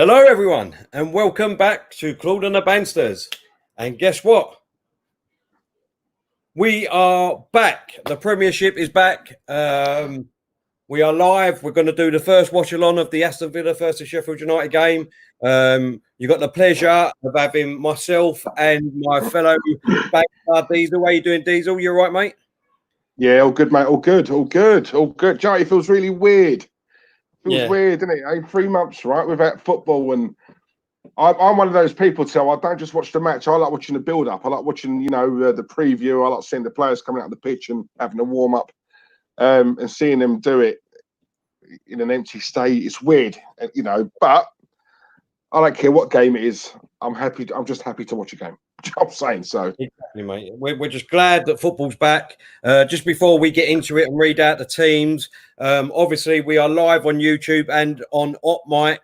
Hello, everyone, and welcome back to Claude and the Bansters. And guess what? We are back. The Premiership is back. We are live. We're going to do the first watch-along of the Aston Villa versus Sheffield United game. You got the pleasure of having myself and my fellow Bansta Diesel. How you doing, Diesel? You all right, mate? Yeah, all good, mate. All good. Joe, it feels really weird. Feels weird, doesn't it? 3 months, right, without football, and I'm one of those people. So I don't just watch the match. I like watching the build-up. I like watching, the preview. I like seeing the players coming out of the pitch and having a warm-up, and seeing them do it in an empty state. It's weird, but I don't care what game it is. I'm happy. I'm just happy to watch a game. I'm saying so. Exactly, mate. We're just glad that football's back. Just before we get into it and read out the teams, obviously we are live on YouTube and on OpMic.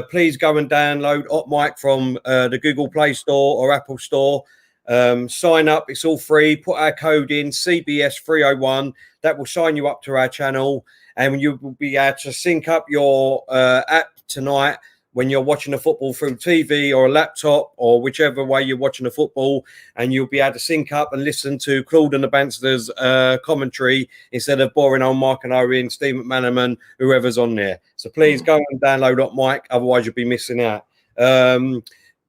Please go and download OpMic from the Google Play Store or Apple Store. Sign up. It's all free. Put our code in, CBS301. That will sign you up to our channel, and you will be able to sync up your app tonight when you're watching the football through TV or a laptop or whichever way you're watching the football, and you'll be able to sync up and listen to Claude and the Bansters commentary instead of boring old Mark and Owen, Steve McManaman, whoever's on there. So please go and download OpMic, otherwise you'll be missing out.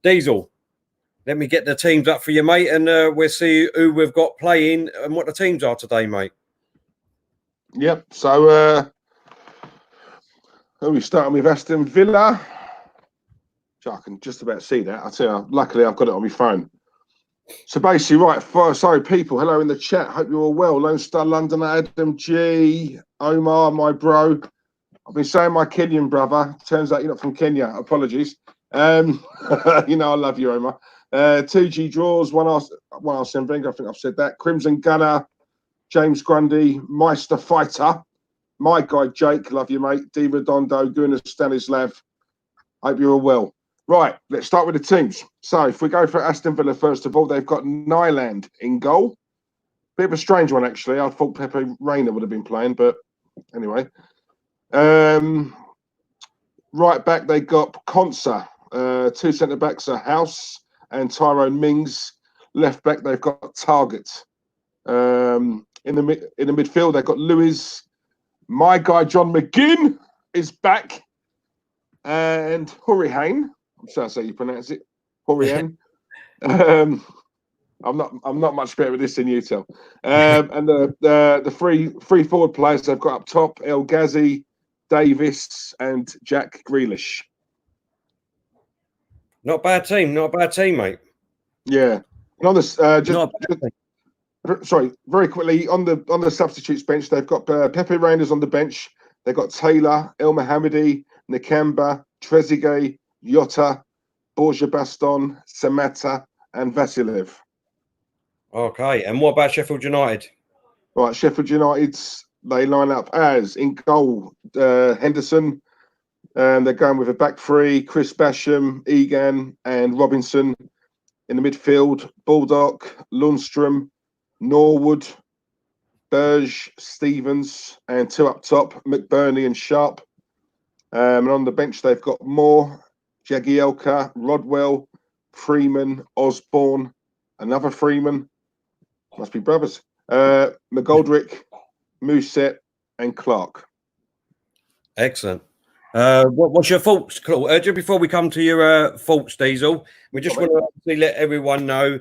Diesel, let me get the teams up for you, mate, and we'll see who we've got playing and what the teams are today, mate. Yep. So we starting with Aston Villa. I can just about see that. I tell you, luckily I've got it on my phone. So basically, right, sorry people, hello in the chat. Hope you're all well. Lone Star London, Adam G, Omar, my bro. I've been saying my Kenyan brother. Turns out you're not from Kenya. Apologies. I love you, Omar. 2G draws, one Arsene Wenger. I think I've said that. Crimson Gunner, James Grundy, Meister Fighter, my guy Jake, love you, mate. Diva Dondo, Gunnar Stanislav. Hope you're all well. Right, let's start with the teams. So if we go for Aston Villa, first of all, they've got Nyland in goal. Bit of a strange one, actually. I thought Pepe Reina would have been playing, but anyway. Right back, they got Konsa. 2 centre-backs are House and Tyrone Mings. Left back, they've got Target. In the midfield, they've got Lewis. My guy, John McGinn, is back. And Hurricane. I'm sorry how you pronounce it. Hurricane. I'm not much better with this than you, Tel. And the three forward players they've got up top: El Ghazi, Davis, and Jack Grealish. Not a bad team, mate. Yeah. And on this, sorry, very quickly on the substitutes bench, they've got Pepe Reina's on the bench. They've got Taylor, El Mohammedi, Nakamba, Trezeguet, Jota, Borja Baston, Samatta, and Vasilev. Okay, and what about Sheffield United? Right, Sheffield United's they line up as in goal Henderson, and they're going with a back three: Chris Basham, Egan, and Robinson. In the midfield, Baldock, Lundstrom, Norwood, Burge, Stevens, and 2 up top: McBurney and Sharp. And on the bench, they've got Moore, Jagielka, Rodwell, Freeman, Osborne, another Freeman, must be brothers, McGoldrick, Mousset, and Clark. Excellent. What's your thoughts, Claude? Just before we come to your thoughts, Diesel, we just want to let everyone know,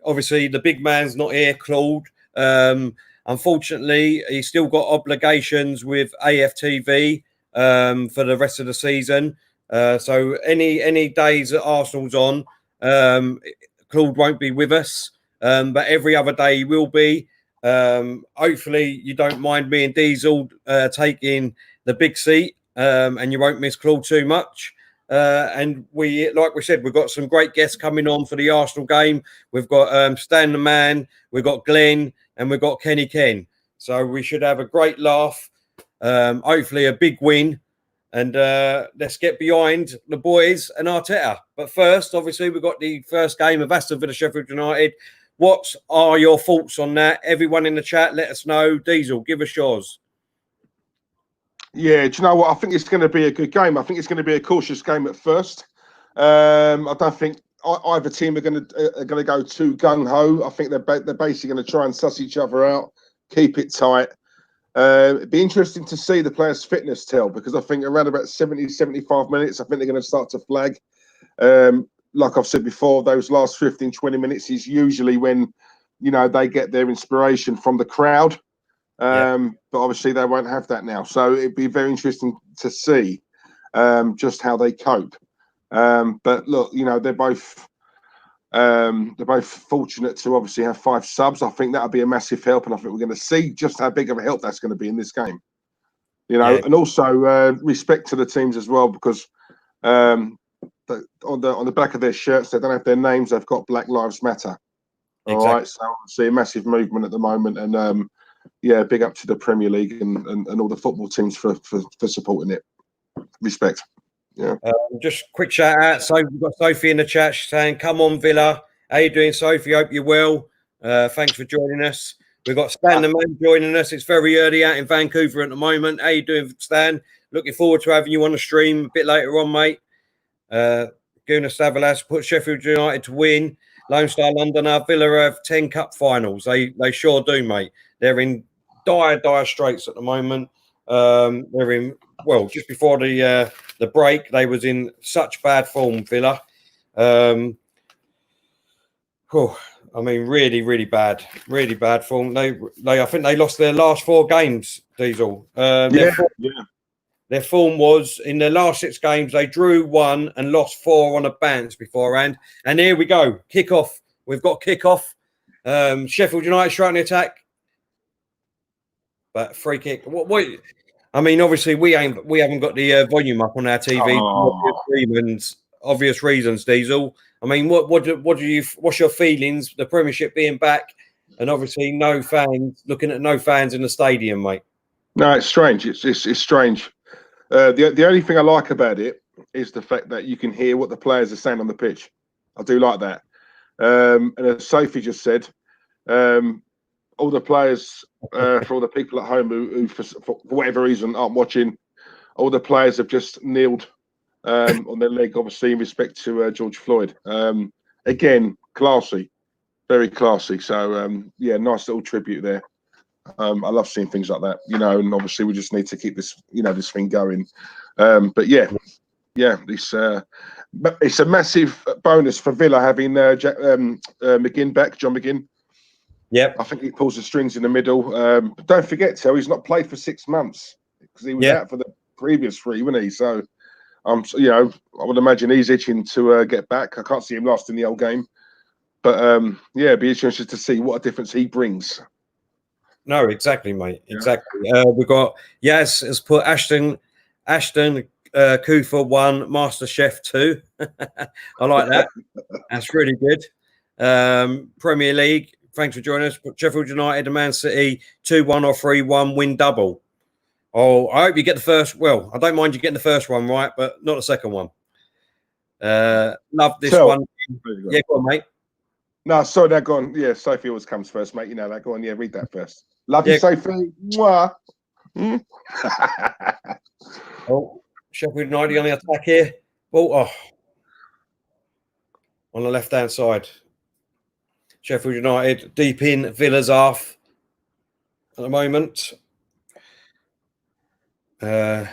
obviously, the big man's not here, Claude. Unfortunately, he's still got obligations with AFTV for the rest of the season. So any days that Arsenal's on, Claude won't be with us. But every other day he will be. Hopefully you don't mind me and Diesel taking the big seat, and you won't miss Claude too much. And like we said, we've got some great guests coming on for the Arsenal game. We've got Stan the Man, we've got Glenn, and we've got Kenny Ken. So we should have a great laugh. Hopefully a big win, and let's get behind the boys and Arteta. But first, obviously, we've got the first game of Aston Villa Sheffield United. What are your thoughts on that? Everyone in the chat, let us know. Diesel, give us yours. Yeah, do you know what? I think it's going to be a good game. I think it's going to be a cautious game at first. I don't think either team are going to go too gung ho. I think they're basically going to try and suss each other out, keep it tight. It'd be interesting to see the players' fitness tell, because I think around about 70, 75 minutes, I think they're going to start to flag. Like I've said before, those last 15, 20 minutes is usually when, they get their inspiration from the crowd. But obviously they won't have that now. So it'd be very interesting to see just how they cope. But look, they're both fortunate to obviously have 5 subs. I think that'll be a massive help, and I think we're going to see just how big of a help that's going to be in this game. And also respect to the teams as well, because on the back of their shirts they don't have their names. They've got Black Lives Matter. All right, so I see a massive movement at the moment, and big up to the Premier League and all the football teams for supporting it. Respect. Yeah. Just quick shout out. So we've got Sophie in the chat saying, "Come on, Villa." How you doing, Sophie? Hope you're well. Thanks for joining us. We've got Stan the man joining us. It's very early out in Vancouver at the moment. How you doing, Stan? Looking forward to having you on the stream a bit later on, mate. Guna Savalas put Sheffield United to win. Lone Star Londoner, Villa have 10 cup finals. They sure do, mate. They're in dire straits at the moment. They're in, well, just before the break, they was in such bad form, Villa. I mean, really bad form. I think they lost their last 4 games, Diesel. Their form was in their last 6 games, they drew 1 and lost 4 on a bounce beforehand. And here we go, kickoff. We've got kickoff. Sheffield United striking the attack, but free kick. What? I mean, obviously we haven't got the volume up on our TV for obvious reasons. Diesel. I mean, what's your feelings? The Premiership being back, and obviously no fans. Looking at no fans in the stadium, mate. No, it's strange. It's strange. The only thing I like about it is the fact that you can hear what the players are saying on the pitch. I do like that. And as Sophie just said, all the players, for all the people at home who for whatever reason aren't watching, all the players have just kneeled on their leg, obviously in respect to George Floyd. Again, classy, very classy. So nice little tribute there. I love seeing things like that, and obviously we just need to keep this, this thing going. But it's a massive bonus for Villa having McGinn back, John McGinn. Yeah, I think he pulls the strings in the middle. But don't forget, Tel, he's not played for 6 months because he was out for the previous 3, wasn't he? So, I would imagine he's itching to get back. I can't see him lasting the whole game, but it'd be interesting to see what a difference he brings. No, exactly, mate. Exactly. We've got has put Aston Kufa 1, Master Sheff 2. I like that. That's really good. Premier League. Thanks for joining us. Sheffield United and Man City 2-1 or 3-1 win double. Oh, I hope you get the first. Well, I don't mind you getting the first one right, but not the second one. Love this one. Yeah, go on, mate. No, sorry, that go on. Yeah, Sophie always comes first, mate. You know that. Go on. Yeah, read that first. Love you, Sophie. Mwah. Sheffield United on the attack here. On the left-hand side. Sheffield United deep in Villa's half at the moment. So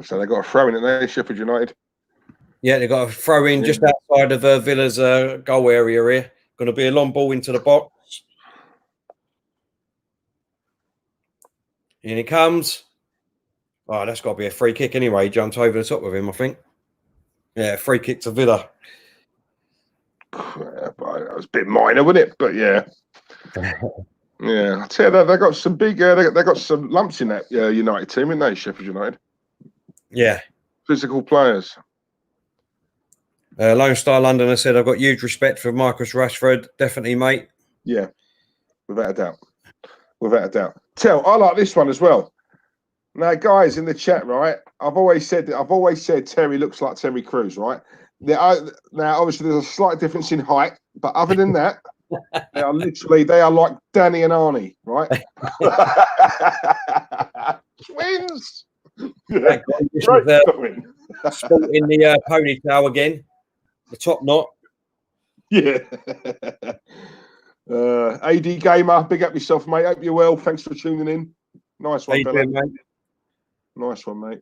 they got a throw in, there, Sheffield United. Yeah, they got a throw in just outside of Villa's goal area here. Going to be a long ball into the box. In he comes. Oh, that's got to be a free kick anyway. He jumped over the top of him, I think. Yeah, free kick to Villa. That was a bit minor, wasn't it? But yeah. Yeah, I tell you, they got some big, they got some lumps in that United team, didn't they, Sheffield United? Yeah. Physical players. Lone Star Londoner said, I've got huge respect for Marcus Rashford. Definitely, mate. Yeah, without a doubt. Without a doubt. I like this one as well. Now, guys in the chat, right? I've always said Terry looks like Terry Crews, right? Now, obviously, there's a slight difference in height, but other than that, They are like Danny and Arnie, right? Twins. That Grealish was, sporting the ponytail again, the top knot. Yeah. AD Gamer, big up yourself, mate. Hope you're well. Thanks for tuning in. Nice one, fella. Mate? Nice one, mate.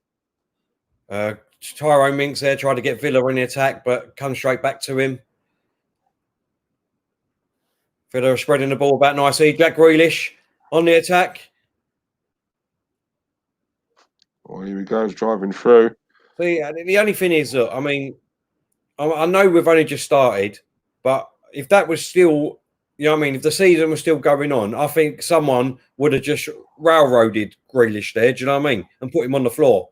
Tyrone Minks there tried to get Villa in the attack, but come straight back to him. Villa are spreading the ball about nicely. Jack Grealish on the attack. Well, here he goes, driving through. See, the only thing is that, I mean, I know we've only just started, but if that was still, you know what I mean, if the season was still going on, I think someone would have just railroaded Grealish there, do you know what I mean, and put him on the floor.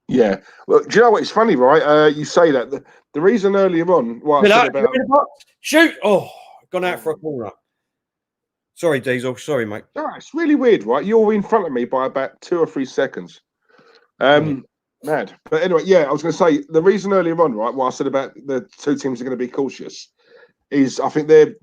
Yeah. Well, do you know what? It's funny, right? You say that. The reason earlier on, what I said about... Shoot! Oh, gone out for a corner. Sorry, Diesel. Sorry, mate. Oh, it's really weird, right? You're in front of me by about 2 or 3 seconds. Mad. But anyway, yeah, I was going to say, the reason earlier on, right, what I said about the 2 teams are going to be cautious is I think they'll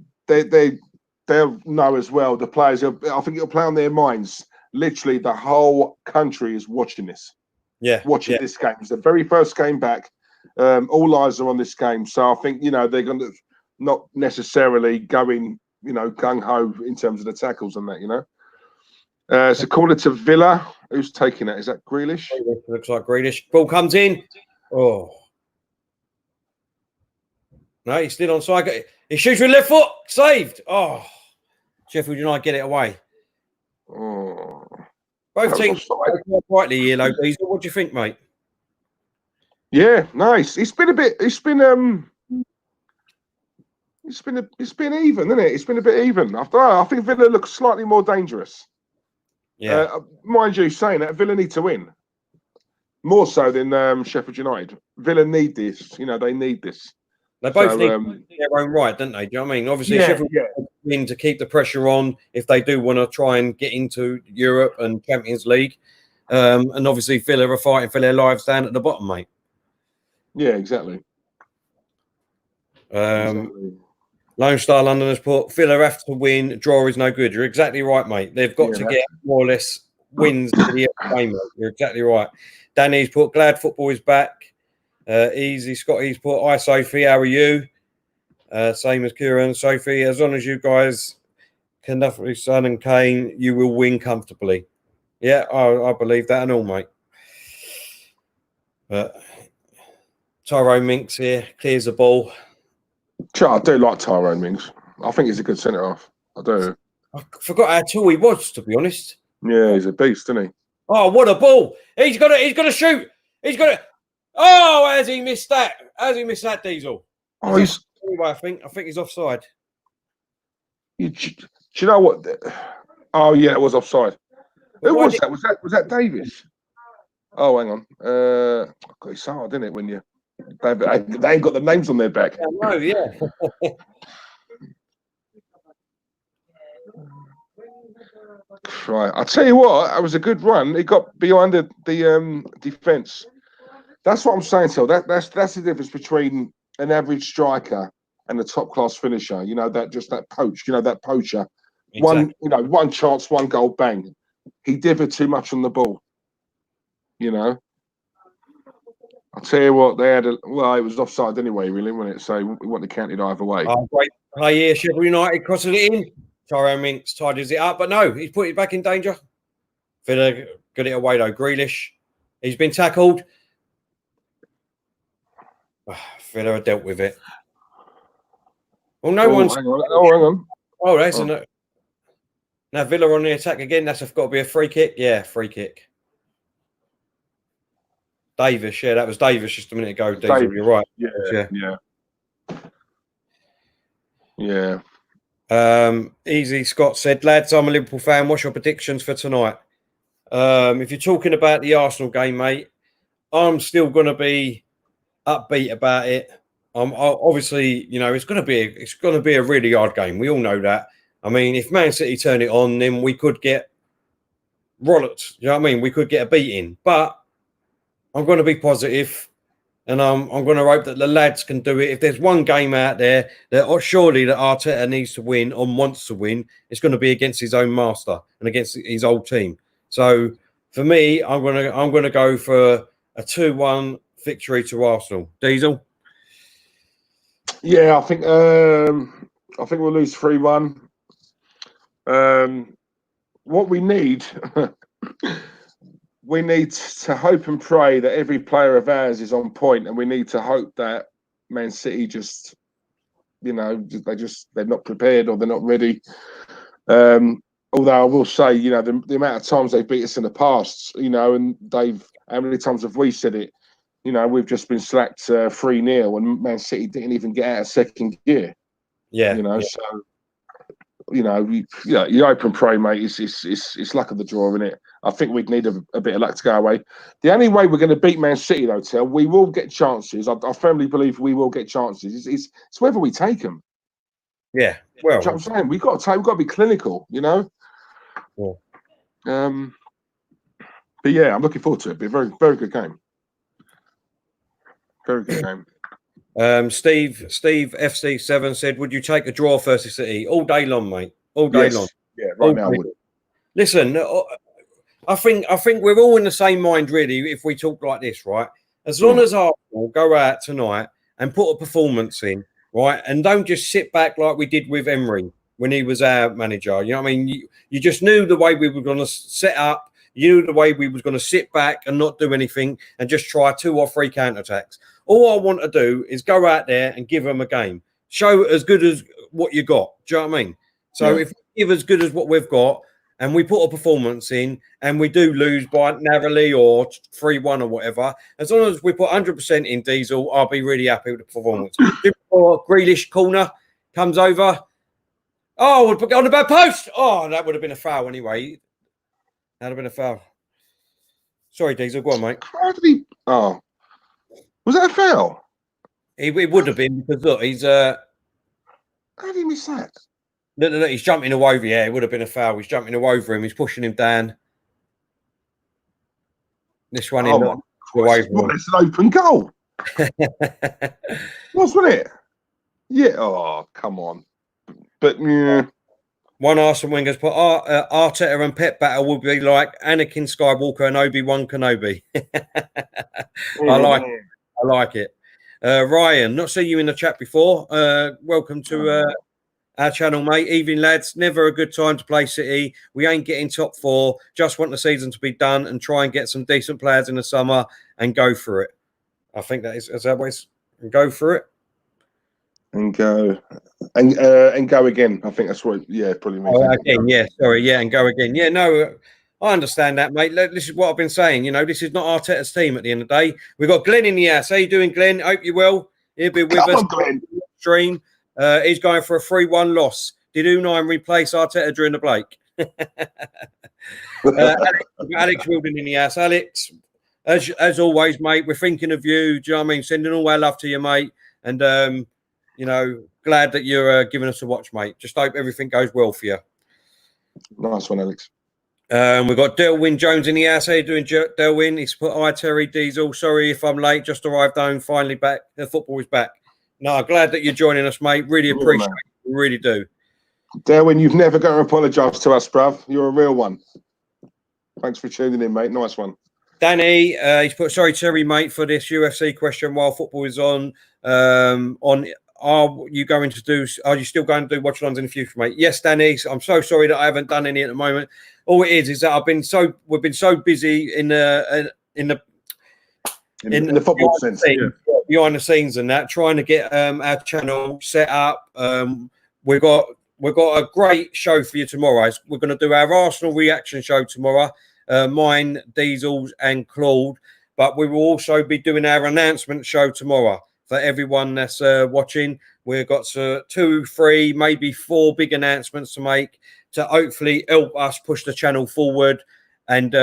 know as well, the players, I think it'll play on their minds. Literally, the whole country is watching this. Yeah. Watching this game. It's the very first game back. All eyes are on this game. So I think, they're going to not necessarily going, gung-ho in terms of the tackles and that, So call it to Villa. Who's taking it? Is that Grealish? Looks like Grealish. Ball comes in. Oh. No, he's still onside. He shoots with left foot. Saved. Oh. Sheffield United get it away. Oh. Both teams quietly here, though. Diesel. What do you think, mate? Yeah, nice. It's been even, isn't it? It's been a bit even. I think Villa looks slightly more dangerous. Yeah. Mind you, saying that Villa need to win more so than Sheffield United. Villa need this. They need this. They both need their own right, don't they? Do you know what I mean? Obviously, Sheffield win to keep the pressure on if they do want to try and get into Europe and Champions League. And obviously, Villa are fighting for their lives down at the bottom, mate. Yeah, exactly. Lone Star London has put Villa have to win. Draw is no good. You're exactly right, mate. They've got to get more or less wins to the game, mate. You're exactly right. Danny's put glad football is back. Easy Scotty's put hi Sophie, how are you? Same as Kieran. Sophie, as long as you guys can definitely Son and Kane, you will win comfortably. Yeah, I believe that and all, mate. Tyrone Minks here clears the ball. I do like Tyrone Mings. I think he's a good centre half. I do. I forgot how tall he was, to be honest. Yeah, he's a beast, isn't he? Oh, what a ball! He's got to shoot. He's got to. Oh, has he missed that? Has he missed that, Diesel? Oh, he's. Anyway, I think he's offside. Do you know what? Oh yeah, it was offside. Who was that? Was that Davis? Oh, hang on. It's hard, isn't it, when you they ain't got the names on their back. No, yeah. Right, I'll tell you what. That was a good run. It got behind the defence. That's what I'm saying, Till. That's the difference between an average striker and a top class finisher. That poach. That poacher. Exactly. One chance, one goal, bang. He differed too much on the ball. I'll tell you what, they had it was offside anyway, really, wasn't it? So it wouldn't have counted either way. Oh, great play here, Sheffield United crossing it in. Tyrone Minks tidies it up, but no, he's put it back in danger. Villa got it away though. Grealish, he's been tackled. Villa have dealt with it. Well, no one's. Hang on. Oh, that's a. Now Villa on the attack again. That's got to be a free kick. Yeah, free kick. Davis, yeah, that was Davis just a minute ago. Diesel, you're right. Yeah. Easy Scott said, lads, I'm a Liverpool fan. What's your predictions for tonight? If you're talking about the Arsenal game, mate, I'm still going to be upbeat about it. Obviously, it's going to be a really hard game. We all know that. I mean, if Man City turn it on, then we could get rollocked. You know what I mean? We could get a beating, but I'm going to be positive. And I'm going to hope that the lads can do it. If there's one game out there that surely that Arteta needs to win or wants to win, it's going to be against his own master and against his old team. So for me, I'm going to go for a 2-1 victory to Arsenal. Diesel. Yeah, I think we'll lose 3-1. What we need. We need to hope and pray that every player of ours is on point, and we need to hope that Man City just, they're not prepared or they're not ready. Although I will say, the amount of times they've beat us in the past, and how many times have we said it? We've just been slacked 3-0 and Man City didn't even get out of second gear. Yeah. So. You hope and pray, mate. It's luck of the draw, isn't it? I think we'd need a bit of luck to go away. The only way we're going to beat Man City, though, Tel, we will get chances. I firmly believe we will get chances. It's whether we take them. Yeah. Well, you know what I'm saying, we've got to be clinical, Yeah. But yeah, I'm looking forward to it. It'll be a very, very good game. Very good game. Steve FC7 said, "Would you take a draw versus City all day long, mate? All day long." Yeah, right now I would. Listen, I think we're all in the same mind, really. If we talk like this, right? As long as Arsenal go out tonight and put a performance in, right, and don't just sit back like we did with Emery when he was our manager. You know what I mean? You just knew the way we were going to set up. You knew the way we was going to sit back and not do anything and just try 2 or 3 counterattacks. All I want to do is go out there and give them a game. Show as good as what you got. Do you know what I mean? So if we give as good as what we've got and we put a performance in and we do lose by narrowly or 3-1 or whatever, as long as we put 100% in Diesel, I'll be really happy with the performance. Before Grealish corner comes over, we'll put it on the back post. Oh, that would have been a foul anyway. That would have been a foul. Sorry, Diesel. Go on, mate. How did he... Oh. Was that a foul? It would have been because, look, he's... How did he miss that? Look, he's jumping all over. Yeah, it would have been a foul. He's jumping all over him. He's pushing him down. This one in well, it's an open goal. Wasn't it? Yeah. Oh, come on. But, yeah... One Arsenal winger's put Arteta and Pep battle will be like Anakin Skywalker and Obi-Wan Kenobi. I like it. Ryan, not seen you in the chat before. Welcome to our channel, mate. Evening, lads. Never a good time to play City. We ain't getting top 4. Just want the season to be done and try and get some decent players in the summer and go for it. I think that is that way. Go for it. And go and go again. I think that's what. Yeah, probably. Again, yeah. Sorry, yeah, and go again. Yeah, no, I understand that, mate. This is what I've been saying. This is not Arteta's team at the end of the day. We've got Glenn in the house. How you doing, Glenn? Hope you're well. He'll be with us. Glenn. Stream. He's going for a 3-1 loss. Did Unai replace Arteta during the break? Alex Wilden in the house. Alex, as always, mate, we're thinking of you. Do you know what I mean? Sending all our love to you, mate. And glad that you're giving us a watch, mate. Just hope everything goes well for you. Nice one, Alex. We've got Delwyn Jones in the house. How you doing, Delwyn? He's put, "Hi, Terry Diesel. Sorry if I'm late. Just arrived home. Finally back. The football is back." No, glad that you're joining us, mate. Really appreciate it. We really do. Delwyn, you've never got to apologise to us, bruv. You're a real one. Thanks for tuning in, mate. Nice one. Danny, he's put, "Sorry, Terry, mate, for this UFC question while football is on. Are you still going to do watch-alongs in the future, mate?" Yes, Danny. I'm so sorry that I haven't done any at the moment. All it is that we've been so busy in the football sense, behind the scenes and that, trying to get our channel set up. We've got a great show for you tomorrow. We're going to do our Arsenal reaction show tomorrow. Mine, Diesel's, and Claude. But we will also be doing our announcement show tomorrow. For everyone that's watching, we've got 2, 3, maybe 4 big announcements to make to hopefully help us push the channel forward. And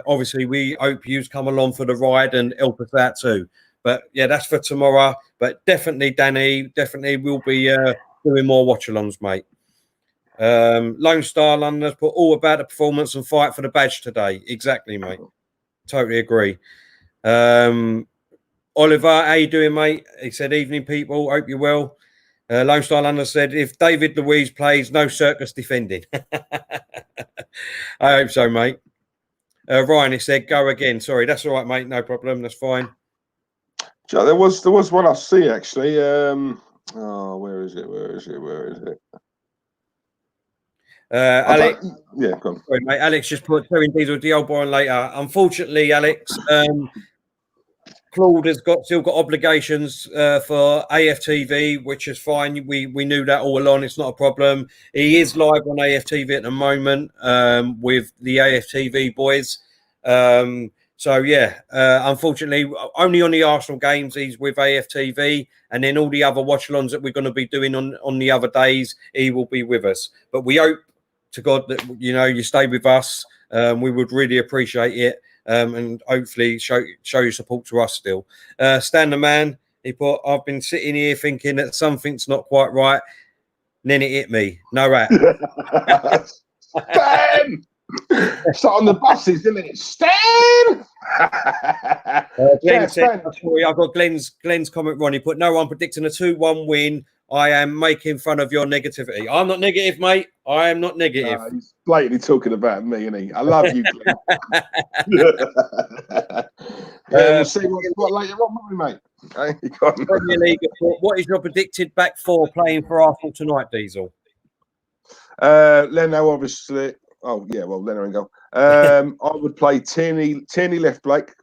obviously, we hope you come along for the ride and help us out too. But yeah, that's for tomorrow. But definitely, Danny, we'll be doing more watch-alongs, mate. Lone Star London has put all about the performance and fight for the badge today. Exactly, mate. Totally agree. Oliver, how you doing, mate? He said, evening, people. Hope you're well. Lone Star London said, if David Luiz plays, no circus defending. I hope so, mate. Ryan, he said, go again. Sorry, that's all right, mate. No problem. That's fine. Joe, there was one I see actually. Where is it? Alex, yeah, go on. sorry, mate. Alex just put Terry Diesel the old boy later. Unfortunately, Alex, Claude has still got obligations for AFTV, which is fine. We knew that all along. It's not a problem. He is live on AFTV at the moment with the AFTV boys. So yeah, unfortunately, only on the Arsenal games he's with AFTV, and then all the other watch-alongs that we're going to be doing on the other days, he will be with us. But we hope to God that you stay with us. We would really appreciate it. And hopefully show your support to us still. Stan the man, he put, I've been sitting here thinking that something's not quite right. And then it hit me. No rat. Stan! Sat on the buses, didn't it? Stan! Glenn said, sorry, I've got Glenn's comment wrong. He put, no one predicting a 2-1 win. I am making fun of your negativity. I'm not negative, mate. I am not negative. He's blatantly talking about me, isn't he? I love you, Glenn. We'll see what later on, mate. Okay, Premier League, what is your predicted back four playing for Arsenal tonight, Diesel? Leno, obviously. Oh yeah, well, Leno and goal. I would play Tierney left back.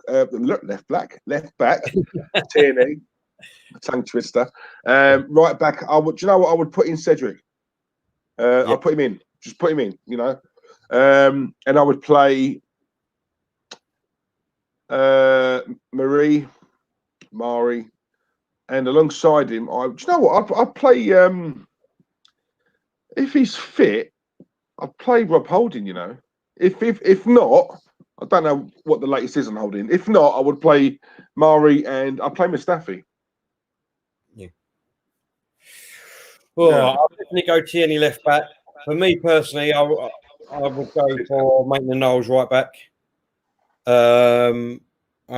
Tierney, tongue twister. Right back. I would. Do you know what I would put in Cedric? I'll put him in. Just put him in. And I would play Mari, and alongside him, do you know what? I'd play. If he's fit, I'd play Rob Holding. If not, I don't know what the latest is on Holding. If not, I would play Mari and I'd play Mustafi. Yeah. Well, I'll definitely go Tierney left back. For me personally, I would go for Maitland-Niles right back. I'd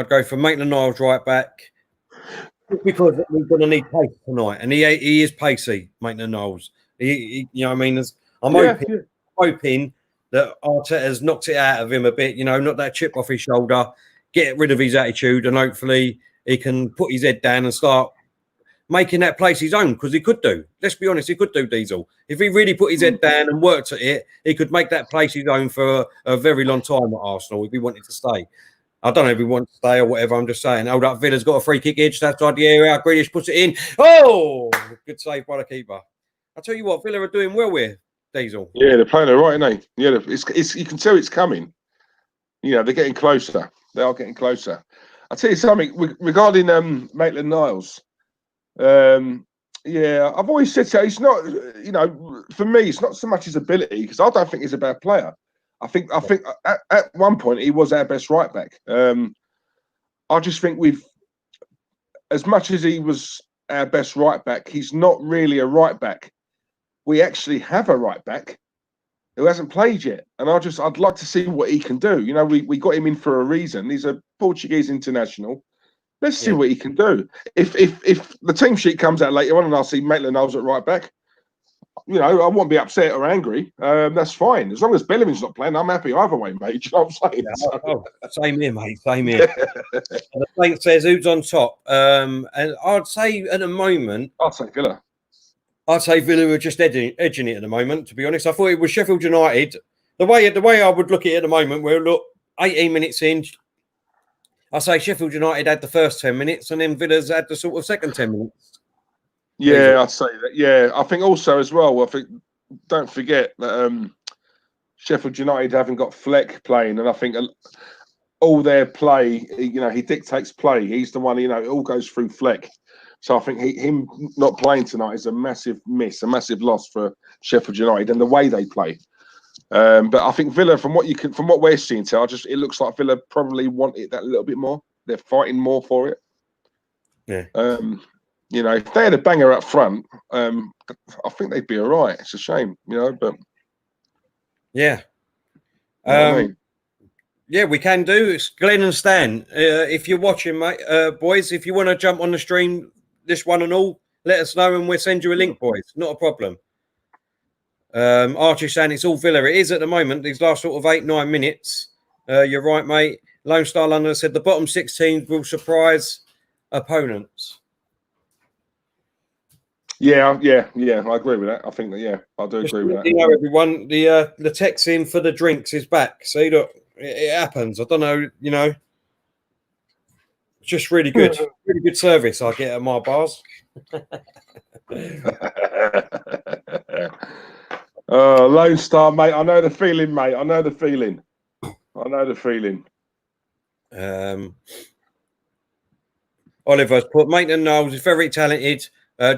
go for Maitland-Niles right back because we're going to need pace tonight, and he is pacey, Maitland-Niles. You know what I mean? I'm hoping that Arteta's knocked it out of him a bit. Not that chip off his shoulder, get rid of his attitude, and hopefully he can put his head down and start making that place his own, because he could do. Let's be honest, he could do, Diesel. If he really put his head down and worked at it, he could make that place his own for a very long time at Arsenal if he wanted to stay. I don't know if he wants to stay or whatever. I'm just saying. Hold up, Villa's got a free kick edge outside the area. Grealish puts it in. Oh, good save by the keeper. I'll tell you what, Villa are doing well with Diesel. Yeah, they're playing all right, aren't they? Yeah, it's you can tell it's coming. They're getting closer. They are getting closer. I'll tell you something regarding Maitland-Niles. I've always said so. He's not, for me, it's not so much his ability, because I don't think he's a bad player. I think at one point he was our best right back. I just think as much as he was our best right back, he's not really a right back. We actually have a right back who hasn't played yet, and I'd like to see what he can do. We got him in for a reason. He's a Portuguese international. Let's see what he can do. If the team sheet comes out later on and I see Maitland-Niles at right back, I won't be upset or angry. That's fine. As long as Bellingham's not playing, I'm happy either way, mate. You know what I'm saying? Same here, mate. Same here. The Plank says, who's on top? And I'd say at the moment, I'd say Villa. I'd say Villa are just edging it at the moment, to be honest. I thought it was Sheffield United. The way I would look at it at the moment, we're 18 minutes in. I say Sheffield United had the first 10 minutes and then Villa's had the sort of second 10 minutes. Yeah, I'd say that. Yeah, I think also as well, don't forget that Sheffield United haven't got Fleck playing, and I think all their play, he dictates play. He's the one, it all goes through Fleck. So I think him not playing tonight is a massive miss, a massive loss for Sheffield United and the way they play. But I think Villa, from what we're seeing, it looks like Villa probably want it that little bit more. They're fighting more for it. Yeah. If they had a banger up front, I think they'd be all right. It's a shame, but yeah. I mean? Yeah, we can do. It's Glenn and Stan. If you're watching, mate, boys, if you want to jump on the stream, this one and all, let us know and we'll send you a link, boys. Not a problem. Archie saying it's all Villa. It is at the moment. These last sort of 8-9 minutes. You're right, mate. Lone Star London said the bottom 6 teams will surprise opponents. Yeah. I agree with that. I think that. Yeah, I do agree with that. You know, everyone, the text in for the drinks is back. See, look, it happens. I don't know. You know, it's just really good, really good service I get at my bars. Oh, Lone Star, mate. I know the feeling, mate. I know the feeling. Oliver's put Maitland Knowles is very talented.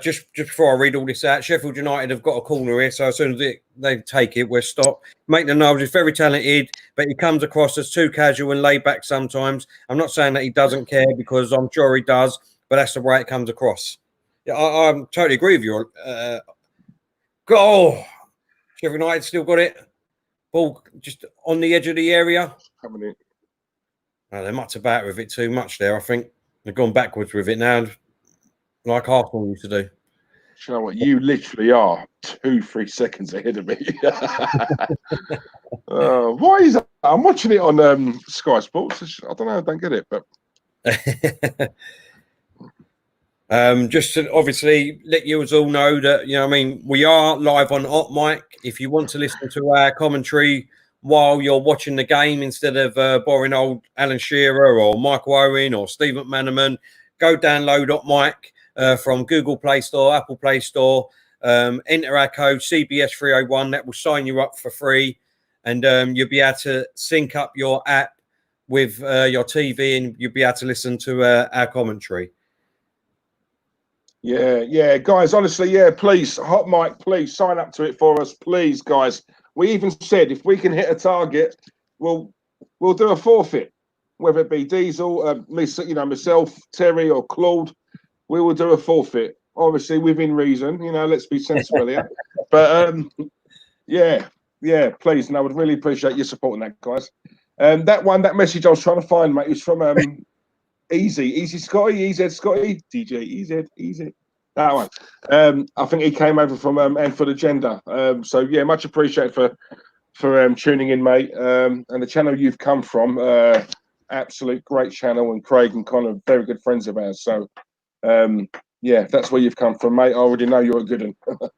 Just before I read all this out, Sheffield United have got a corner here, so as soon as they take it, we'll stop. Maitland Knowles is very talented, but he comes across as too casual and laid back sometimes. I'm not saying that he doesn't care, because I'm sure he does, but that's the way it comes across. Yeah, I totally agree with you. Sheffield United still got it. Ball just on the edge of the area. They mucked about with it too much there, I think. They've gone backwards with it now, like Arsenal used to do. You know what? You literally are 2-3 seconds ahead of me. Why is that? I'm watching it on Sky Sports. I don't know. I don't get it, but just to obviously let you all know that, you know, I mean, we are live on Hot Mic. If you want to listen to our commentary while you're watching the game, instead of boring old Alan Shearer or Michael Owen or Steve McManaman, go download Hot Mic from Google Play Store, Apple Play Store. Enter our code CBS301. That will sign you up for free, and you'll be able to sync up your app with your TV, and you'll be able to listen to our commentary. Yeah, guys. Honestly, yeah. Please, Hot Mic. Please sign up to it for us, please, guys. We even said if we can hit a target, we'll do a forfeit, whether it be Diesel, myself, Terry, or Claude. We will do a forfeit, obviously within reason. You know, let's be sensible here. But yeah. Please, and I would really appreciate you supporting that, guys. That message I was trying to find, mate, is from Easy Scotty, EZ Scotty, DJ Easy. That one. I think he came over from and for the gender. So yeah, much appreciated for tuning in, mate. And the channel you've come from, absolute great channel, and Craig and Connor, very good friends of ours. So yeah, if that's where you've come from, mate, I already know you're a good one.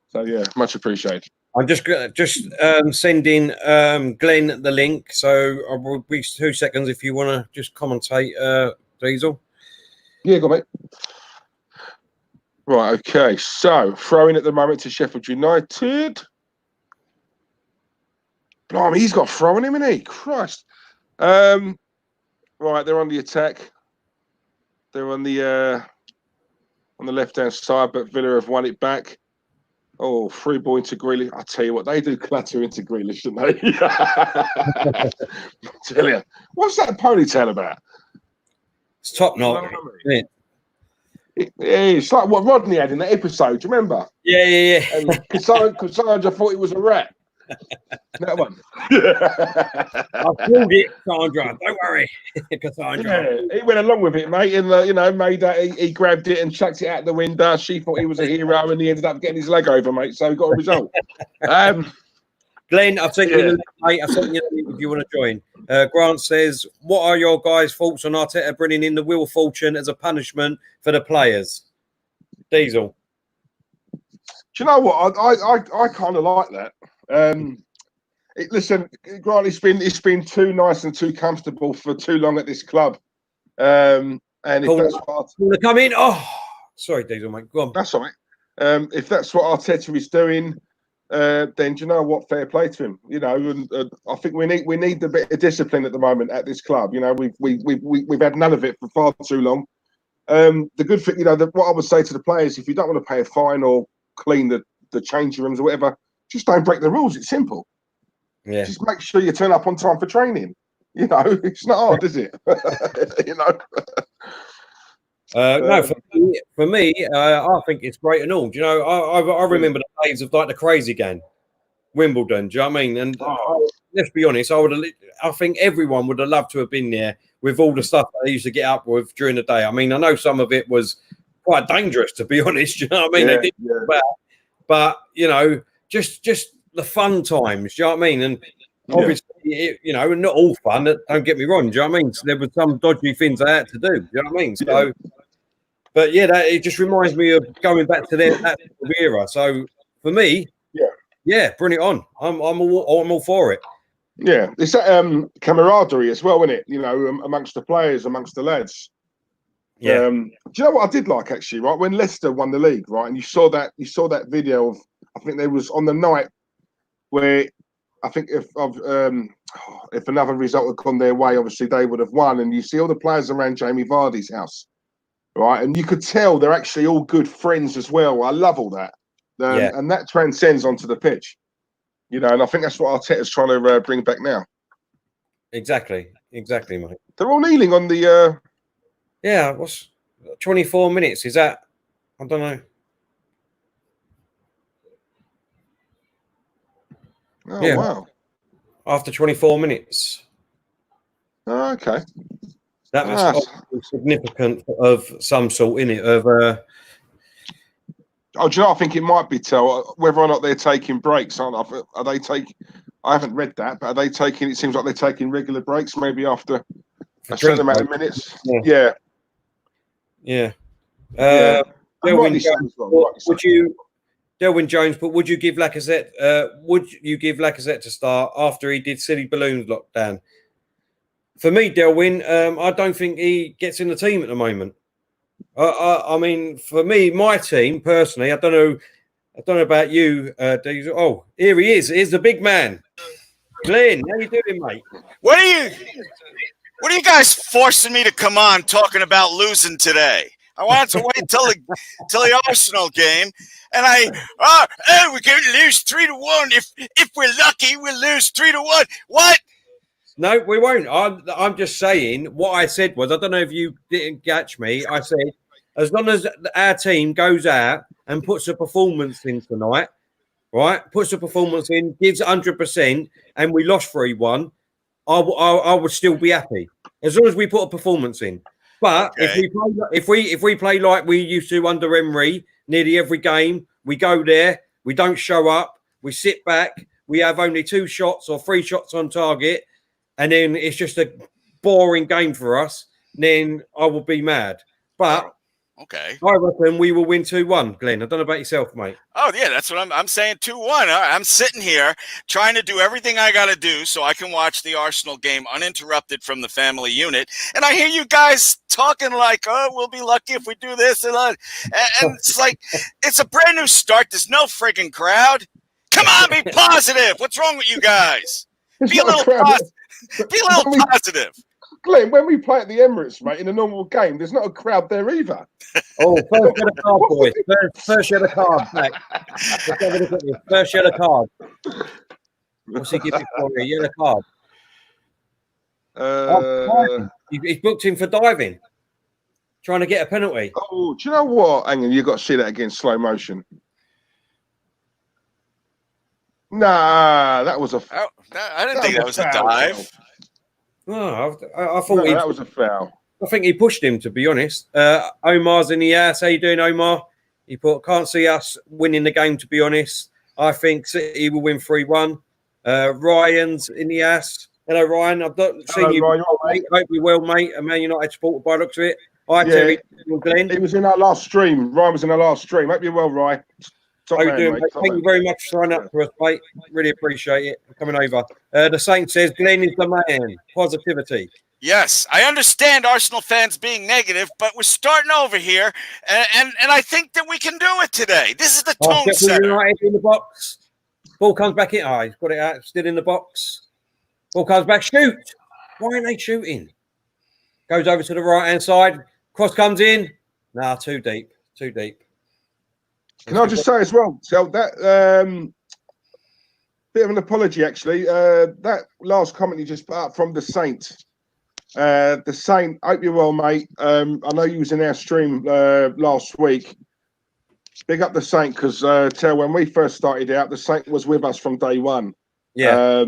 So yeah, much appreciated. I'm just sending Glenn the link, so I will be 2 seconds if you want to just commentate, Diesel. Yeah, go, mate. Right, okay. So throwing at the moment to Sheffield United. Blimey, he's got throwing him, isn't he? Christ. Right, they're on the attack. They're on the left-hand side, but Villa have won it back. Oh, free ball into Grealish. I tell you what, they do clatter into Grealish, don't they? I tell you. What's that ponytail about? It's top notch. You know, it's like what Rodney had in that episode. Do you remember? Yeah. And Cassandra thought it was a rat. That one. I pulled it, Cassandra. Don't worry, Cassandra. Yeah, he went along with it, mate, and made that he grabbed it and chucked it out the window. She thought he was a hero, and he ended up getting his leg over, mate. So he got a result. Glenn, I've sent you the link, mate. I've sent you the link if you want to join. Grant says, "What are your guys' thoughts on Arteta bringing in the Wheel of Fortune as a punishment for the players?" Diesel. Do you know what? I kind of like that. Listen, Grant, it's been too nice and too comfortable for too long at this club. And if that's what to come in, sorry, Diesel, mate. Go on. That's all right. If that's what Arteta is doing, then do you know what? Fair play to him. You know, and I think we need a bit of discipline at the moment at this club. You know, we've had none of it for far too long. The good thing, what I would say to the players, if you don't want to pay a fine or clean the changing rooms or whatever, just don't break the rules. It's simple. Yeah. Just make sure you turn up on time for training. You know, it's not hard, is it? You know. No, for me, I think it's great and all. Do you know, I remember the days of like the Crazy Gang Wimbledon. Do you know what I mean? And let's be honest, I think everyone would have loved to have been there with all the stuff that I used to get up with during the day. I mean, I know some of it was quite dangerous, to be honest. You know what I mean? Yeah, They didn't but you know, just the fun times. Do you know what I mean? And obviously, you know, not all fun. Don't get me wrong. Do you know what I mean? So there were some dodgy things I had to do. Do you know what I mean? So, but yeah, it just reminds me of going back to that era. So for me, bring it on. I'm all for it. Yeah, it's that camaraderie as well, isn't it? You know, amongst the players, amongst the lads. Yeah. Do you know what I did like actually? Right, when Leicester won the league, right, and you saw that video of, I think there was on the night where I think if another result had gone their way, obviously they would have won. And you see all the players around Jamie Vardy's house, right, and you could tell they're actually all good friends as well. I love all that, and that transcends onto the pitch. You know, and I think that's what Arteta's trying to bring back now. Exactly, mate. They're all kneeling on the. Yeah, what's 24 minutes? Is that? I don't know. Oh, wow. After 24 minutes. Oh, okay. That was significant of some sort, in it. Of Oh, do you know, I think it might be whether or not they're taking breaks. Are they taking? I haven't read that, but are they taking? It seems like they're taking regular breaks, maybe after a certain amount of minutes. Yeah. Delwyn Jones, Delwyn Jones, but would you give Lacazette? Would you give Lacazette to start after he did silly balloons lockdown? For me, Delwyn, I don't think he gets in the team at the moment. I mean, for me, my team personally, I don't know about you. Oh, here he is. Here's the big man, Glenn. How you doing, mate? What are you guys forcing me to come on talking about losing today? I wanted to wait till the Arsenal game, and we're going to lose 3-1. If we're lucky, we'll lose 3-1. What? No, we won't. I'm just saying what I said was, I don't know if you didn't catch me. I said, as long as our team goes out and puts a performance in tonight, right? Puts a performance in, gives 100%, and we lost 3-1, I would still be happy as long as we put a performance in. But if we play like we used to under Emery, nearly every game, we go there, we don't show up, we sit back, we have only 2 shots or 3 shots on target, and then it's just a boring game for us, then I will be mad. But I reckon we will win 2-1, Glenn. I don't know about yourself, mate. Oh, yeah, that's what I'm saying, 2-1. I'm sitting here trying to do everything I got to do so I can watch the Arsenal game uninterrupted from the family unit. And I hear you guys talking like, oh, we'll be lucky if we do this. And it's like, it's a brand new start. There's no friggin' crowd. Come on, be positive. What's wrong with you guys? Be a little positive. Glenn, when we play at the Emirates, mate, in a normal game, there's not a crowd there either. Oh, first yellow card, boys. First yellow card back. Let's have a look at this. First yellow card. What's he giving for a yellow card? He's booked him for diving. Trying to get a penalty. Oh, do you know what? Hang on, you've got to see that again, slow motion. Nah, that was a... I didn't think that was a dive. No, I thought that was a foul. I think he pushed him, to be honest. Omar's in the house. How you doing, Omar? He put, can't see us winning the game, to be honest. I think City will win 3-1. Ryan's in the house. Hello, Ryan. I've not seen you. Ryan, mate. Hope you're well, mate. A Man United supporter by the looks of it. Hi, Terry. Glenn. He was in our last stream. Ryan was in our last stream. Hope you're well, Ryan. How you doing, mate? Thank you very much for signing up for us, mate. Really appreciate it coming over. The Saint says Glenn is the man. Positivity. Yes, I understand Arsenal fans being negative, but we're starting over here, and I think that we can do it today. This is the tone setter. United in the box. Ball comes back in. Oh, he's got it out. Still in the box. Ball comes back. Shoot. Why aren't they shooting? Goes over to the right-hand side. Cross comes in. Nah, too deep. Too deep. Can I just say as well, so that bit of an apology actually. That last comment you just put up from the Saint. The Saint, hope you're well, mate. I know you was in our stream last week. Big up the Saint, because tell when we first started out, the Saint was with us from day one. Yeah.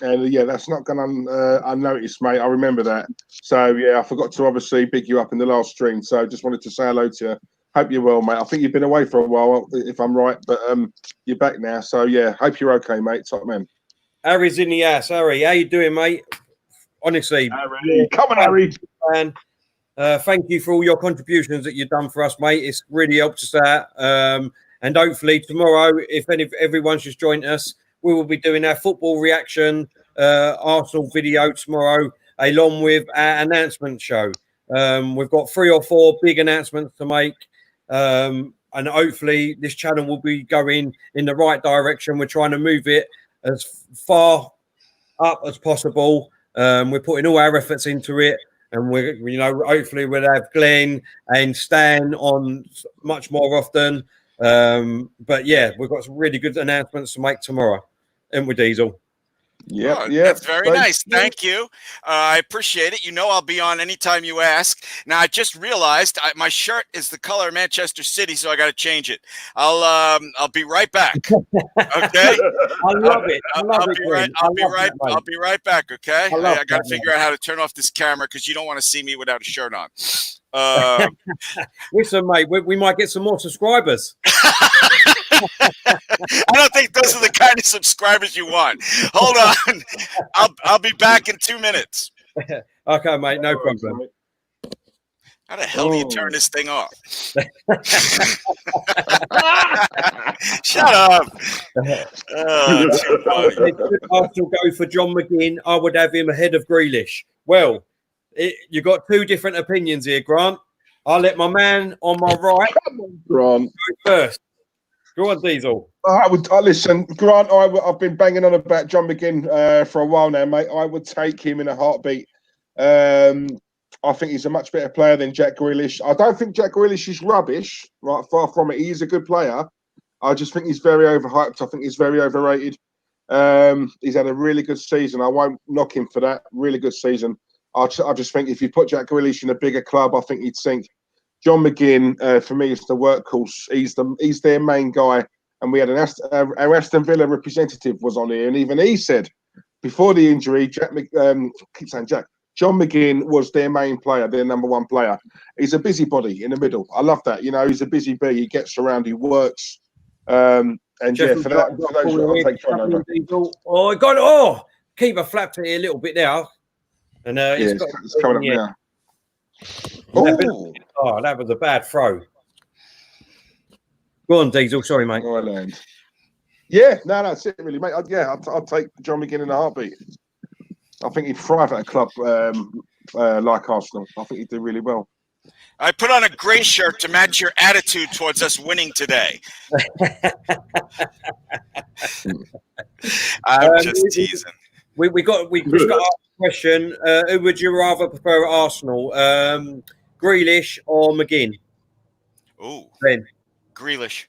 And yeah, that's not gone unnoticed, mate. I remember that. So yeah, I forgot to obviously big you up in the last stream. So just wanted to say hello to you. Hope you're well, mate. I think you've been away for a while, if I'm right, but you're back now. So yeah, hope you're okay, mate. Top man. Harry's in the house. Harry, how you doing, mate? Honestly, Harry, come on, Harry. Man, thank you for all your contributions that you've done for us, mate. It's really helped us out. And hopefully tomorrow, if everyone's just joined us, we will be doing our football reaction Arsenal video tomorrow, along with our announcement show. We've got 3 or 4 big announcements to make. And hopefully this channel will be going in the right direction. We're trying to move it as far up as possible. We're putting all our efforts into it, and we're, hopefully we'll have Glenn and Stan on much more often. But yeah, we've got some really good announcements to make tomorrow, and with Diesel. Yeah, that's very nice. Thank you. I appreciate it. I'll be on anytime you ask. Now, I just realized my shirt is the color of Manchester City, so I got to change it. I'll be right back. Okay. I love it. I'll be right back. Okay. I got to figure out how to turn off this camera because you don't want to see me without a shirt on. Listen, mate, we might get some more subscribers. I don't think those are the kind of subscribers you want. Hold on. I'll be back in 2 minutes. Okay, mate, no problem. How the hell do you turn this thing off? Shut up. I'll still go for John McGinn. I would have him ahead of Grealish. Well, you've got 2 different opinions here, Grant. I'll let my man on my right Grant go first. Go on, Diesel. Listen, Grant. I've been banging on about John McGinn for a while now, mate. I would take him in a heartbeat. I think he's a much better player than Jack Grealish. I don't think Jack Grealish is rubbish. Right, far from it. He is a good player. I just think he's very overhyped. I think he's very overrated. He's had a really good season. I won't knock him for that. Really good season. I just think if you put Jack Grealish in a bigger club, I think he'd sink. John McGinn, for me, is the workhorse. He's their main guy. And we had our Aston Villa representative was on here, and even he said before the injury, John McGinn was their main player, their number 1 player. He's a busybody in the middle. I love that. He's a busy bee. He gets around, he works. And yeah, for those, I'll take John over. Oh, I got it. Oh, keeper flapped it a little bit now. And it's coming up now. Oh, that was a bad throw. Go on, Diesel. Sorry, mate. Yeah, no, that's it, really, mate. I'll take John McGinn in a heartbeat. I think he'd thrive at a club like Arsenal. I think he'd do really well. I put on a grey shirt to match your attitude towards us winning today. I'm just teasing. We just got a question. Who would you rather prefer at Arsenal? Grealish or McGinn? Oh, Grealish,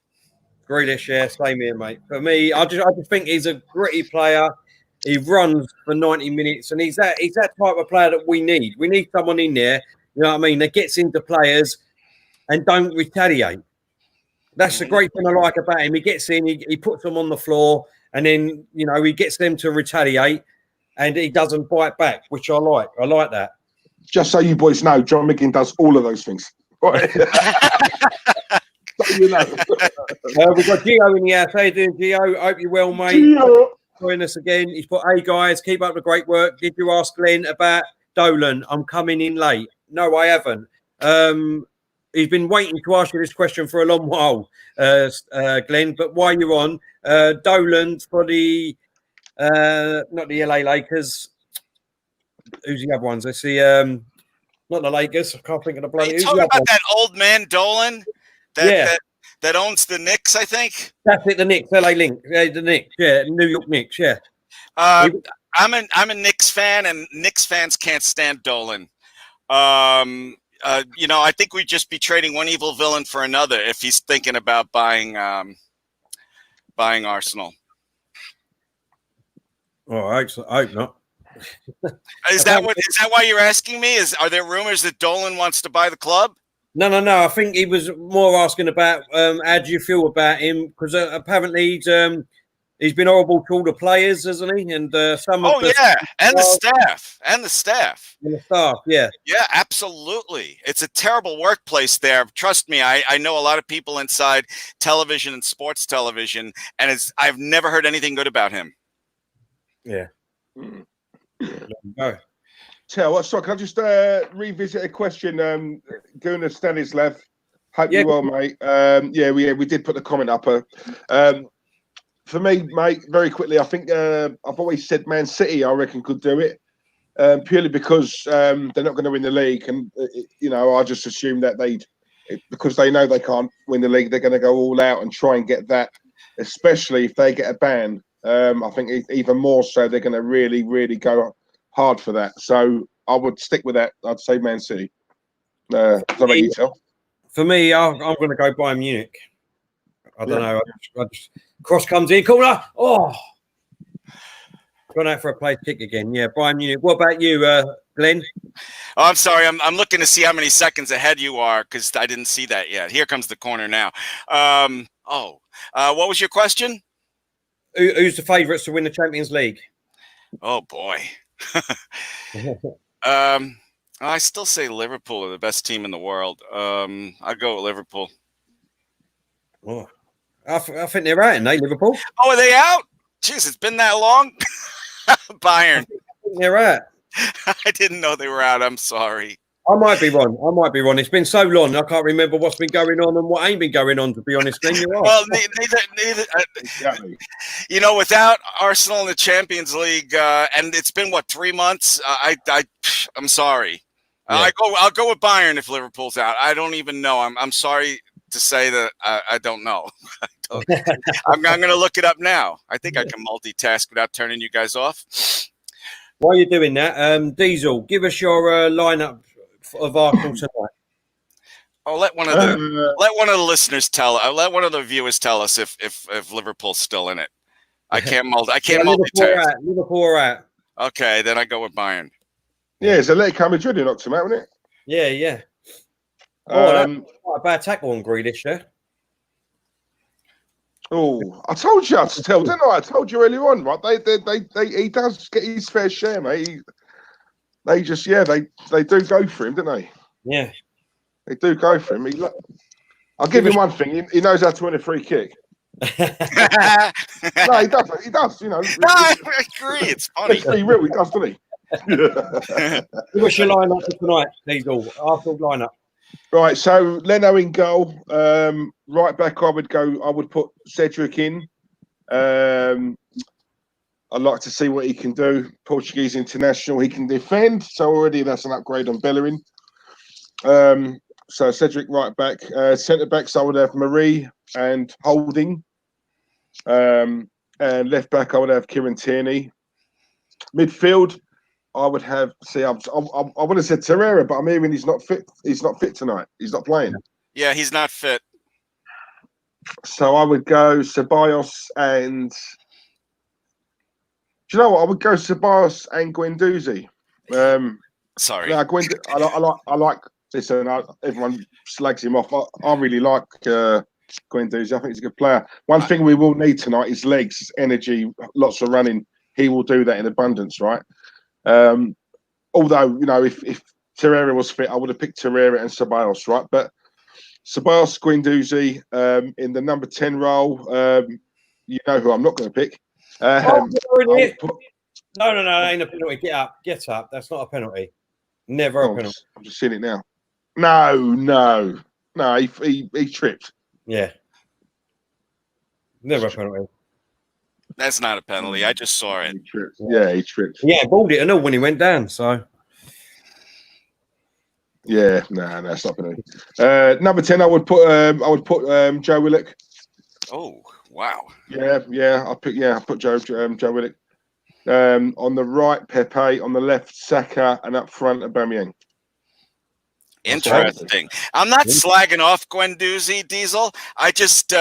yeah, same here, mate. For me, I just think he's a gritty player. He runs for 90 minutes, and he's that type of player that we need. We need someone in there, you know what I mean, that gets into players and don't retaliate. That's the great thing I like about him. He gets in, he puts them on the floor, and then he gets them to retaliate, and he doesn't bite back, which I like. I like that. Just so you boys know, John McGinn does all of those things. Right. So we've got Gio in the house. How you doing, Gio? Hope you're well, mate. Gio. Join us again. He's put, hey guys, keep up the great work. Did you ask Glenn about Dolan? I'm coming in late. No, I haven't. He's been waiting to ask you this question for a long while, Glenn. But while you're on, Dolan for the not the LA Lakers. Who's the other ones? Let's see. Not the Lakers. I can't think of the bloody. Are you talking about that old man Dolan? That owns the Knicks, I think. That's it. The Knicks, LA Link, the Knicks, yeah, New York Knicks, yeah. I'm a Knicks fan, and Knicks fans can't stand Dolan. I think we'd just be trading one evil villain for another if he's thinking about buying Arsenal. Oh, I hope not. Is that why you're asking me? Are there rumors that Dolan wants to buy the club? No. I think he was more asking about how do you feel about him because apparently he's been horrible to all the players, hasn't he? And some of Oh the yeah, and the staff, staff, and the staff. and the staff, yeah. Yeah, absolutely. It's a terrible workplace there. Trust me, I know a lot of people inside television and sports television, and I've never heard anything good about him. Yeah. No. Tell what, sorry, can I just revisit a question? Gunnar Stanislav, hope you're well, mate. We did put the comment up. For me, mate, very quickly, I think I've always said Man City, I reckon, could do it. Purely because they're not going to win the league, and I just assume that because they know they can't win the league, they're going to go all out and try and get that. Especially if they get a ban, I think even more so, they're going to really, really go hard for that. So I would stick with that. I'd say Man City. Does that make you tell? For me, I'm going to go Bayern Munich. I don't know. I just cross comes in, corner. Oh. Gone out for a play kick again. Yeah, Bayern Munich. What about you, Glenn? Oh, I'm sorry. I'm looking to see how many seconds ahead you are because I didn't see that yet. Here comes the corner now. What was your question? Who's the favourites to win the Champions League? Oh boy. I still say Liverpool are the best team in the world. I'll go with Liverpool. Oh, I think they're out, aren't they, Liverpool? Oh, are they out? Jeez, it's been that long. Bayern. They're out. I didn't know they were out. I'm sorry. I might be wrong. It's been so long, I can't remember what's been going on and what ain't been going on, to be honest. Glenn, you're right. Well, neither exactly. Without Arsenal in the Champions League, and it's been, 3 months? I'm sorry. Yeah. I'll go with Bayern if Liverpool's out. I don't even know. I'm sorry to say that I don't know. I'm going to look it up now. I think I can multitask without turning you guys off. While you're doing that, Diesel, give us your lineup of Arsenal tonight. Oh, let one of the listeners let one of the viewers tell us if Liverpool's still in it. I can't multitask. Liverpool are out. Okay, then I go with Bayern. Yeah, it's Atletico Madrid who knocked him out, wasn't it? Yeah. That's quite a bad tackle on Grealish there. Oh, I told you to tell, didn't I? I told you earlier on, right? He does get his fair share, mate. They do go for him, don't they? Yeah, they do go for him. I'll give him one thing: he knows how to win a free kick. No, he does. He does. No, I agree. It's funny. Let's be real, he does, doesn't he? What's your lineup for tonight, Diesel? Arsenal lineup. Right, so Leno in goal. Right back, I would put Cedric in. I'd like to see what he can do. Portuguese international, he can defend. So already that's an upgrade on Bellerin. So Cedric right back. Centre backs, I would have Marie and Holding. And left back, I would have Kieran Tierney. Midfield, I would have. I would have said Torreira, but I'm hearing he's not fit. He's not fit tonight. He's not playing. Yeah, he's not fit. So I would go Ceballos and. Do you know what? I would go Ceballos and Guendouzi. Sorry. No, I like. Listen, everyone slags him off. I really like Guendouzi. I think he's a good player. One thing we will need tonight is legs, energy, lots of running. He will do that in abundance, right? Although, if Torreira was fit, I would have picked Torreira and Ceballos, right? But Ceballos, Guendouzi in the number 10 role, you know who I'm not going to pick. No, ain't a penalty. Get up. That's not a penalty. Never a penalty. I'm just seeing it now. No, he tripped. Yeah. Never a penalty. That's not a penalty. I just saw it. He tripped. Yeah, he tripped. Yeah, balled it and all when he went down. So. Yeah, that's not penalty. Number 10, I would put Joe Willock. Oh wow. Yeah. I put Joe Willock. On the right, Pepe. On the left, Saka, and up front, Aubameyang. Interesting. I'm not slagging off Guendouzi, Diesel. I just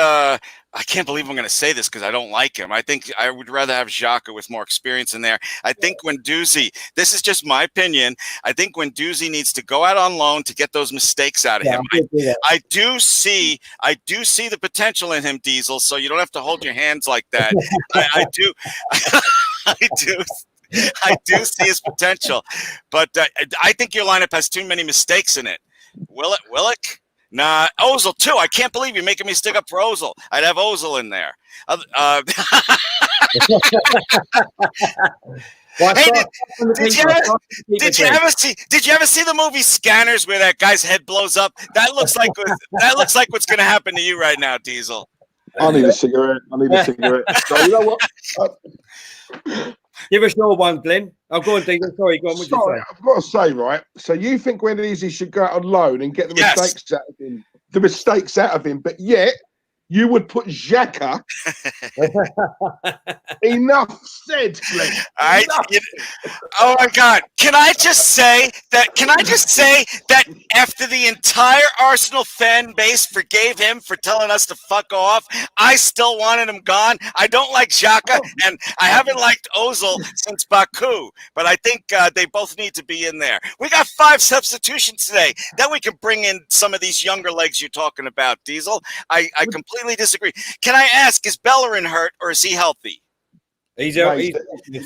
I can't believe I'm going to say this because I don't like him. I think I would rather have Xhaka with more experience in there. I think Guendouzi, this is just my opinion, I think Guendouzi needs to go out on loan to get those mistakes out of him. I do see the potential in him, Diesel, so you don't have to hold your hands like that. I do. I do see his potential, but I think your lineup has too many mistakes in it. Willock? Nah, Ozil too. I can't believe you're making me stick up for Ozil. I'd have Ozil in there. Hey, did you ever see the movie Scanners where that guy's head blows up? That looks like what's going to happen to you right now, Diesel. I need a cigarette. So, you know what? Give us your one, Glenn. Oh, go on, Diesel. Sorry, go on. What Sorry, I've got to say, right? So you think Guendouzi should go out on loan and get the mistakes out of him, but yet you would put Xhaka. Enough said, Glenn. Oh my God! Can I just say that after the entire Arsenal fan base forgave him for telling us to fuck off, I still wanted him gone. I don't like Xhaka, and I haven't liked Ozil since Baku, but I think they both need to be in there. We got 5 substitutions today. Then we can bring in some of these younger legs you're talking about, Diesel. I completely disagree. Can I ask, is Bellerin hurt or is he healthy? He's out.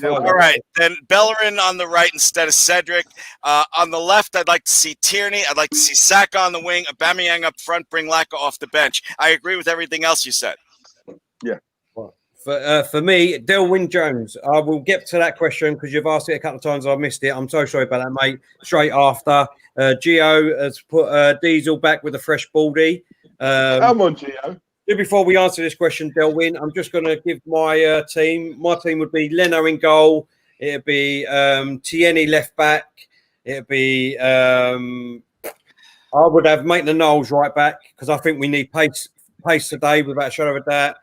All right, then Bellerin on the right instead of Cedric. On the left, I'd like to see Tierney. I'd like to see Saka on the wing. Aubameyang up front. Bring Laka off the bench. I agree with everything else you said. Yeah. For me, Delwyn Jones. I will get to that question because you've asked it a couple of times. I missed it. I'm so sorry about that, mate. Straight after, Gio has put Diesel back with a fresh baldy. Come on, Gio. Before we answer this question, Delwyn, I'm just going to give my team. My team would be Leno in goal. It'd be Tierney left back. It'd be I would have Maitland Knowles right back because I think we need pace today without a shadow of a doubt.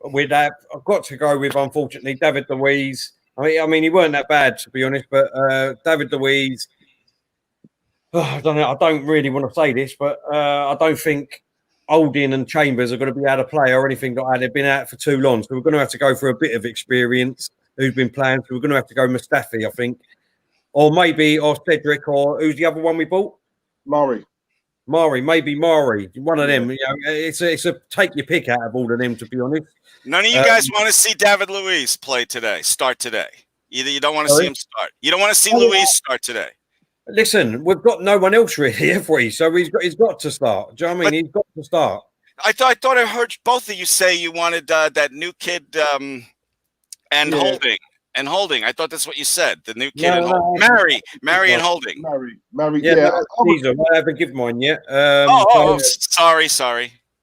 I've got to go with, unfortunately, David Luiz. I mean, he weren't that bad to be honest, but David Luiz. I don't know. I don't really want to say this, but I don't think Holding and Chambers are going to be able to play or anything like that. They've been out for too long, so we're going to have to go for a bit of experience. Who's been playing? So we're going to have to go Mustafi, I think, or Cedric, or who's the other one we bought? Mari, maybe Mari. One of them. You know, it's a take your pick out of all of them, to be honest. None of you guys want to see David Luiz start today. Either you don't want to see him start. You don't want to see Luiz start today. Listen, we've got no one else really, have we? So he's got to start. Do you know what I mean? He's got to start. I thought I heard both of you say you wanted that new kid Holding. I thought that's what you said. The new kid and Holding. Mary and Holding. Mary. Yeah. I haven't given mine yet. Sorry.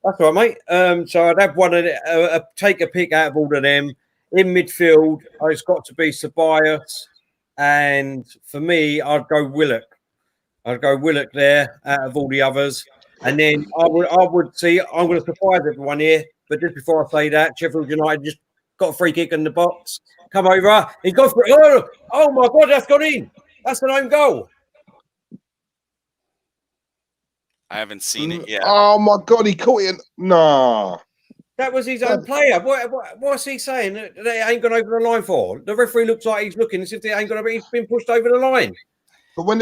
That's all right, mate. So I'd have one of take a pick out of all of them. In midfield, it's got to be Ceballos. And for me, I'd go Willock. There out of all the others. And then I would see, I'm going to surprise everyone here. But just before I say that, Sheffield United just got a free kick in the box. Come over. He's gone for it. Oh my God, that's gone in. That's an own goal. I haven't seen it yet. Oh my God, he caught it. Nah. That was his own player. What's he saying? They ain't gone over the line for. The referee looks like he's looking as if they ain't gonna be. He's been pushed over the line. But when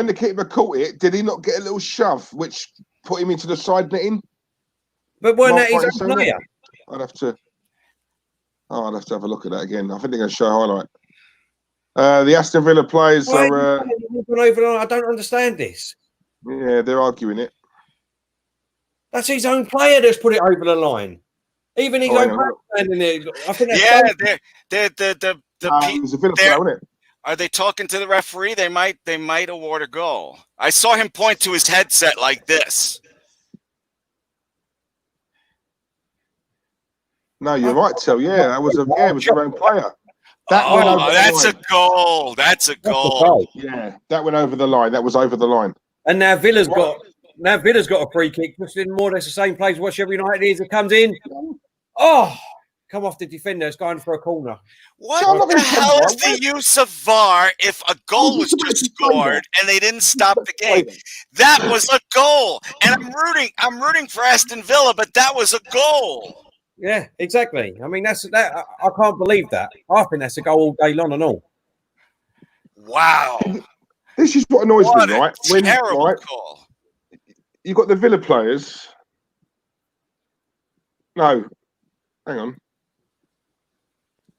the keeper caught it, did he not get a little shove, which put him into the side netting? But weren't that his own player? I'd have to have a look at that again. I think they're going to show a highlight. The Aston Villa players are. I don't understand this. Yeah, they're arguing it. That's his own player that's put it over the line. Even his own player standing there. I think the it's a Villa player, isn't it? Are they talking to the referee? They might award a goal. I saw him point to his headset like this. No, you're right, Tel. Yeah, it was your own player. That's a goal. That's a goal. Yeah, that went over the line. That was over the line. And now Villa's got a free kick, just in more or less the same place what Sheff Utd is. It comes in. Oh, come off the defender. It's going for a corner. What So I'm not the gonna hell say is that. the use of VAR if a goal was just about just to say scored that. and they didn't stop the Say game? that. That was a goal, and I'm rooting for Aston Villa, but that was a goal. Yeah, exactly. I mean, that's that. I can't believe that. I think that's a goal all day long and all. Wow, This is what annoys what me, a right? terrible call. You got the Villa players. No, hang on.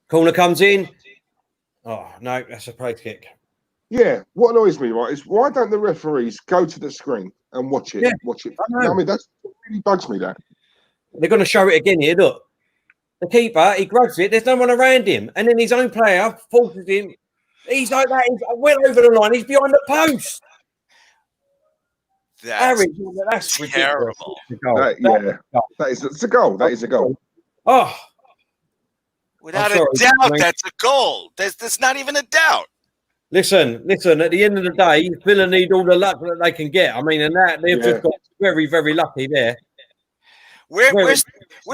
Corner comes in. Oh no, that's a play kick. Yeah, what annoys me, right, is why don't the referees go to the screen and watch it? Yeah, Watch it. I know. You know what I mean, that's what really bugs me. That They're going to show it again here. Look, the keeper, he grabs it. There's no one around him, and then his own player forces him. He's like that. He's well over the line. He's behind the post. That's That's ridiculous. terrible. it's a goal. That is a goal. Oh, Without I'm a sorry, doubt, mate. that's a goal. There's not even a doubt. listen. At the end of the day, Villa need all the luck that they can get. I mean, and that they've just got very, very lucky there. Where's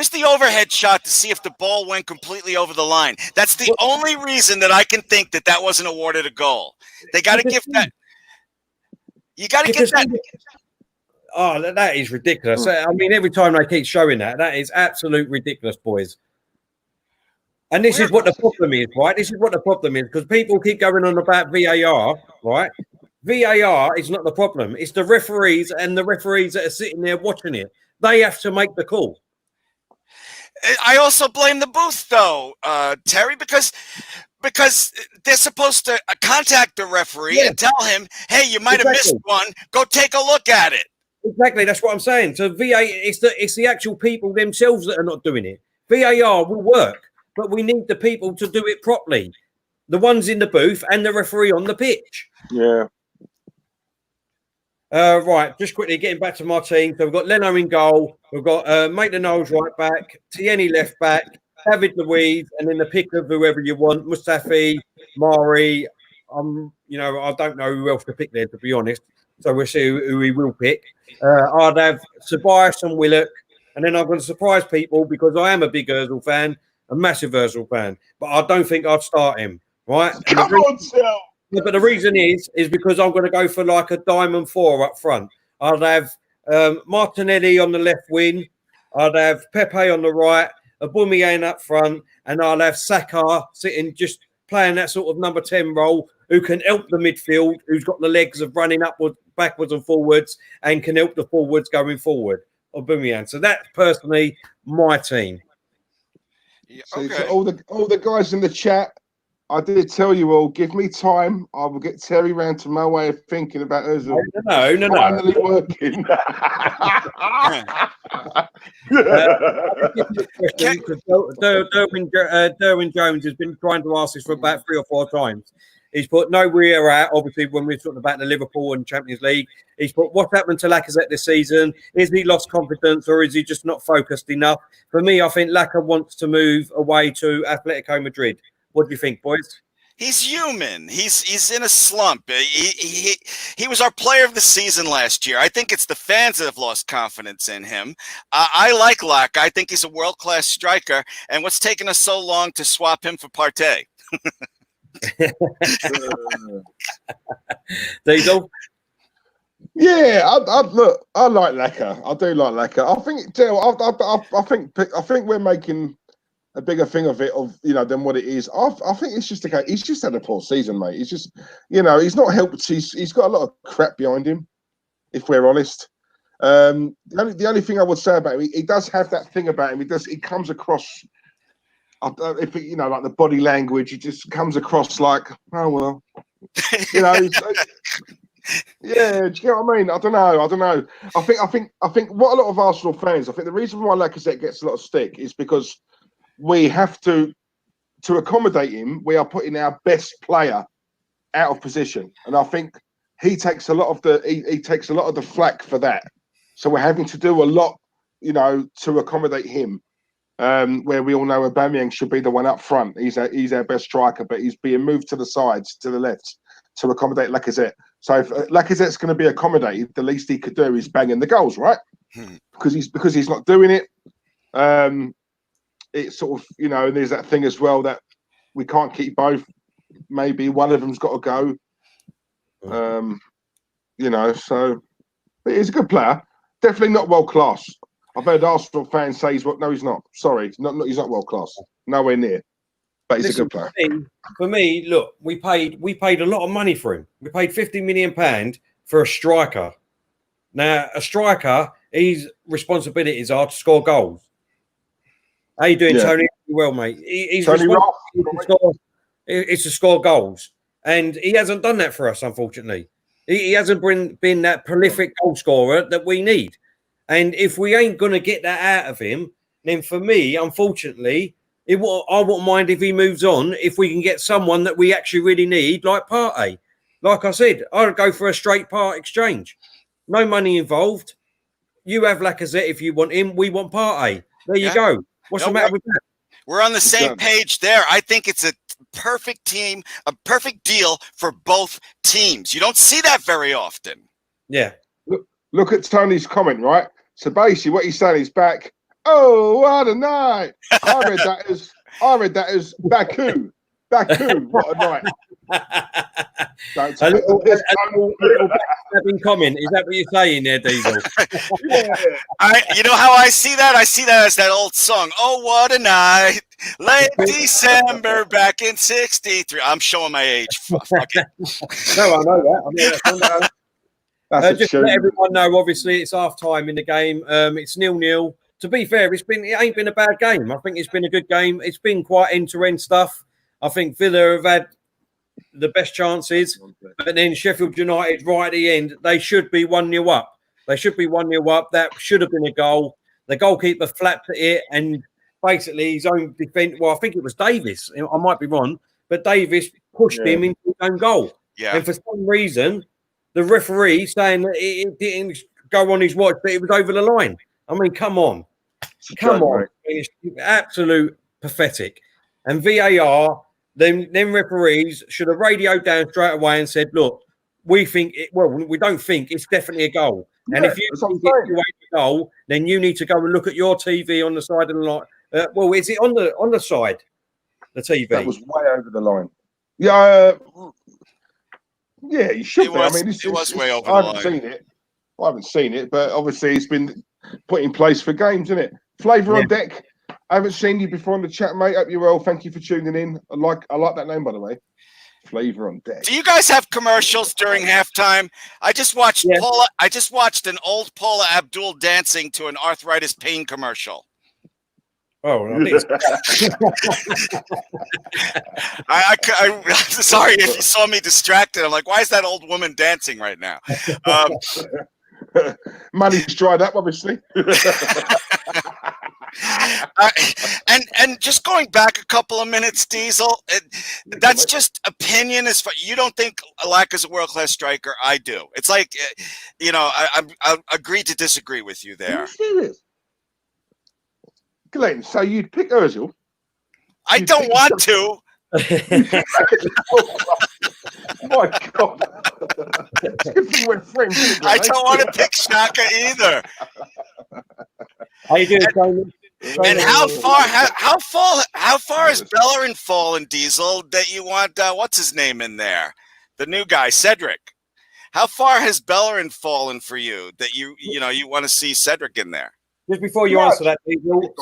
the overhead shot to see if the ball went completely over the line? That's the only reason that I can think that wasn't awarded a goal. They got to give that. You got to get that. Oh, that is ridiculous. I mean, every time they keep showing that is absolute ridiculous, boys. And this is what the problem is, right? This is what the problem is, because people keep going on about VAR, right? VAR is not the problem. It's the referees and the referees that are sitting there watching it. They have to make the call. I also blame the booth, though, Terry, because they're supposed to contact the referee and tell him, hey, you might have missed one. Go take a look at it. Exactly. That's what I'm saying. So it's the actual people themselves that are not doing it. VAR will work, but we need the people to do it properly. The ones in the booth and the referee on the pitch. Yeah. Right, just quickly getting back to my team. So we've got Leno in goal. We've got Maitland-Niles right back, Tierney left back, David Luiz, and then the pick of whoever you want, Mustafi, Mari. I don't know who else to pick there, to be honest. So we'll see who he will pick. I'd have Tobias and Willock, and then I'm going to surprise people because I am a big Ozil fan, a massive Ozil fan, but I don't think I'd start him. Right? Come on, Sel. Yeah, but the reason is because I'm going to go for like a diamond 4 up front. I'd have Martinelli on the left wing. I'd have Pepe on the right, Aubameyang up front, and I'll have Saka sitting just playing that sort of number 10 role who can help the midfield, who's got the legs of running upwards, backwards and forwards, and can help the forwards going forward. Aubameyang. So that's personally my team. Yeah, okay. So all the guys in the chat, I did tell you all, give me time. I will get Terry round to my way of thinking about Ozil. No. Finally working. Derwin Jones has been trying to ask this for about 3 or 4 times. He's put nowhere out, obviously, when we're talking about the Liverpool and Champions League. He's put, what happened to Lacazette this season? Is he lost confidence or is he just not focused enough? For me, I think Lacazette wants to move away to Atletico Madrid. What do you think, boys? He's human. He's in a slump. He was our player of the season last year. I think it's the fans that have lost confidence in him. I like Lacazette. I think he's a world-class striker. And what's taken us so long to swap him for Partey? Diesel? Yeah, look. I like Lacazette. I do like Lacazette. I think we're making a bigger thing of it, than what it is. I think it's just okay. He's just had a poor season, mate. He's just, he's not helped. He's got a lot of crap behind him, if we're honest. The only thing I would say about him, he does have that thing about him. He comes across, like the body language. He just comes across like, oh well, yeah. Do you know what I mean? I don't know. I think what a lot of Arsenal fans, I think the reason why Lacazette gets a lot of stick is because we have to accommodate him. We are putting our best player out of position, and I think he takes a lot of the flack for that. So we're having to do a lot, to accommodate him. Where we all know Aubameyang should be the one up front. He's our best striker, but he's being moved to the sides, to the left, to accommodate Lacazette. So if Lacazette's going to be accommodated, the least he could do is bang in the goals, right? Because he's not doing it. it's sort of, you know, and there's that thing as well that we can't keep both. Maybe one of them's got to go. You know, so but he's a good player. Definitely not world class. I've heard Arsenal fans say he's no, he's not. Sorry, he's not world class. Nowhere near. But he's a good player. For me, look, we paid a lot of money for him. We paid £50 million for a striker. Now, a striker, his responsibilities are to score goals. How you doing, Tony? Well, mate. He's responsible to score goals. And he hasn't done that for us, unfortunately. He hasn't been that prolific goal scorer that we need. And if we ain't going to get that out of him, then for me, unfortunately, I wouldn't mind if he moves on, if we can get someone that we actually really need, like Partey. Like I said, I'd go for a straight part exchange. No money involved. You have Lacazette if you want him. We want Partey. There you go. What's the matter with that? We're on the same page there. I think it's a perfect team, a perfect deal for both teams. You don't see that very often. Yeah. Look at Tony's comment, right? So basically what he's saying is back. Oh, what a night. I read that as Baku. Baku, what a night. A little comment. Is that what you're saying there, Diesel? You know how I see that? I see that as that old song. Oh, what a night. Late December back in 63. I'm showing my age. Fuck it. No, I know that. Just to let everyone know, obviously, it's half time in the game. It's 0-0. To be fair, it ain't been a bad game. I think it's been a good game. It's been quite end-to-end stuff. I think Villa have had the best chances, but then Sheffield United right at the end, they should be 1-0 up. They should be 1-0 up. That should have been a goal. The goalkeeper flapped at it, and basically his own defence. Well, I think it was Davis. I might be wrong, but Davis pushed him into his own goal. Yeah. And for some reason, the referee saying that it didn't go on his watch, but it was over the line. I mean, come on. Come on. It's absolute pathetic. And VAR, then referees should have radioed down straight away and said, look, we don't think it's definitely a goal. Yeah, and if you think it's a goal, then you need to go and look at your TV on the side of the line. Well, is it on the side, the TV? That was way over the line. Yeah, yeah, you should be. I mean, it was way over the line. I haven't seen it, but obviously it's been put in place for games, isn't it? Flavour on deck. I haven't seen you before in the chat, mate. Hope you're well. Thank you for tuning in. I like that name, by the way. Flavour on deck. Do you guys have commercials during halftime? I just watched Paula. I just watched an old Paula Abdul dancing to an arthritis pain commercial. Oh, I sorry if you saw me distracted. I'm like, why is that old woman dancing right now? Money's dried up, obviously. And just going back a couple of minutes, Diesel, that's just opinion. As far you don't think Alak is a world-class striker, I do. It's like, I agree to disagree with you there. Are you serious? Glenn, so you'd pick Ozil? I don't want to. My God. We're friends, I don't want to pick Shaka either. How you doing, Tony? And how far has Bellerin fallen, Diesel, that you want what's his name in there? The new guy, Cedric. How far has Bellerin fallen for you that you want to see Cedric in there? Just before you answer that, Diesel,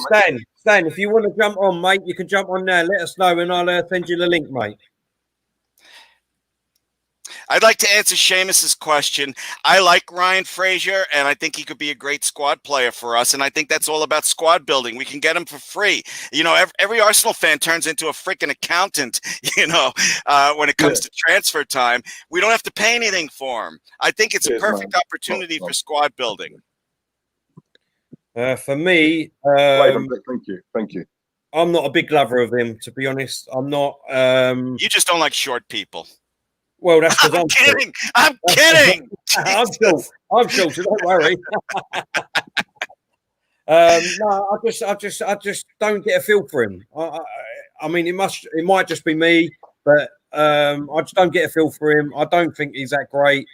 Stan, if you want to jump on, mate, you can jump on now. Let us know, and I'll send you the link, mate. I'd like to answer Seamus's question. I like Ryan Fraser, and I think he could be a great squad player for us. And I think that's all about squad building. We can get him for free. You know, every Arsenal fan turns into a freaking accountant, when it comes to transfer time. We don't have to pay anything for him. I think it's a perfect opportunity for squad building. For me, thank you. I'm not a big lover of him, to be honest. I'm not. You just don't like short people. Well, that's because I'm kidding. I'm kidding. I'm short, so don't worry. No, I just don't get a feel for him. I mean, it might just be me, but I just don't get a feel for him. I don't think he's that great.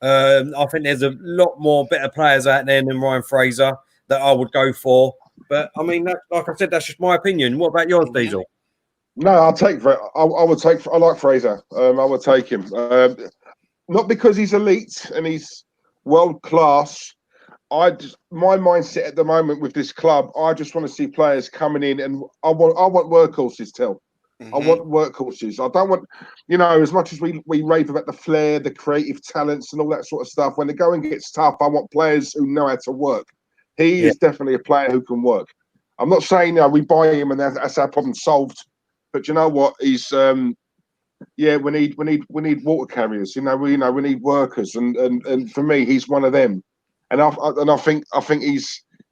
I think there's a lot more better players out there than Ryan Fraser that I would go for. But I mean, like I said, that's just my opinion. What about yours, Diesel? No, I'll take. I would take. I like Fraser. I would take him. Not because he's elite and he's world class. My mindset at the moment with this club, I just want to see players coming in, and I want workhorses. I want workhorses. I don't want, as much as we rave about the flair, the creative talents, and all that sort of stuff. When the going gets tough, I want players who know how to work. He is definitely a player who can work. I'm not saying we buy him and that's our problem solved, but you know what? He's we need water carriers. We need workers, and for me, he's one of them. And I think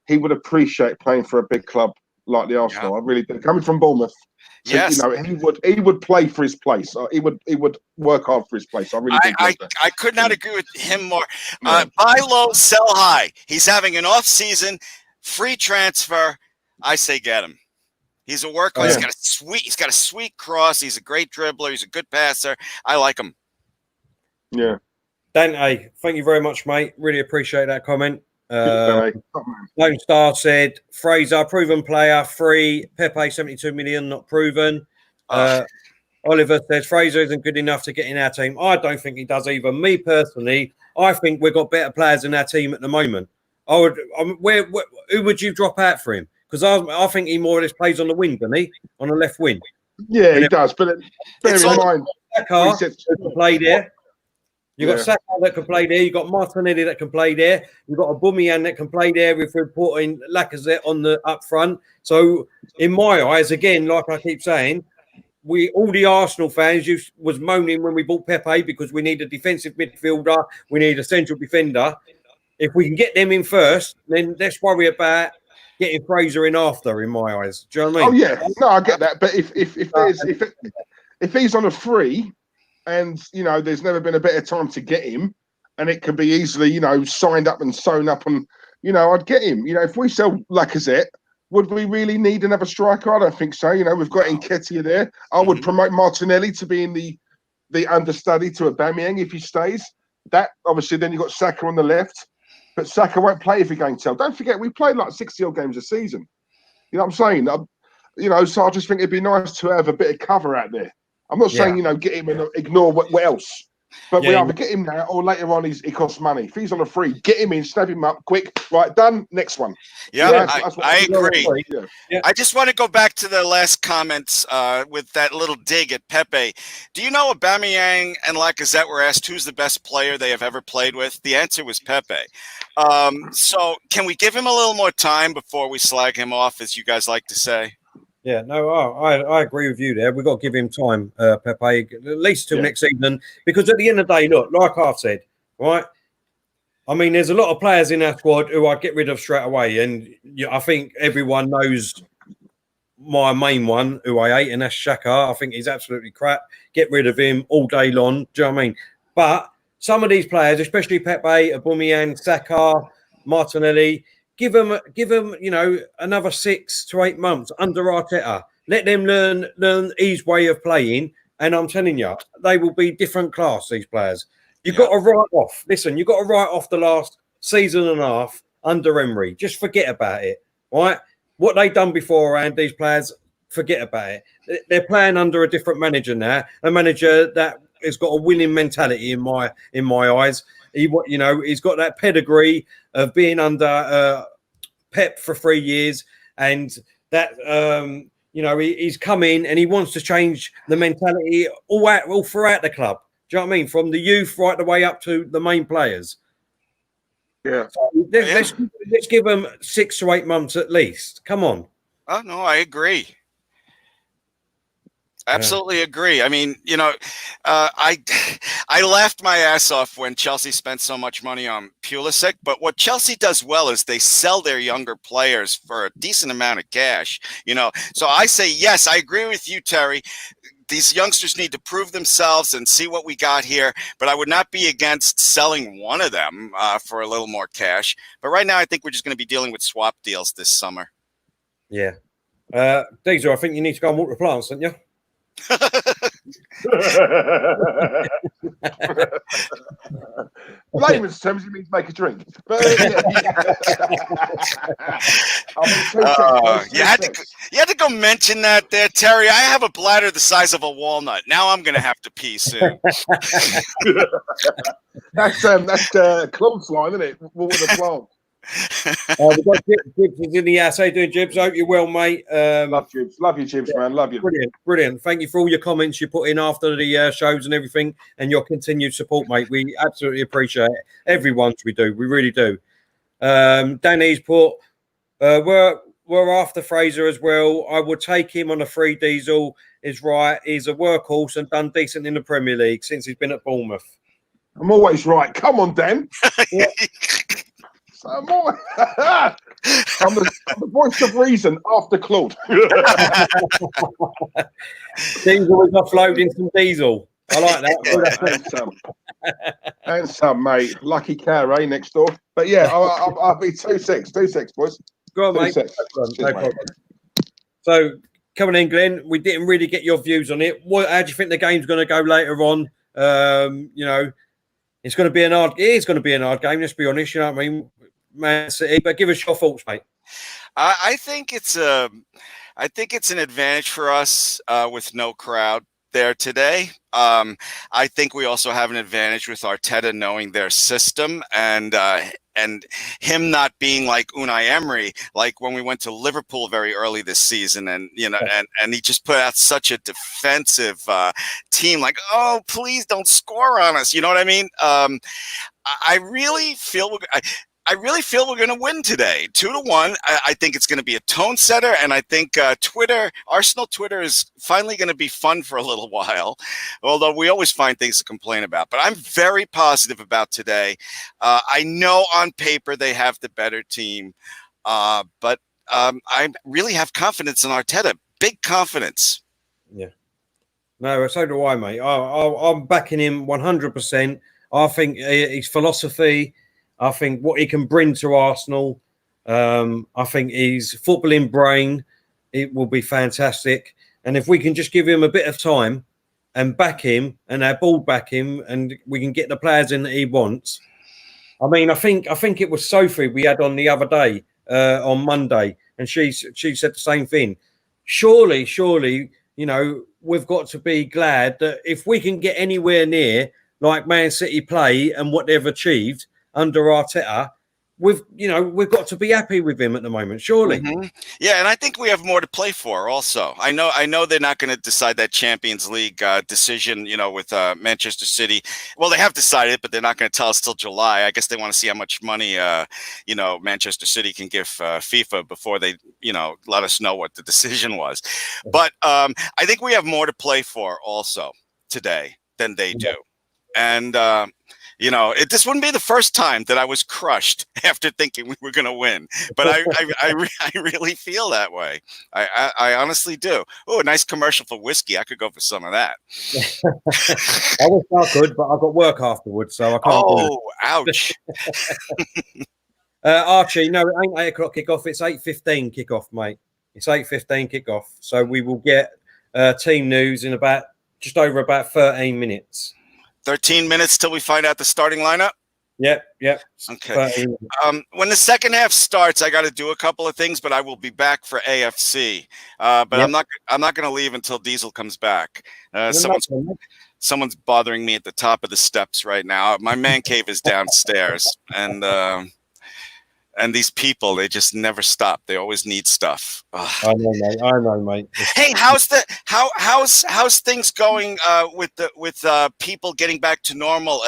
he would appreciate playing for a big club like the Arsenal. I really do. Coming from Bournemouth, yes, he would play for his place. He would work hard for his place. I really do. I could not agree with him more. Buy low, sell high. He's having an off season, free transfer. I say get him. He's a workhorse. He's got a sweet cross. He's a great dribbler. He's a good passer. I like him. Yeah. Dante, thank you very much, mate. Really appreciate that comment. Lone Star said, Fraser, proven player, free. Pepe, 72 million, not proven. Oliver says, Fraser isn't good enough to get in our team. I don't think he does either. Me personally, I think we've got better players in our team at the moment. Who would you drop out for him? Because I think he more or less plays on the wing, doesn't he? On the left wing. Yeah, he does. But bear in mind, Saka can play there. You've got Saka that can play there. You've got Martinelli that can play there. You've got Aubameyang that can play there if we're putting Lacazette on the up front. So, in my eyes, again, like I keep saying, all the Arsenal fans was moaning when we bought Pepe because we need a defensive midfielder. We need a central defender. If we can get them in first, then let's worry about getting Fraser in after, in my eyes. Do you know what I mean? Oh yeah, no, I get that. But if he's on a free, and there's never been a better time to get him, and it can be easily signed up and sewn up, and I'd get him. If we sell Lacazette, would we really need another striker? I don't think so. We've got Nketiah there. I would promote Martinelli to be in the understudy to Aubameyang if he stays. That obviously, then you've got Saka on the left. But Saka won't play if he going to tell. Don't forget, we played like 60-odd games a season. You know what I'm saying? So I just think it'd be nice to have a bit of cover out there. I'm not saying, get him and ignore what else. But we either get him now or later on he costs money. If he's on a free, get him in, snap him up, quick. Right, done, next one. Yeah, I agree. Yeah. I just want to go back to the last comments with that little dig at Pepe. Do you know Aubameyang and Lacazette were asked who's the best player they have ever played with? The answer was Pepe. So can we give him a little more time before we slag him off, as you guys like to say? Yeah, no, I agree with you there. We've got to give him time, Pepe, at least till next season. Because at the end of the day, look, like I've said, right? I mean, there's a lot of players in our squad who I'd get rid of straight away. And I think everyone knows my main one, who I hate, and that's Xhaka. I think he's absolutely crap. Get rid of him all day long. Do you know what I mean? But some of these players, especially Pepe, Aubameyang, Saka, Martinelli, give them, another 6 to 8 months under Arteta. Let them learn his way of playing, and I'm telling you, they will be different class. These players, you've got to write off. Listen, you've got to write off the last season and a half under Emery. Just forget about it, right? What they've done beforehand, these players, forget about it. They're playing under a different manager now, a manager that has got a winning mentality in my eyes. He's got that pedigree of being under Pep for 3 years, and that he's come in and he wants to change the mentality all throughout the club. Do you know what I mean? From the youth right the way up to the main players. Yeah. So let's give them 6 to 8 months at least. Come on. Oh no, I agree. Absolutely agree. I mean, I laughed my ass off when Chelsea spent so much money on Pulisic, but what Chelsea does well is they sell their younger players for a decent amount of cash, So I say, yes, I agree with you, Terry. These youngsters need to prove themselves and see what we got here, but I would not be against selling one of them for a little more cash. But right now, I think we're just going to be dealing with swap deals this summer. Yeah. Diesel, I think you need to go and water the plants, don't you? Layman's terms, it means make a drink. But, you had to go mention that there, Terry. I have a bladder the size of a walnut. Now I'm going to have to pee soon. That's Claude's line, isn't it? Water the plant. We've got Jibs in the house. How you doing, Jibs? Hope you're well, mate. Love Jibs. Love you, Jibs, man. Love you. Brilliant. Thank you for all your comments you put in after the shows and everything, and your continued support, mate. We absolutely appreciate it. Everyone's we do. We really do. Danny's put, we're after Fraser as well. I would take him on a free diesel. Is right. He's a workhorse and done decent in the Premier League since he's been at Bournemouth. I'm always right. Come on, Dan. Yeah. I'm the voice of reason after Claude. Diesel is offloading some diesel. I like that. And some, mate. Lucky cow, eh, next door. But yeah, I'll be 2-6, boys. Go on, mate. No problem. So, coming in, Glenn, we didn't really get your views on it. How do you think the game's going to go later on? It's going to be an hard game, let's be honest. You know what I mean? Man City, but give us your thoughts, mate. I think it's an advantage for us with no crowd there today. I think we also have an advantage with Arteta knowing their system and him not being like Unai Emery, like when we went to Liverpool very early this season, and and he just put out such a defensive team, like, oh, please don't score on us. You know what I mean? I really feel we're going to win today, 2-1. I think it's going to be a tone setter, and I think Arsenal Twitter is finally going to be fun for a little while, although we always find things to complain about. But I'm very positive about today. I know on paper they have the better team, but I really have confidence in Arteta, big confidence. Yeah. No, so do I, mate. I'm backing him 100%. I think his philosophy, I think what he can bring to Arsenal, I think his footballing brain, it will be fantastic. And if we can just give him a bit of time and back him and our ball back him, and we can get the players in that he wants. I mean, I think it was Sophie we had on the other day on Monday, and she said the same thing. Surely, we've got to be glad that if we can get anywhere near like Man City play and what they've achieved under Arteta, we've got to be happy with him at the moment, surely. Mm-hmm. Yeah, and I think we have more to play for also. I know they're not going to decide that Champions League decision, with Manchester City. Well, they have decided, but they're not going to tell us till July. I guess they want to see how much money, Manchester City can give FIFA before they, let us know what the decision was. But I think we have more to play for also today than they do. And, this wouldn't be the first time that I was crushed after thinking we were going to win. But I really feel that way. I honestly do. Oh, a nice commercial for whiskey. I could go for some of that. I wish I could, but I've got work afterwards, so I can't. Oh, ouch. Archie, no, it ain't 8 o'clock kickoff. It's 8:15 kickoff, mate. It's 8:15 kickoff. So we will get team news in just over about 13 minutes. 13 minutes till we find out the starting lineup? Yep. Okay. When the second half starts, I got to do a couple of things, but I will be back for AFC. But yep. I'm not going to leave until Diesel comes back. Someone's bothering me at the top of the steps right now. My man cave is downstairs, and these people, they just never stop. They always need stuff. Ugh. I know, mate. Hey, how's things going with people getting back to normal?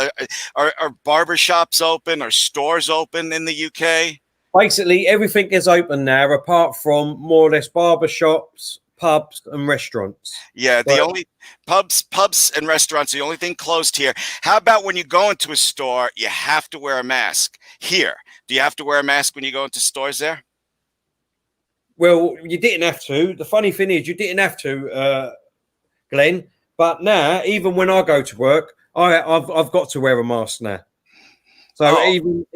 Are barbershops open? Are stores open in the UK? Basically, everything is open now, apart from more or less barbershops, pubs, and restaurants. Yeah, the only pubs and restaurants, the only thing closed here. How about when you go into a store, you have to wear a mask? Here, do you have to wear a mask when you go into stores there? Well, you didn't have to. The funny thing is, you didn't have to, Glenn. But now, even when I go to work, I've got to wear a mask now. So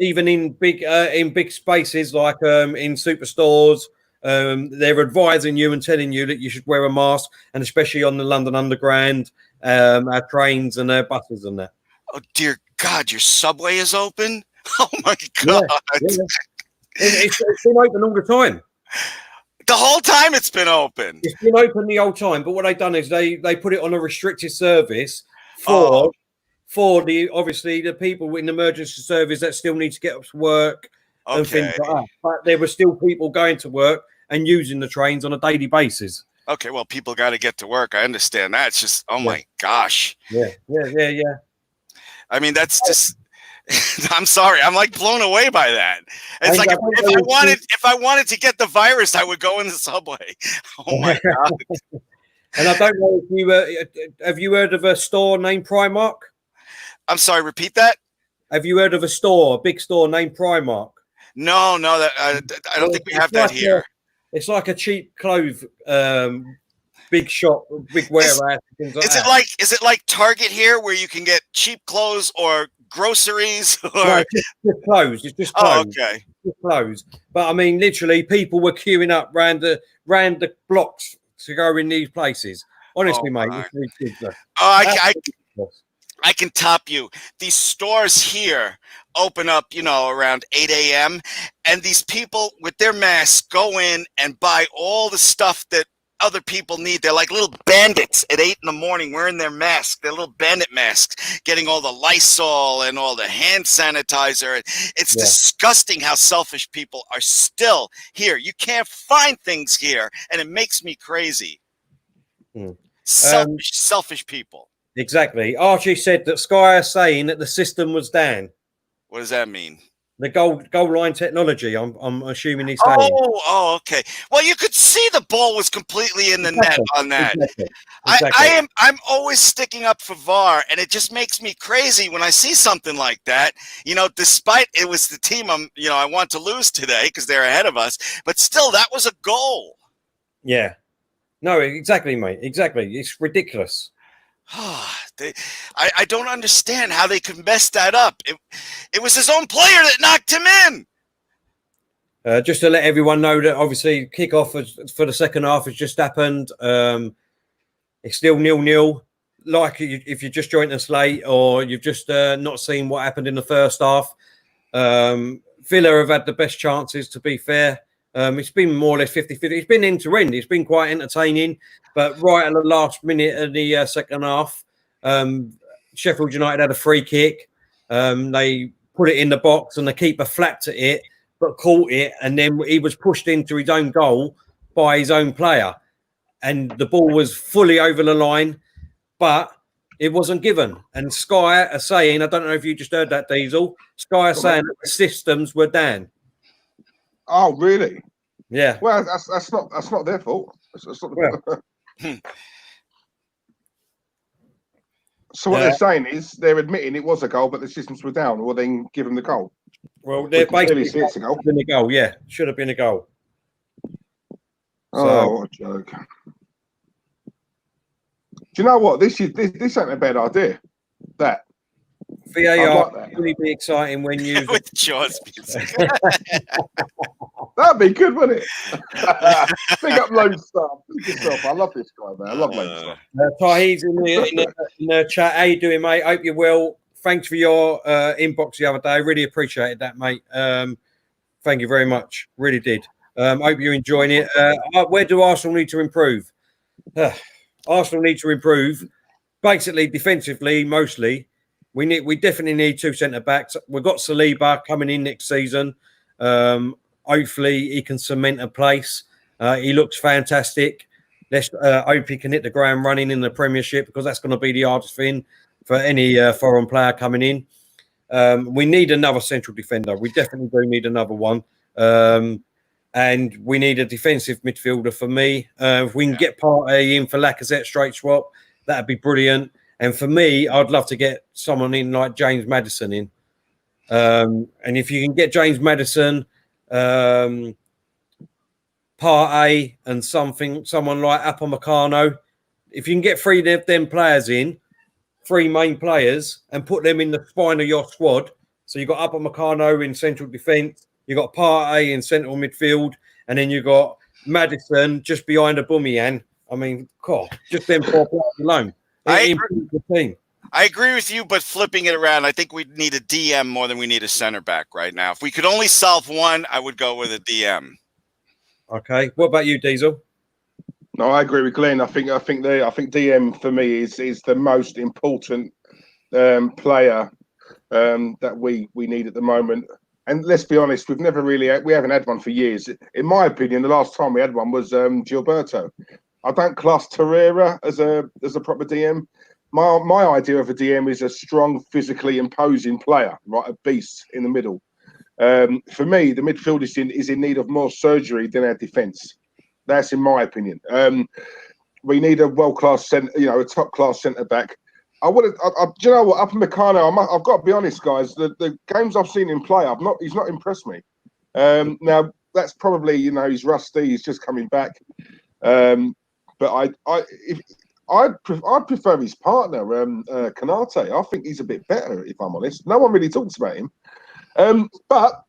even in big spaces like in superstores They're advising you and telling you that you should wear a mask, and especially on the London Underground, our trains and our buses and that. Oh dear God, your subway is open? Oh my Yeah, God. yeah. It's been open all the time. The whole time it's been open. It's been open the whole time, but what they've done is they put it on a restricted service for the obviously the people in emergency service that still need to get up to work and things like that. But there were still people going to work and using the trains on a daily basis. Okay, well, people got to get to work. I understand that. It's just, oh my gosh. Yeah. I mean, that's just. I'm sorry. I'm like blown away by that. It's like if I wanted to get the virus, I would go in the subway. Oh my God. And I don't know if you have you heard of a store named Primark? I'm sorry. Repeat that. Have you heard of a big store named Primark? No. I don't think we have that here. It's like a cheap clothes, big shop, big warehouse. Is it like Target here, where you can get cheap clothes or groceries? Or... No, it's just clothes. It's just clothes. Oh, okay. Just clothes. But I mean, literally, people were queuing up round the blocks to go in these places. Honestly, mate, it's ridiculous. I can top you. These stores here open up, around 8 a.m. And these people with their masks go in and buy all the stuff that other people need. They're like little bandits at 8 in the morning wearing their masks, their little bandit masks, getting all the Lysol and all the hand sanitizer. It's disgusting how selfish people are still here. You can't find things here, and it makes me crazy. Selfish people. Exactly. Archie said that Sky are saying that the system was down. What does that mean? The goal line technology. I'm assuming he's saying. Oh, okay. Well, you could see the ball was completely in the net on that. Exactly. I'm always sticking up for VAR, and it just makes me crazy when I see something like that. Despite it was the team I want to lose today because they're ahead of us, but still, that was a goal. Yeah. No, exactly, mate. Exactly. It's ridiculous. I don't understand how they could mess that up. It was his own player that knocked him in. Just to let everyone know that obviously kickoff for the second half has just happened. It's still 0-0. Like if you just joined us late or you've just not seen what happened in the first half, Villa have had the best chances, to be fair. It's been more or less 50-50. It's been end to end. It's been quite entertaining. But right at the last minute of the second half, Sheffield United had a free kick. They put it in the box and the keeper flapped at it, but caught it. And then he was pushed into his own goal by his own player. And the ball was fully over the line, but it wasn't given. And Sky are saying, I don't know if you just heard that, Diesel, Sky are saying that the systems were down. Oh, really? Yeah. Well, that's not their fault. That's not So what they're saying is they're admitting it was a goal, but the systems were down, or they can give them the goal. Well, they're basically it's a goal. Been a goal. Yeah, should have been a goal. What a joke! Do you know what? This ain't a bad idea. That VAR would really be exciting when you with Jaws music. That'd be good, wouldn't it? Big up Lone Star. I love this guy, man. I love Lone Star. Tahid's in the chat. How you doing, mate? Hope you're well. Thanks for your inbox the other day. Really appreciated that, mate. Thank you very much. Really did. Hope you're enjoying it. Where do Arsenal need to improve? Arsenal need to improve. Basically, defensively, mostly. We definitely need two centre backs. We've got Saliba coming in next season. Hopefully, he can cement a place. He looks fantastic. Let's hope he can hit the ground running in the Premiership, because that's going to be the hardest thing for any foreign player coming in. We need another central defender. We definitely do need another one. And we need a defensive midfielder for me. If we can get Partey in for Lacazette straight swap, that'd be brilliant. And for me, I'd love to get someone in like James Maddison in. And if you can get James Maddison, Partey, and someone like Upamecano, if you can get three of them players in, three main players, and put them in the spine of your squad. So you've got Upamecano in central defence, you've got Partey in central midfield, and then you've got Maddison just behind Aubameyang. I mean, God, just them 4 players alone. It improves the team. I agree with you, but flipping it around, I think we need a DM more than we need a center back right now. If we could only solve one, I would go with a DM. Okay. What about you, Diesel? No, I agree with Glenn. I think DM for me is the most important player that we need at the moment. And let's be honest, we haven't had one for years. In my opinion, the last time we had one was Gilberto. I don't class Torreira as a proper DM. My idea of a DM is a strong, physically imposing player, right? A beast in the middle. For me, the midfield is in need of more surgery than our defence. That's in my opinion. We need a world-class centre, a top-class centre back. Do you know what? Up in Meccano, I've got to be honest, guys. The games I've seen him play, he's not impressed me. Now that's probably he's rusty. He's just coming back. But I'd prefer his partner, Canate. I think he's a bit better, if I'm honest. No one really talks about him. But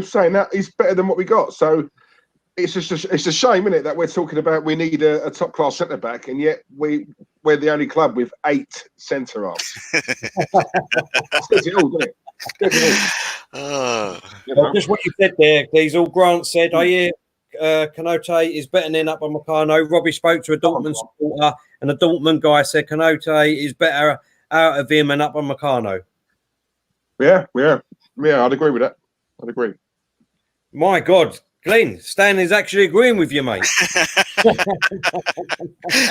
saying that, he's better than what we got. So it's a shame, isn't it, that we're talking about we need a top class centre back, and yet we're the only club with 8 centre halves. Says it all, doesn't it? Just what you said there, Diesel. Grant said, "I hear Canate is better than up on Meccano." Robbie spoke to a Dortmund supporter, and the Dortmund guy said Canate is better out of him and up on Meccano. Yeah. I'd agree with that. I'd agree. My God. Glenn, Stan is actually agreeing with you, mate.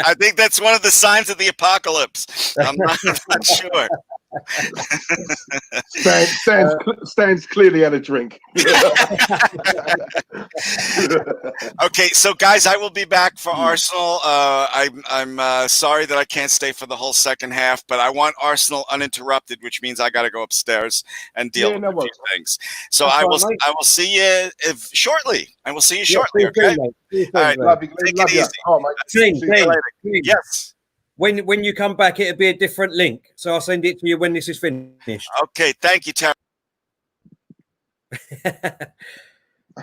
I think that's one of the signs of the apocalypse. I'm not sure. Stan's clearly had a drink. Okay, so guys, I will be back for Arsenal. I'm sorry that I can't stay for the whole second half, but I want Arsenal uninterrupted, which means I got to go upstairs and deal with a few things. So I will see you shortly. I will see you shortly. Okay. All right. Take it easy. Oh, mate. Yes. When you come back, it'll be a different link. So I'll send it to you when this is finished. Okay. Thank you, Terry. Okay.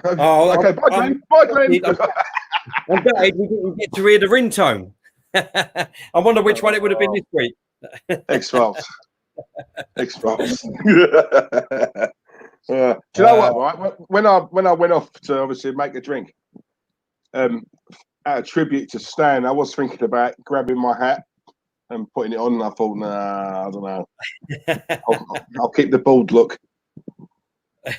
Bye, Glenn. I'm glad we didn't get to hear the ringtone. I wonder which one it would have been this week. X-Files. X-Files. Do you know what? Right, when I went off to obviously make a drink, out of tribute to Stan, I was thinking about grabbing my hat and putting it on. And I thought, nah, I don't know. I'll keep the bald look.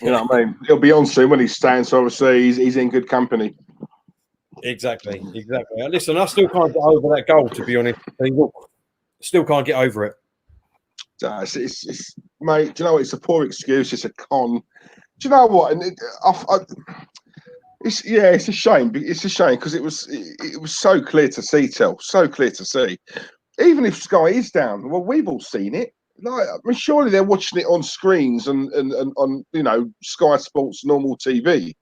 You know what I mean? He'll be on soon when he's Stan, so obviously he's in good company. Exactly. Listen, I still can't get over that goal, to be honest. Still can't get over it. It's mate, do you know what? It's a poor excuse. It's a con. Do you know what? And it's a shame. It's a shame because it was so clear to see, so clear to see. Even if Sky is down, well, we've all seen it. Like, I mean, surely they're watching it on screens and on Sky Sports normal TV.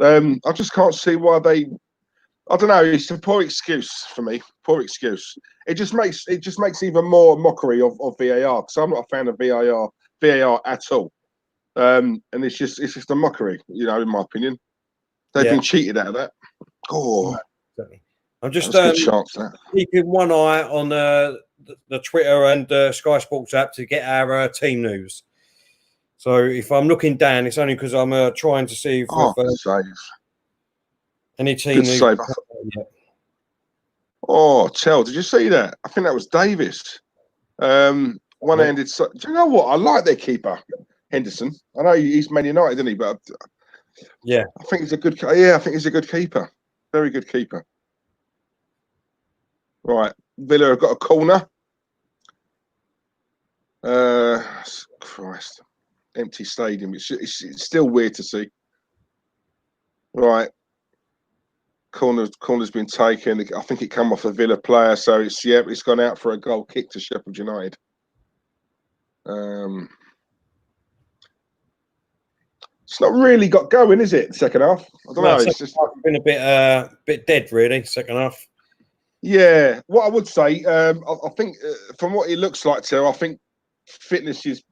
I just can't see why they. I don't know. It's a poor excuse for me. Poor excuse. It just makes even more mockery of VAR because I'm not a fan of VAR at all. And it's just a mockery, in my opinion. They've been cheated out of that. Oh, I'm just keeping one eye on the Twitter and Sky Sports app to get our team news. So if I'm looking down, it's only because I'm trying to see if any team news. Oh, Tell, did you see that? I think that was Davis. One-handed. Do you know what? I like their keeper, Henderson. I know he's Man United, isn't he? But yeah, I think he's a good. Yeah, I think he's a good keeper. Very good keeper. Right, Villa have got a corner. Christ, empty stadium. It's still weird to see. Right. Corner's been taken. I think it come off a Villa player, so it's gone out for a goal kick to Sheffield United. It's not really got going, is it? Second half. I don't know. It's just been a bit dead, really. Second half. Yeah. What I would say, I think from what it looks like, I think fitness is.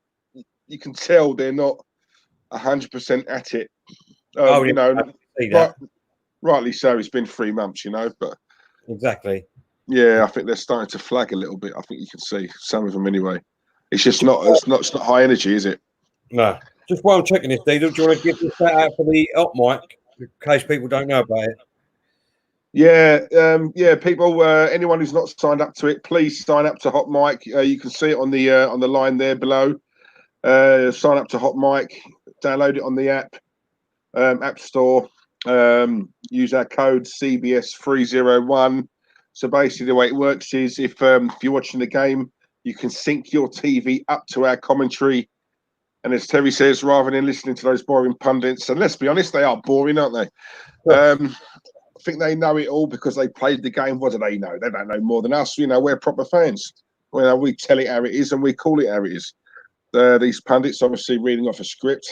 You can tell they're not 100% at it. rightly so. It's been 3 months, you know, but exactly. yeah, I think they're starting to flag a little bit. I think you can see some of them anyway. It's just it's not high energy, is it? No. Just while I'm checking this, Diesel, do you want to give this out for the up mic in case people don't know about it? Yeah, people. Anyone who's not signed up to it, please sign up to Hot Mic. You can see it on the line there below. Sign up to Hot Mic. Download it on the app store. Use our code CBS301. So basically, the way it works is if you're watching the game, you can sync your TV up to our commentary. And as Terry says, rather than listening to those boring pundits, and let's be honest, they are boring, aren't they? I think they know it all because they played the game. What do they know? They don't know more than us. You know, we're proper fans. Well, we tell it how it is and we call it how it is. These pundits obviously reading off a script.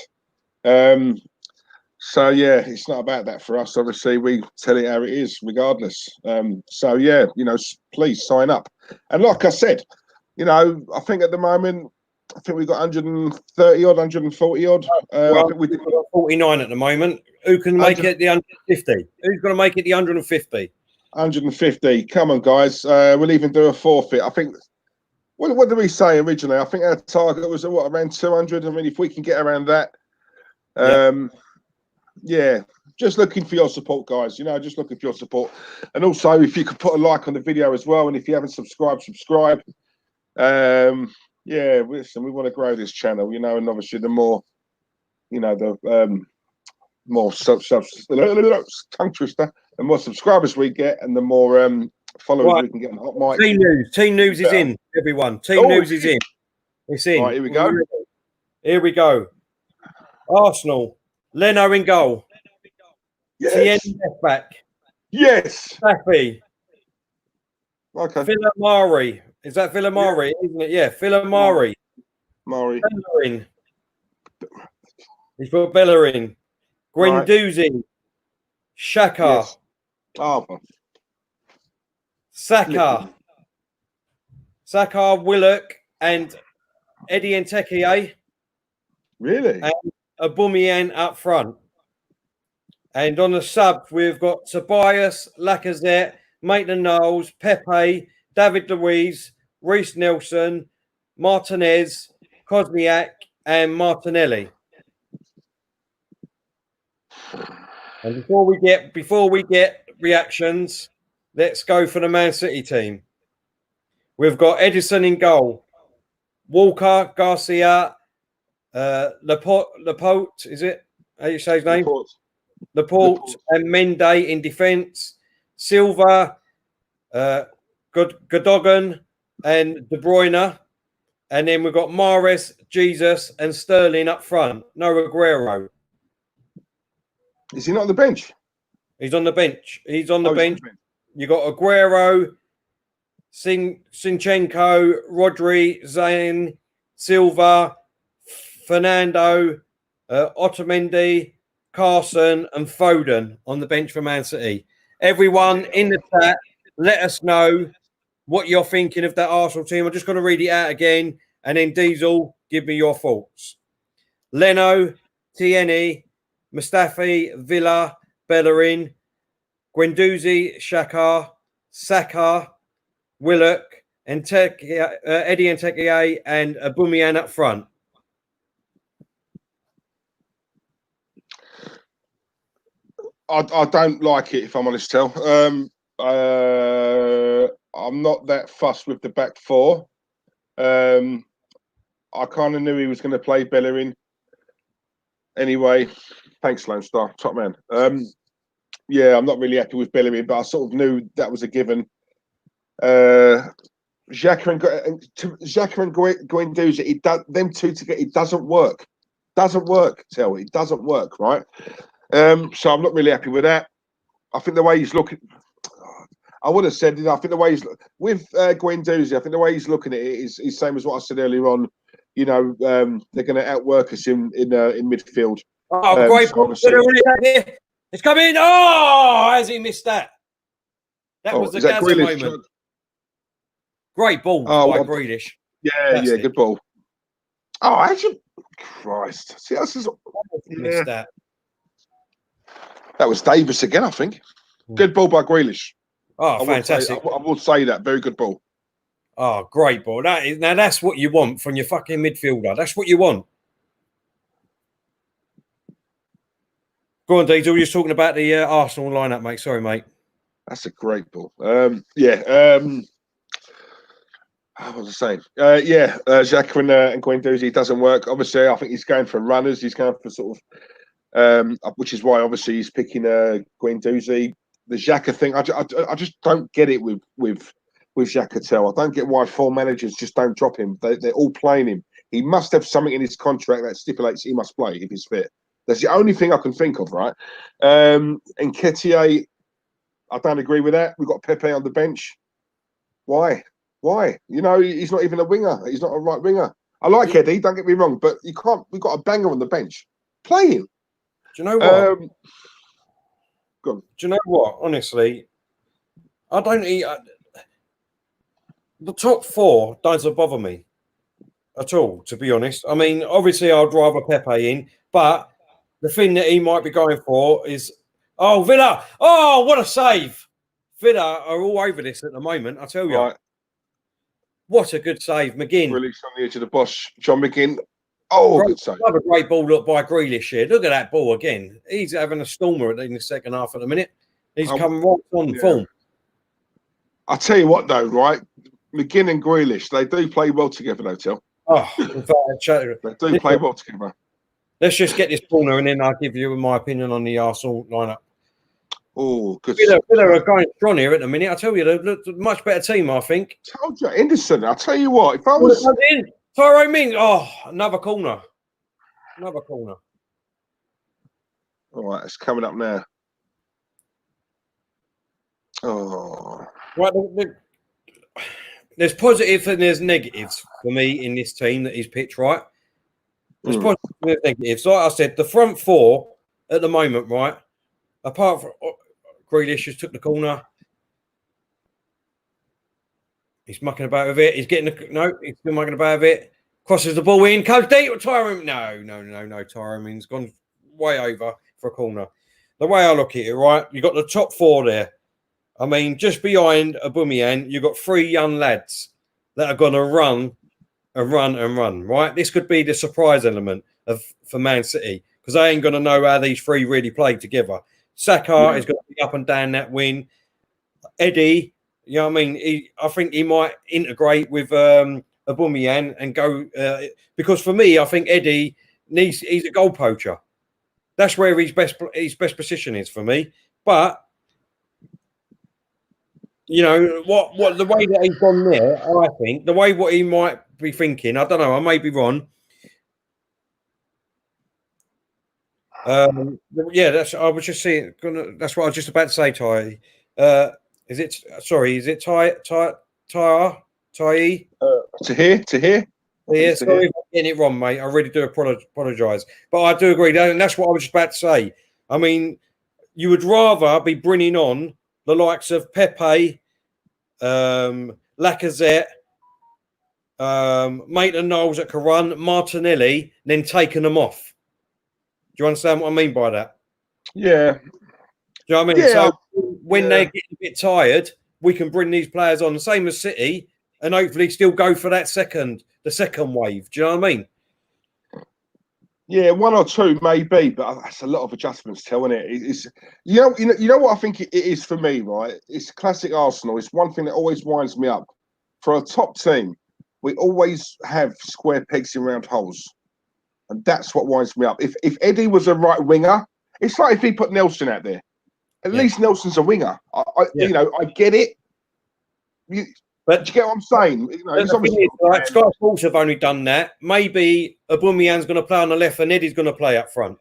So yeah, it's not about that for us. Obviously, we tell it how it is, regardless. So yeah, you know, please sign up. And like I said, you know, I think at the moment, I think we've got 130 odd, 140 odd. I think we've got 49 at the moment. Who can make it the 150? Who's going to make it the 150? 150. Come on, guys. We'll even do a forfeit. I think. What did we say originally? I think our target was around 200. I mean, if we can get around that, yeah. Just looking for your support, guys. You know, just looking for your support. And also, if you could put a like on the video as well, and if you haven't subscribed, subscribe. Yeah, listen, we want to grow this channel, you know, and obviously the more, you know, the more tongue twister, the more subscribers we get, and the more followers we can get on Hot Mic. Team news is in, everyone. Team news is in. It's in. Right, here we go. Here we go. Arsenal, Leno in goal. Yes. Tierney left back. Yes. Safi. Okay. Villamari. Is that Villamari, isn't it? Yeah, Villamari. Mari. Bellerin. He's put Bellerin. Guendouzi. Right. Xhaka. Yes. Oh. Saka. Willock and Eddie Nketiah. Really? And Aubameyang up front. And on the sub, we've got Tobias, Lacazette, Maitland-Niles, Pepe, David Luiz, Reece Nelson, Martinez, Kosniak, and Martinelli. And before we get reactions, let's go for the Man City team. We've got Edison in goal, Walker, Garcia, Laporte, is it? How you say his name? Laporte and Mendy in defence, Silva, Godogan and De Bruyne, and then we've got Mahrez, Jesus, and Sterling up front. No Aguero. Is he not on the bench? He's on the bench. He's on the bench. You got Aguero, Sinchenko, Rodri, Zayn, Silva, Fernando, Otamendi, Carson, and Foden on the bench for Man City. Everyone in the chat, let us know what you're thinking of that Arsenal team. I'm just going to read it out again, and then Diesel, give me your thoughts. Leno, Tierney, Mustafi, Villa, Bellerin, Guendouzi, Xhaka, Saka, Willock, Eddie Nketiah, and Aubameyang up front. I don't like it, if I'm honest, Tel. I'm not that fussed with the back four. I kind of knew he was going to play Bellerin. Anyway, thanks, Lone Star. Top man. Yeah, I'm not really happy with Bellerin, but I sort of knew that was a given. Xhaka and Guendouzi, them two together, it doesn't work. Doesn't work, Tel. It doesn't work, right? So I'm not really happy with that. I think the way he's looking, I would have said, I think the way he's with Guendouzi, I think the way he's looking at it is same as what I said earlier on. You know, they're going to outwork us in midfield. Oh, great ball! It's coming! Oh, has he missed that? That was the Gaza moment. Great ball by Grealish. Yeah, good ball. Oh, actually, Christ! See, this is missed that. That was Davis again, I think. Good ball by Grealish. Oh, fantastic. I will say that. Very good ball. Oh, great ball. Now that's what you want from your fucking midfielder. That's what you want. Go on, Diesel. You're talking about the Arsenal lineup, mate. Sorry, mate. That's a great ball. What was I saying? Xhaka and Guendouzi doesn't work. Obviously, I think he's going for runners. He's going for sort of, which is why obviously he's picking Guendouzi. The Xhaka thing, I just don't get it with Xhaka Tell. I don't get why 4 managers just don't drop him. They're all playing him. He must have something in his contract that stipulates he must play if he's fit. That's the only thing I can think of, right? And Nketiah, I don't agree with that. We've got Pepe on the bench. Why? You know, he's not even a winger. He's not a right winger. I like Eddie, don't get me wrong, but you can't. We've got a banger on the bench. Play him. Do you know what? Go on. Do you know what? Honestly, I don't eat. The top 4 doesn't bother me at all, to be honest. I mean, obviously, I'd rather Pepe in, but the thing that he might be going for is, Villa. Oh, what a save. Villa are all over this at the moment, I tell you. Right. What a good save, McGinn. Release on the edge of the box, John McGinn. Oh, good save. Another great ball up by Grealish here. Look at that ball again. He's having a stormer in the second half at the minute. He's come right on form. I'll tell you what, though, right? McGinn and Grealish, they do play well together, though, Till. Oh, in fact, they do play well together. Let's just get this corner and then I'll give you my opinion on the Arsenal lineup. Oh, good. Villa are going strong here at the minute. I tell you, they're a much better team, I think. Told you, Henderson. I'll tell you what, if I was Tyrone Mings, another corner. All right, it's coming up now. Oh, right. There's positives and there's negatives for me in this team that he's picked. Right, there's positives and there's negatives. Like I said, the front 4 at the moment, right, apart from Grealish just took the corner. He's mucking about with it. He's still mucking about with it. Crosses the ball in. Comes deep. Tyrone. No. Tyrone's gone way over for a corner. The way I look at it, right, you got the top 4 there. I mean, just behind Aubameyang, you've got 3 young lads that are going to run, right? This could be the surprise element for Man City because they ain't going to know how these 3 really play together. Saka is going to be up and down that wing. Eddie, you know what I mean? I think he might integrate with Aubameyang and go because for me, I think Eddie he's a goal poacher. That's where his best position is for me. But you know what the way that he's gone there, I think the way what he might be thinking, I don't know, I may be wrong. That's I was just saying. That's what I was just about to say, Ty. Is it Ty? To hear. Yeah, sorry if I'm getting it wrong, mate. I really do apologise. But I do agree. And that's what I was just about to say. I mean, you would rather be bringing on the likes of Pepe, Lacazette, Maitland-Niles that can run, Martinelli, then taking them off. Do you understand what I mean by that? Yeah. Do you know what I mean? Yeah. So when they get a bit tired, we can bring these players on, the same as City, and hopefully still go for the second wave. Do you know what I mean? Yeah, 1 or 2 maybe, but that's a lot of adjustments, isn't it? It's you know what I think it is for me, right? It's classic Arsenal. It's one thing that always winds me up. For a top team, we always have square pegs in round holes. And that's what winds me up. If Eddie was a right winger, it's like if he put Nelson out there. At least Nelson's a winger. You know, I get it. But do you get what I'm saying? You know, Sky Sports have only done that. Maybe Aubameyang's going to play on the left and Eddie's going to play up front.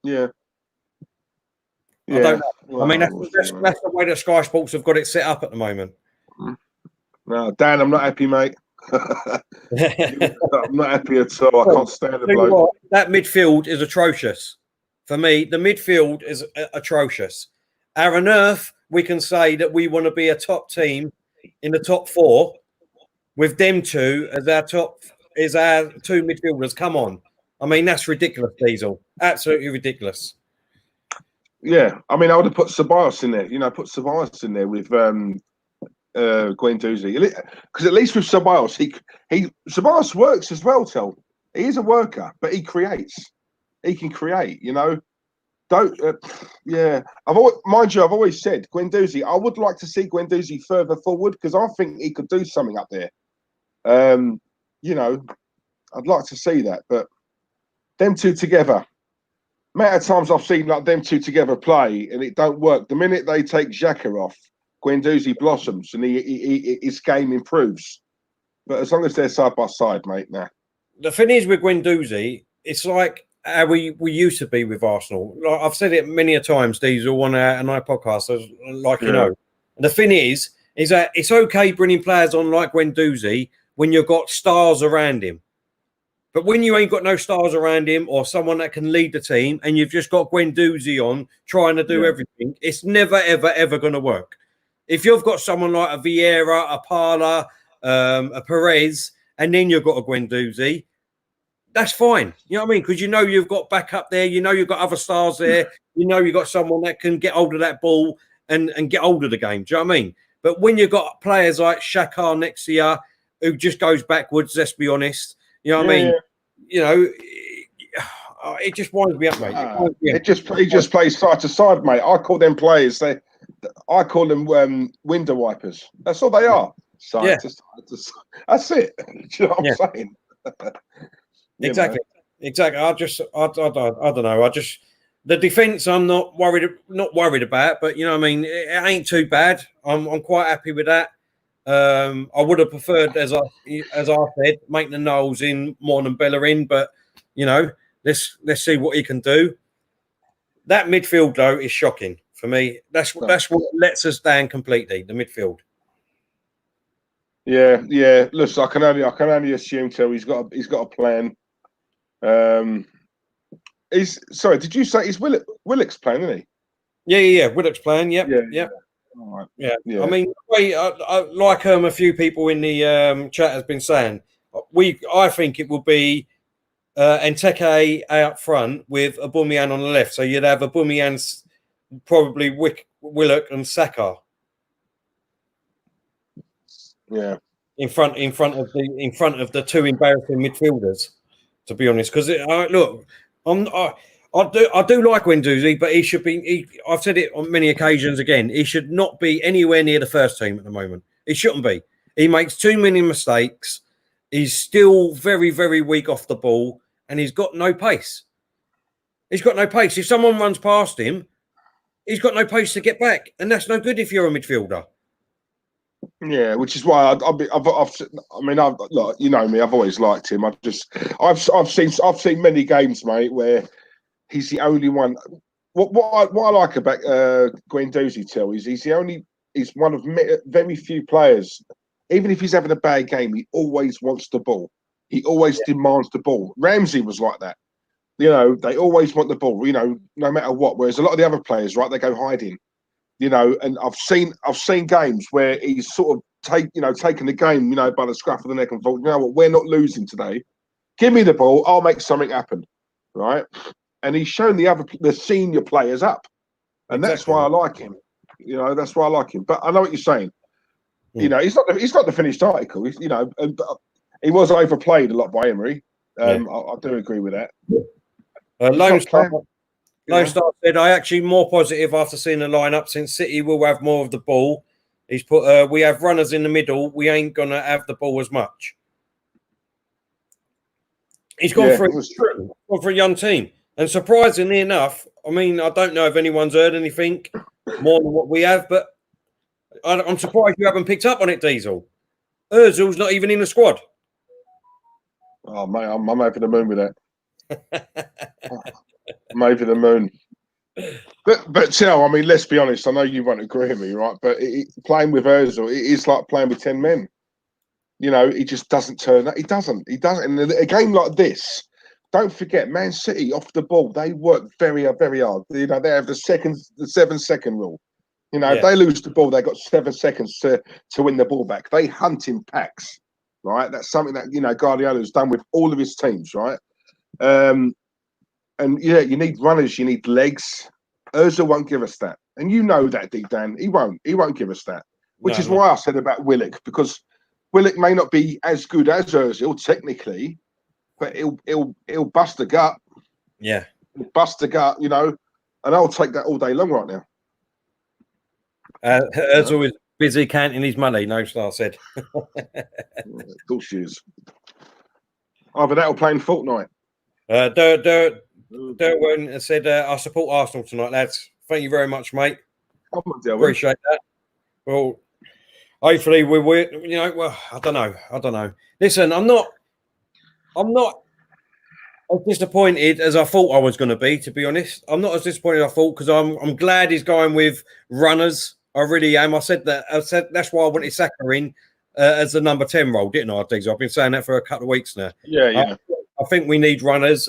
Yeah. I don't know. Well, I mean, that's the way that Sky Sports have got it set up at the moment. No, Dan, I'm not happy, mate. I'm not happy at all. I can't stand the bloke. That midfield is atrocious. For me, the midfield is atrocious. Aaron Earth, we can say that we want to be a top team in the top 4 with them 2 as our 2 midfielders. Come on. I mean, that's ridiculous, Diesel. Absolutely ridiculous. Yeah, I mean, I would have put Ceballos in there. You know, put Ceballos in there with Guendouzi, because at least with Ceballos, Ceballos works as well. He is a worker, but he creates. He can create. You know, don't. Yeah, I've always said Guendouzi. I would like to see Guendouzi further forward because I think he could do something up there. You know, I'd like to see that, but them two together. Amount of times I've seen like them two together play and it don't work. The minute they take Xhaka off, Guendouzi blossoms and his game improves. But as long as they're side by side, mate, nah. The thing is with Guendouzi, it's like how we used to be with Arsenal. Like I've said it many a times, Diesel on our podcast, like you know. And the thing is that it's okay bringing players on like Guendouzi when you've got stars around him. But when you ain't got no stars around him or someone that can lead the team and you've just got Guendouzi on trying to do everything, it's never, ever, ever going to work. If you've got someone like a Vieira, a Parla, a Perez, and then you've got a Guendouzi, that's fine. You know what I mean? Because you know you've got backup there. You know you've got other stars there. You know you've got someone that can get hold of that ball and get hold of the game. Do you know what I mean? But when you've got players like Xhaka next to you who just goes backwards, let's be honest, you know what I mean? You know, it just winds me up, mate. He just plays side to side, mate. I call them players. I call them window wipers. That's all they are. Side to side to side. That's it. Do you know what I'm saying? Exactly. I don't know. The defense I'm not worried about, but you know what I mean, it ain't too bad. I'm quite happy with that. I would have preferred, as I said, make the Knowles in more than Bella in, but you know, let's see what he can do. That midfield though is shocking for me. That's what lets us down completely. The midfield. Yeah. Listen, I can only assume till he's got a plan. Sorry, did you say he's Willock's playing, isn't he? Yeah. Willock's playing. Yep. All right. Yeah. I mean, like a few people in the chat has been saying, I think it will be Enteke out front with Aubameyang on the left. So you'd have Aubameyang, probably Willock and Saka. Yeah. In front of the two embarrassing midfielders, to be honest. Because look, I do like Guendouzi, but he should be. I've said it on many occasions. Again, he should not be anywhere near the first team at the moment. He shouldn't be. He makes too many mistakes. He's still very, very weak off the ball, and he's got no pace. He's got no pace. If someone runs past him, he's got no pace to get back, and that's no good if you're a midfielder. Yeah, which is why look, you know me. I've always liked him. I've seen many games, mate, where he's the only one. What I like about Guendouzi is he's one of very few players. Even if he's having a bad game, he always wants the ball. He always demands the ball. Ramsey was like that. You know, they always want the ball. You know, no matter what. Whereas a lot of the other players, right, they go hiding. You know, and I've seen games where he's sort of taken the game, you know, by the scruff of the neck and thought, you know what, we're not losing today. Give me the ball, I'll make something happen, right? And he's shown the senior players up, and that's why I like him. You know, that's why I like him. But I know what you're saying. You know, he's not the finished article. You know, he was overplayed a lot by Emery. I do agree with that. Lone Star said, I actually more positive after seeing the lineup since City will have more of the ball. He's put, we have runners in the middle. We ain't going to have the ball as much. He's gone for a young team. And surprisingly enough, I mean, I don't know if anyone's heard anything more than what we have, but I'm surprised you haven't picked up on it, Diesel. Ozil's not even in the squad. Oh, mate, I'm over the moon with that. I'm over the moon. But Tell, I mean, let's be honest. I know you won't agree with me, right? But playing with Ozil, it is like playing with 10 men. You know, he just doesn't turn up. He doesn't. In a game like this, don't forget, Man City off the ball, they work very, very hard. You know, they have the 7-second rule. You know, if they lose the ball, they've got 7 seconds to win the ball back. They hunt in packs, right? That's something that, you know, Guardiola's done with all of his teams, right? And yeah, you need runners, you need legs. Ozil won't give us that, and you know that deep down. He won't give us that. Which is why I said about Willock, because Willock may not be as good as Ozil technically, but he'll bust the gut. Yeah, he'll bust the gut, you know, and I'll take that all day long right now. Ozil is busy counting his money. No Star said. Of course she is. Either that or playing Fortnite. Derwin said, I support Arsenal tonight, lads. Thank you very much, mate. Appreciate that. Well, hopefully we're you know, well, I don't know. Listen, I'm not as disappointed as I thought I was going to be, to be honest. I'm not as disappointed as I thought, because I'm glad he's going with runners. I really am. I said that's why I wanted Saka in as the number 10 role, didn't I, Diggs? I've been saying that for a couple of weeks now. Yeah. I think we need runners.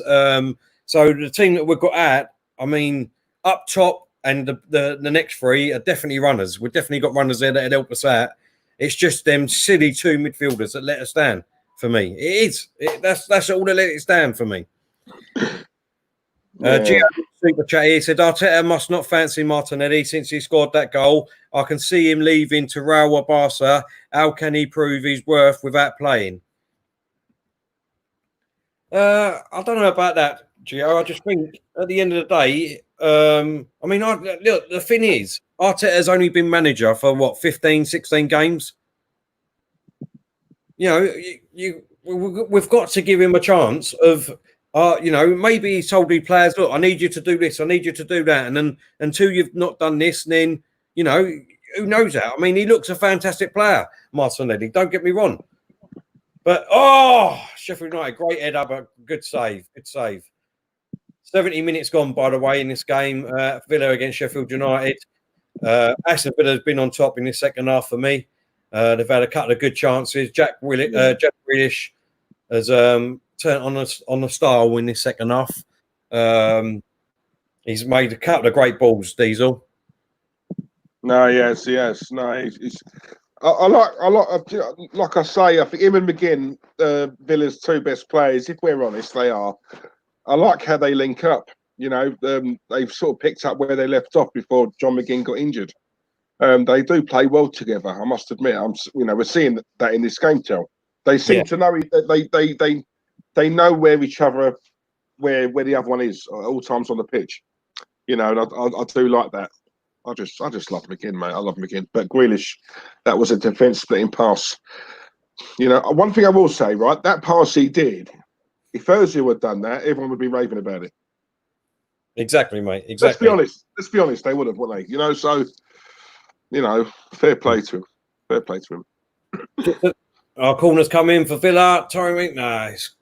So the team that we've got at, I mean, up top and the next three are definitely runners. We've definitely got runners there that help us out. It's just them silly two midfielders that let us down. For me, it is. That's all that let it stand for me. Gio Super Chat here said Arteta must not fancy Martinelli since he scored that goal. I can see him leaving to Real Barca. How can he prove his worth without playing? I don't know about that, Gio. I just think at the end of the day, I mean, look, the thing is, Arteta's only been manager for what, 15, 16 games. You know, we've got to give him a chance of, you know, maybe he told the players, look, I need you to do this, I need you to do that. And then until you've not done this, then, you know, who knows that? I mean, he looks a fantastic player, Martinelli, don't get me wrong. But, Sheffield United, great head up, good save. 70 minutes gone, by the way, in this game, Villa against Sheffield United. Aston Villa has been on top in the second half for me. They've had a couple of good chances. Jack Grealish has turned on the style in this second half. He's made a couple of great balls, Diesel. No, yes. No, he's I like I say, I think him and McGinn, Villa's two best players. If we're honest, they are. I like how they link up. You know, they've sort of picked up where they left off before John McGinn got injured. They do play well together. I must admit. We're seeing that in this game. They seem to know they know where each other, where the other one is at all times on the pitch. You know, and I do like that. I just love McGinn, mate. I love McGinn. But Grealish, that was a defence splitting pass. You know, one thing I will say, right, that pass he did, if Ozil had done that, everyone would be raving about it. Exactly, mate. Exactly. Let's be honest. They would have, wouldn't they? You know, so, you know, fair play to him. Our corner's come in for Villa. Torrey, no, it's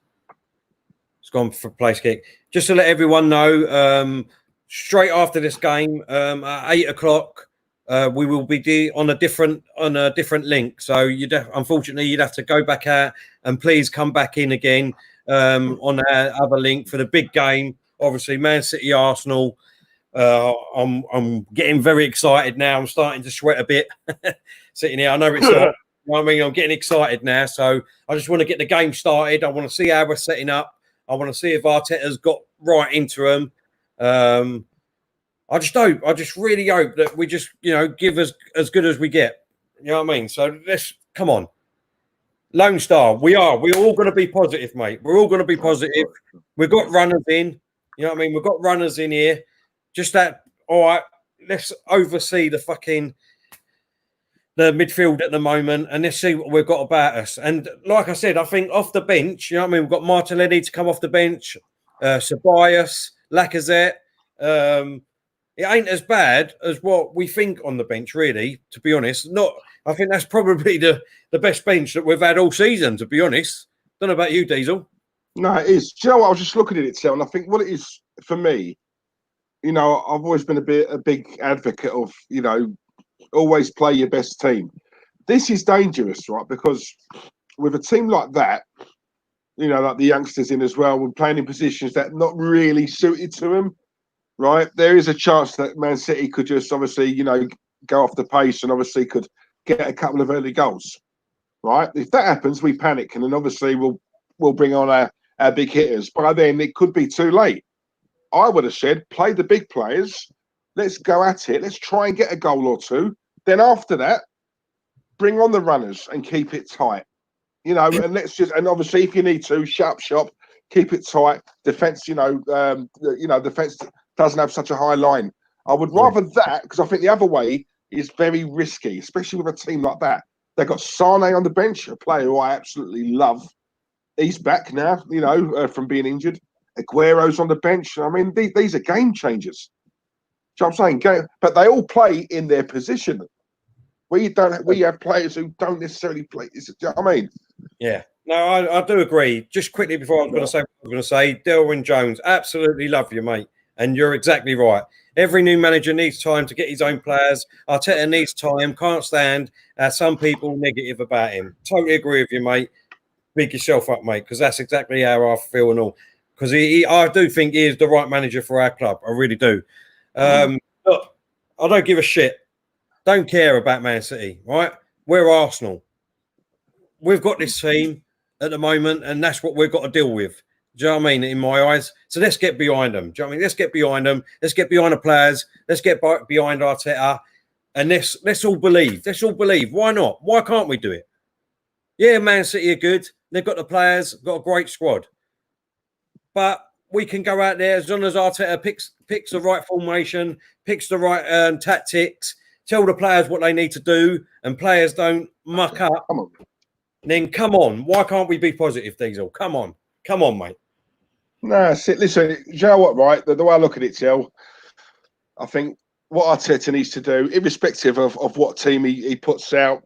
gone for place kick. Just to let everyone know, straight after this game, at 8 o'clock, we will be on a different link. So unfortunately you'd have to go back out and please come back in again on our other link for the big game. Obviously, Man City, Arsenal. I'm getting very excited now. I'm starting to sweat a bit sitting here. I know it's hot. You know what I mean? I'm getting excited now. So I just want to get the game started. I want to see how we're setting up. I want to see if Arteta's got right into them. I just really hope that we just, you know, give us as good as we get. You know what I mean? So let's come on. Lone Star, we're all going to be positive, mate. We're all going to be positive. We've got runners in. You know what I mean? We've got runners in here. Just that, all right, let's oversee the midfield at the moment and let's see what we've got about us. And like I said, I think off the bench, you know what I mean? We've got Martinelli to come off the bench, Ceballos, Lacazette. It ain't as bad as what we think on the bench, really, to be honest. I think that's probably the best bench that we've had all season, to be honest. Don't know about you, Diesel. No, it is. Do you know what? I was just looking at it, and I think what it is for me, you know, I've always been a big advocate of, you know, always play your best team. This is dangerous, right? Because with a team like that, you know, like the youngsters in as well, we're playing in positions that not really suited to them, right? There is a chance that Man City could just obviously, you know, go off the pace and obviously could get a couple of early goals, right? If that happens, we panic, and then obviously we'll bring on our big hitters. By then, it could be too late. I would have said, play the big players. Let's go at it. Let's try and get a goal or two. Then after that, bring on the runners and keep it tight. And obviously, if you need to, shut up shop, keep it tight. Defense, defense doesn't have such a high line. I would rather that, because I think the other way is very risky, especially with a team like that. They've got Sane on the bench, a player who I absolutely love. He's back now, from being injured. Aguero's on the bench. I mean, these are game changers. Do you know what I'm saying? But they all play in their position. We have players who don't necessarily play. Do you know what I mean? Yeah. No, I do agree. Just quickly before I was going to say, Delwyn Jones, absolutely love you, mate. And you're exactly right. Every new manager needs time to get his own players. Arteta needs time. Can't stand some people negative about him. Totally agree with you, mate. Big yourself up, mate, because that's exactly how I feel and all. Because I do think he is the right manager for our club. I really do. Look, I don't give a shit. Don't care about Man City, right? We're Arsenal. We've got this team at the moment, and that's what we've got to deal with. Do you know what I mean? In my eyes. So let's get behind them. Do you know what I mean? Let's get behind them. Let's get behind the players. Let's get behind Arteta. And let's all believe. Let's all believe. Why not? Why can't we do it? Yeah, Man City are good. They've got the players, got a great squad. But we can go out there as long as Arteta picks the right formation, picks the right tactics, tell the players what they need to do, and players don't muck up. Come on. Then come on. Why can't we be positive, Diesel? Come on, mate. No, listen, you know what, right? The way I look at it, Tel, I think what Arteta needs to do, irrespective of what team he puts out,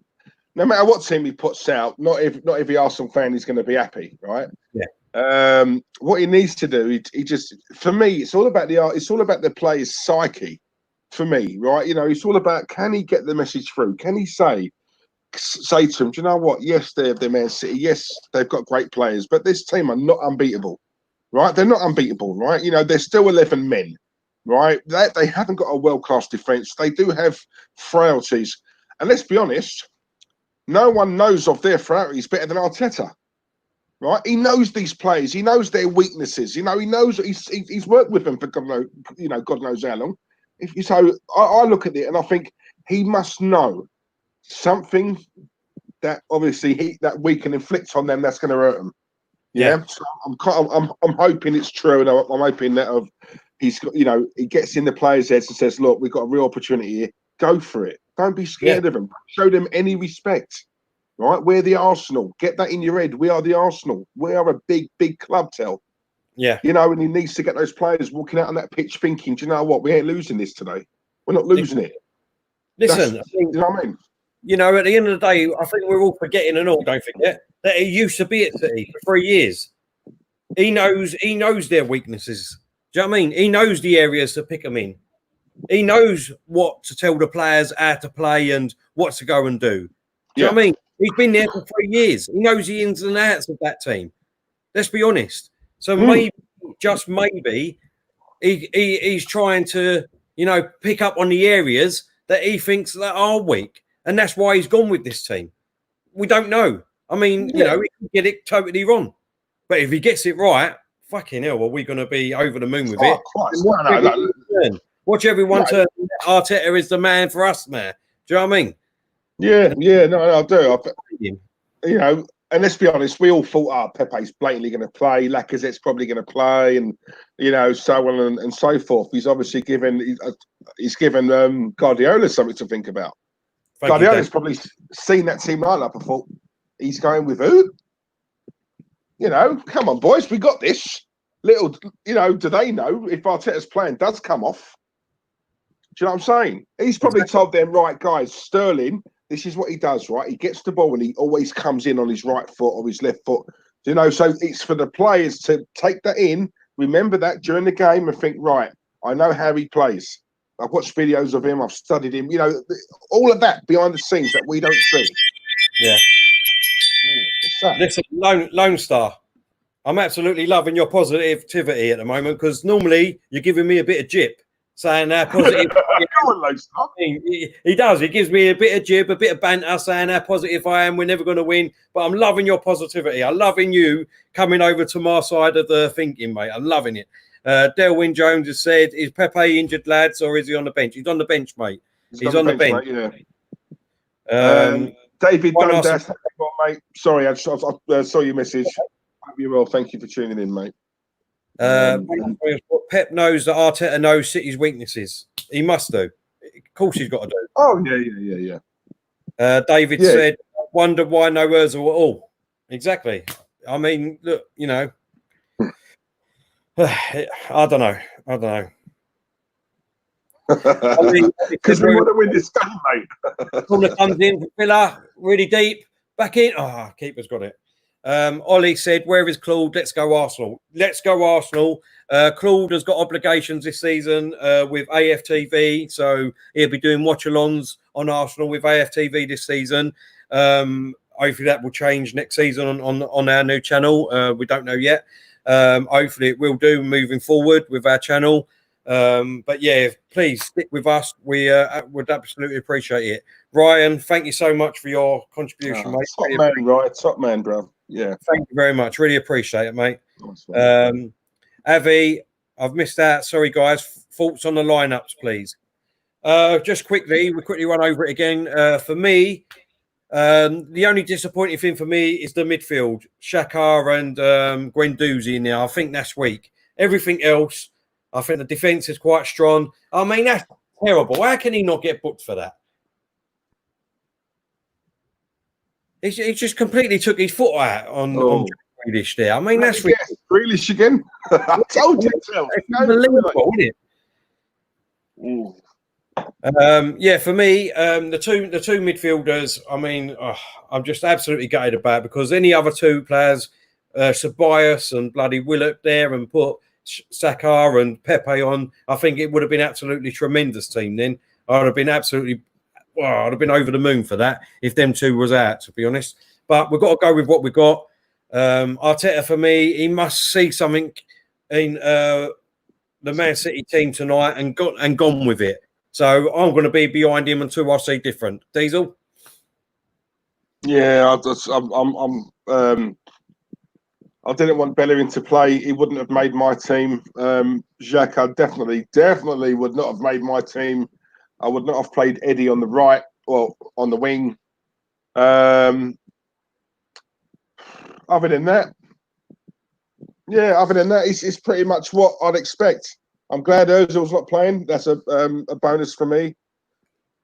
no matter what team he puts out, not every Arsenal fan is going to be happy, right? Yeah. What he needs to do, he just, for me, it's all about the player's psyche. For me, right? It's all about, can he get the message through? Can he say to them, do you know what? Yes, they're Man City. Yes, they've got great players, but this team are not unbeatable. Right? They're not unbeatable, right? They're still 11 men, right? They haven't got a world-class defence. They do have frailties. And let's be honest, no one knows of their frailties better than Arteta, right? He knows these players. He knows their weaknesses. He knows he's worked with them for God knows how long. So I look at it and I think he must know something that obviously that we can inflict on them that's going to hurt them. Yeah, so I'm hoping it's true, and I'm hoping that he's got, he gets in the players' heads and says, "Look, we've got a real opportunity here. Go for it. Don't be scared of them. Show them any respect. Right? We're the Arsenal. Get that in your head. We are the Arsenal. We are a big club, Tel. Yeah, and he needs to get those players walking out on that pitch thinking, do you know what? We ain't losing this today. We're not losing it. Listen, do you know what I mean? At the end of the day, I think we're all forgetting and all. Don't forget that he used to be at City for 3 years. He knows their weaknesses. Do you know what I mean? He knows the areas to pick them in. He knows what to tell the players how to play and what to go and do. Do you know what I mean? He's been there for 3 years. He knows the ins and outs of that team. Let's be honest. So maybe, just maybe, he's trying to, pick up on the areas that he thinks that are weak. And that's why he's gone with this team. We don't know. I mean, he could get it totally wrong. But if he gets it right, fucking hell, are we going to be over the moon with it? Watch everyone turn. Arteta is the man for us, man. Do you know what I mean? Yeah, no, I do. And let's be honest, we all thought, Pepe's blatantly going to play, Lacazette's probably going to play, and so on and so forth. He's obviously given Guardiola something to think about. Guardiola's probably seen that team lineup and thought, he's going with who? Come on, boys, we got this. Do they know if Arteta's plan does come off? Do you know what I'm saying? He's probably told them, right, guys, Sterling, this is what he does, right? He gets the ball and he always comes in on his right foot or his left foot. So it's for the players to take that in, remember that during the game and think, right, I know how he plays. I've watched videos of him. I've studied him. All of that behind the scenes that we don't see. Yeah. Listen, Lone Star, I'm absolutely loving your positivity at the moment because normally you're giving me a bit of jip. saying how positive. Come on, Lone. He does. He gives me a bit of jib, a bit of banter, saying how positive I am. We're never going to win, but I'm loving your positivity. I'm loving you coming over to my side of the thinking, mate. I'm loving it. Delwyn Jones has said, "Is Pepe injured, lads, or is he on the bench?" He's on the bench, mate. He's on the bench. Mate, yeah. David Bansta, mate. Sorry, I saw your message. Hope you're well. Thank you for tuning in, mate. Pep knows that Arteta knows City's weaknesses. He must do. Of course, he's got to do. Oh yeah. David said, "Wonder why no Ozil at all." Exactly. I mean, look, you know, I don't know. Because we want to win this game, mate. Corner comes in for Villa, really deep, back in. Keeper's got it. Ollie said, "Where is Claude? Let's go Arsenal. Let's go Arsenal." Claude has got obligations this season with AFTV, so he'll be doing watch-alongs on Arsenal with AFTV this season. Hopefully that will change next season on our new channel. We don't know yet. Hopefully it will do moving forward with our channel. But yeah, please stick with us. We would absolutely appreciate it. Ryan, thank you so much for your contribution, mate. Top man, Ryan. Top man, bro. Yeah. Thank you very much. Really appreciate it, mate. Avi, I've missed out. Sorry, guys. Thoughts on the lineups, please. Just quickly, we quickly run over it again. For me, the only disappointing thing for me is the midfield. Xhaka and Guendouzi in there. I think that's weak. Everything else, I think the defence is quite strong. I mean, that's terrible. How can he not get booked for that? He just completely took his foot out on Grealish there. I mean, that's Grealish again. I told you. It's unbelievable, isn't it? Yeah, for me, the two midfielders. I mean, I'm just absolutely gutted about it because any other two players, Ceballos and bloody Willock there, and put Saka and Pepe on, I think it would have been absolutely tremendous team. Then I'd have been absolutely. Well, I'd have been over the moon for that if them two was out, to be honest. But we've got to go with what we got. Arteta, for me, he must see something in the Man City team tonight and gone with it. So I'm going to be behind him until I see different. Diesel? Yeah, I didn't want Bellerin to play. He wouldn't have made my team. Xhaka definitely would not have made my team. I would not have played Eddie on the right or on the wing. Other than that, it's pretty much what I'd expect. I'm glad Ozil's not playing. That's a bonus for me.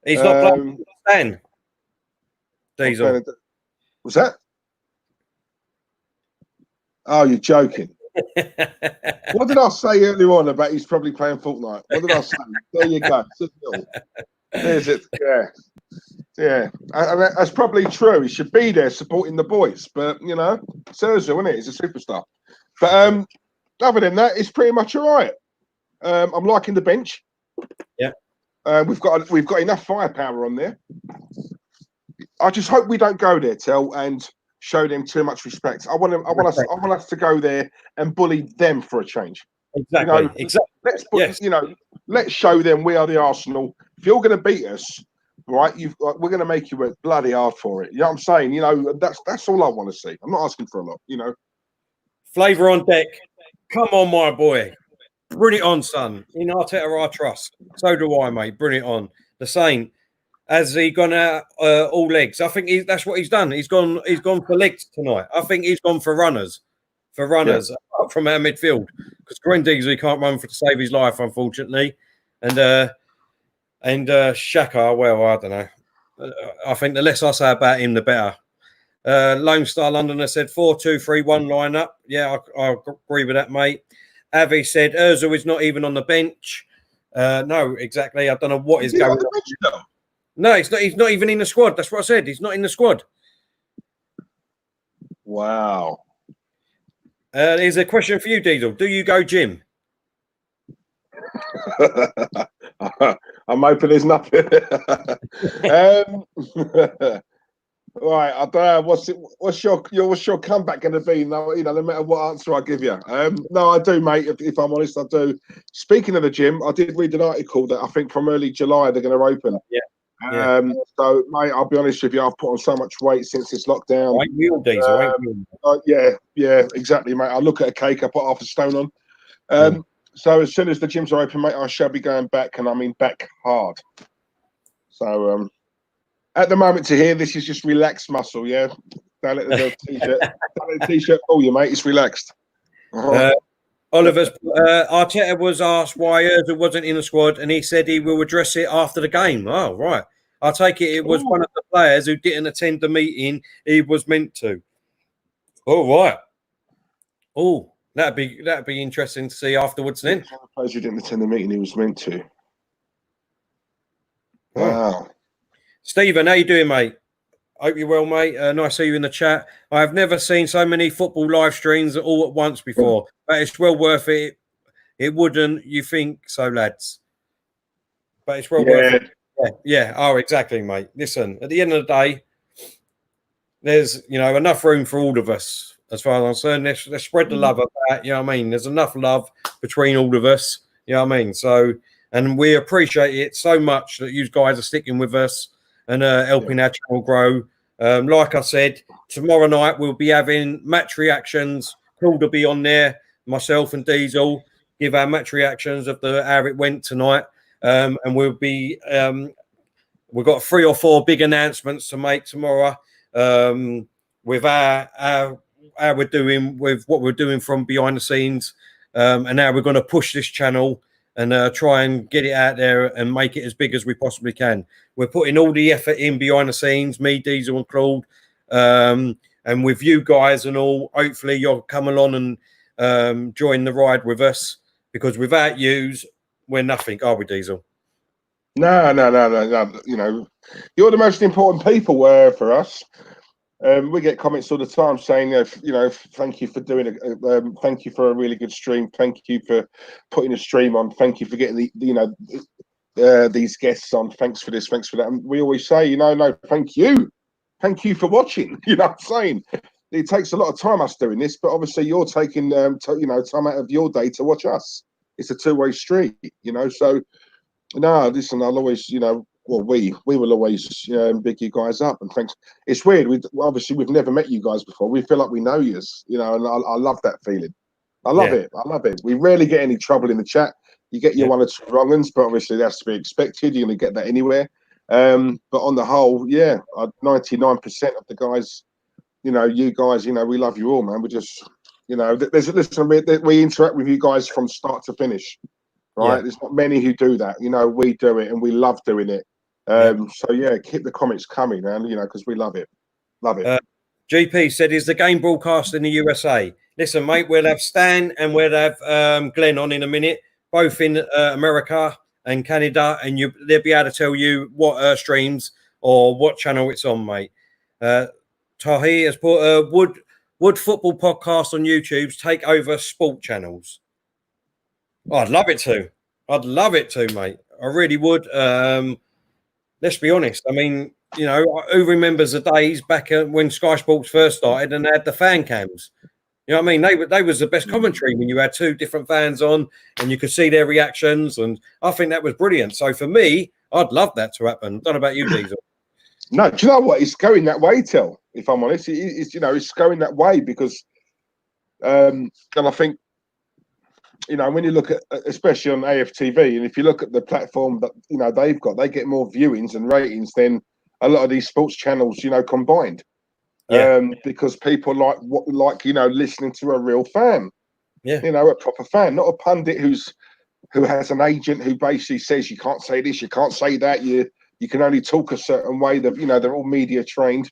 He's not playing. Then Diesel. Was that? Oh, you're joking. What did I say earlier on about he's probably playing Fortnite? What did I say? There you go. There's it. Yeah. And that's probably true. He should be there supporting the boys. But, you know, Sergio, isn't it? He's a superstar. But other than that, it's pretty much all right. I'm liking the bench. Yeah. We've got enough firepower on there. I just hope we don't go there, Tel, and show them too much respect. I want us to go there and bully them for a change. Exactly. Let's show them we are the Arsenal. If you're going to beat us, right, we're going to make you work bloody hard for it. You know what I'm saying? You know, that's all I want to see. I'm not asking for a lot. You know, Flavour on deck. Come on, my boy. Bring it on, son. In Arteta, I trust. So do I, mate. Bring it on. The same. Has he gone out all legs? I think that's what he's done. He's gone for legs tonight. I think he's gone for runners apart from our midfield because Guendouzi can't run to save his life, unfortunately, and Xhaka. Well, I don't know. I think the less I say about him, the better. Lone Star Londoner said 4-2-3-1 lineup. Yeah, I agree with that, mate. Avi said Ozil is not even on the bench. No, exactly. I don't know what is going on. No, he's not even in the squad. That's what I said. He's not in the squad. Wow. Here's a question for you, Diesel. Do you go gym? I'm hoping there's nothing. Right, I don't know. What's your comeback going to be? No, no matter what answer I give you. No, I do, mate. If I'm honest, I do. Speaking of the gym, I did read an article that I think from early July they're going to open. Yeah. So, mate, I'll be honest with you. I've put on so much weight since this lockdown. Ain't we all, Diesel? Ain't we all? Yeah, exactly, mate. I look at a cake, I put half a stone on. So as soon as the gyms are open, mate, I shall be going back, and I mean back hard. So, at the moment to hear, this is just relaxed muscle, yeah? Don't let the t-shirt fool you, mate. It's relaxed. Oliver's Arteta was asked why Ozil wasn't in the squad, and he said he will address it after the game. Oh, right. I take it was one of the players who didn't attend the meeting he was meant to. Oh, right. Oh, that'd be interesting to see afterwards then. Players who didn't attend the meeting he was meant to. Wow. Stephen, how you doing, mate? Hope you're well, mate. Nice to see you in the chat. I have never seen so many football live streams all at once before, but it's well worth it. It wouldn't, you think so, lads? But it's well worth it. Yeah. Oh, exactly, mate. Listen, at the end of the day, there's enough room for all of us, as far as I'm concerned. Let's spread the love about. You know what I mean? There's enough love between all of us. You know what I mean? So, and we appreciate it so much that you guys are sticking with us and helping our channel grow. Like I said, tomorrow night we'll be having match reactions. Claude will be on there. Myself and Diesel give our match reactions of how it went tonight. And we'll be we've got 3 or 4 big announcements to make tomorrow with how we're doing with what we're doing from behind the scenes, and how we're going to push this channel and try and get it out there and make it as big as we possibly can. We're putting all the effort in behind the scenes, me, Diesel and Claude, and with you guys and all. Hopefully you'll come along and join the ride with us, because without yous, we're nothing, are we, Diesel? No. You're the most important people for us. We get comments all the time saying, thank you for doing it. Thank you for a really good stream. Thank you for putting a stream on. Thank you for getting these guests on. Thanks for this. Thanks for that. And we always say, no, thank you. Thank you for watching. You know what I'm saying? It takes a lot of time us doing this, but obviously you're taking time out of your day to watch us. It's a two-way street, So no, listen, I'll always, we will always big you guys up, and thanks. It's weird. We've never met you guys before. We feel like we know you, and I love that feeling. I love it. I love it. We rarely get any trouble in the chat. You get your 1 or 2 wrong ones, but obviously that's to be expected. You're going to get that anywhere. But on the whole, 99% of the guys, you guys, we love you all, man. We just, we interact with you guys from start to finish. Right, there's not many who do that. We do it, and we love doing it. So keep the comments coming, man. Because we love it. GP said, "Is the game broadcast in the USA?" Listen, mate, we'll have Stan and we'll have Glenn on in a minute, both in America and Canada, and they'll be able to tell you what streams or what channel it's on, mate. Tahi has put would football podcasts on YouTube's take over sport channels? I'd love it to, mate. I really would. Let's be honest. I mean, who remembers the days back when Sky Sports first started and they had the fan cams? You know what I mean? They was the best commentary when you had 2 different fans on and you could see their reactions, and I think that was brilliant. So for me, I'd love that to happen. Don't know about you, Diesel. No, do you know what? It's going that way, Till. If I'm honest, it's going that way because, and I think. When you look at, especially on AFTV, and if you look at the platform that they've got, they get more viewings and ratings than a lot of these sports channels, combined. Because people like listening to a real fan, a proper fan, not a pundit who has an agent who basically says you can't say this, you can't say that, you can only talk a certain way. That they're all media trained.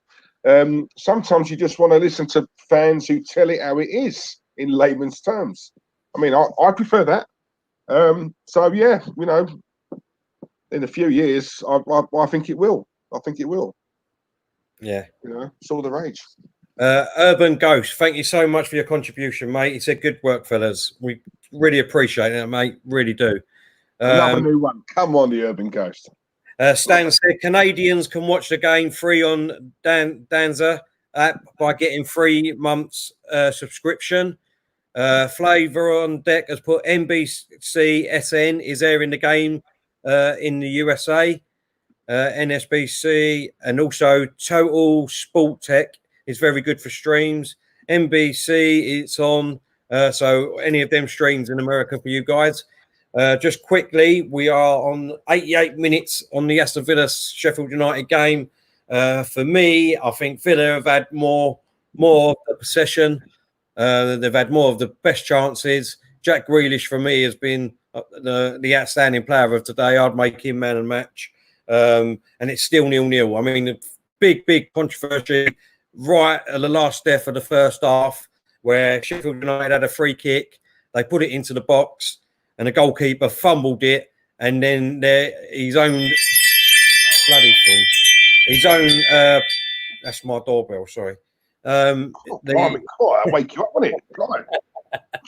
Sometimes you just want to listen to fans who tell it how it is in layman's terms. I mean, I prefer that. In a few years, I think it will. I think it will. Yeah. It's all the rage. Urban Ghost, thank you so much for your contribution, mate. He said, good work, fellas. We really appreciate it, mate. Really do. Another new one. Come on, the Urban Ghost. Stan said Canadians can watch the game free on Danza app by getting 3 months subscription. Flavor on Deck has put NBC SN is airing the game in the USA. NSBC and also Total Sport Tech is very good for streams. NBC, it's on. So any of them streams in America for you guys. Just quickly, we are on 88 minutes on the Aston Villa Sheffield United game. For me, I think Villa have had more of the possession. They've had more of the best chances. Jack Grealish, for me, has been the outstanding player of today. I'd make him man of the match. And it's still 0-0. I mean, a big controversy right at the last death of the first half where Sheffield United had a free kick. They put it into the box and the goalkeeper fumbled it. And then his own bloody thing. His own, that's my doorbell, sorry. I wake you up, wouldn't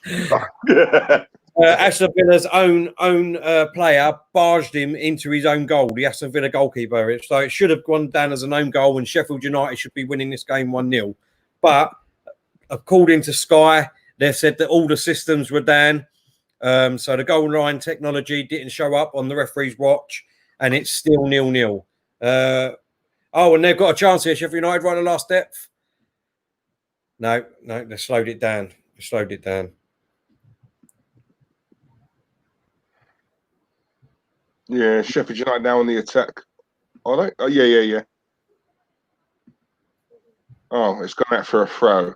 it? Aston Villa's own player barged him into his own goal, the Aston Villa goalkeeper. So it should have gone down as an own goal, and Sheffield United should be winning this game 1-0. But according to Sky, they've said that all the systems were down. So the goal line technology didn't show up on the referee's watch, and it's still 0-0. And they've got a chance here, Sheffield United, right at the last depth. No, they slowed it down. Yeah, Sheffield United now on the attack. Are they? Oh, yeah. Oh, it's gone out for a throw.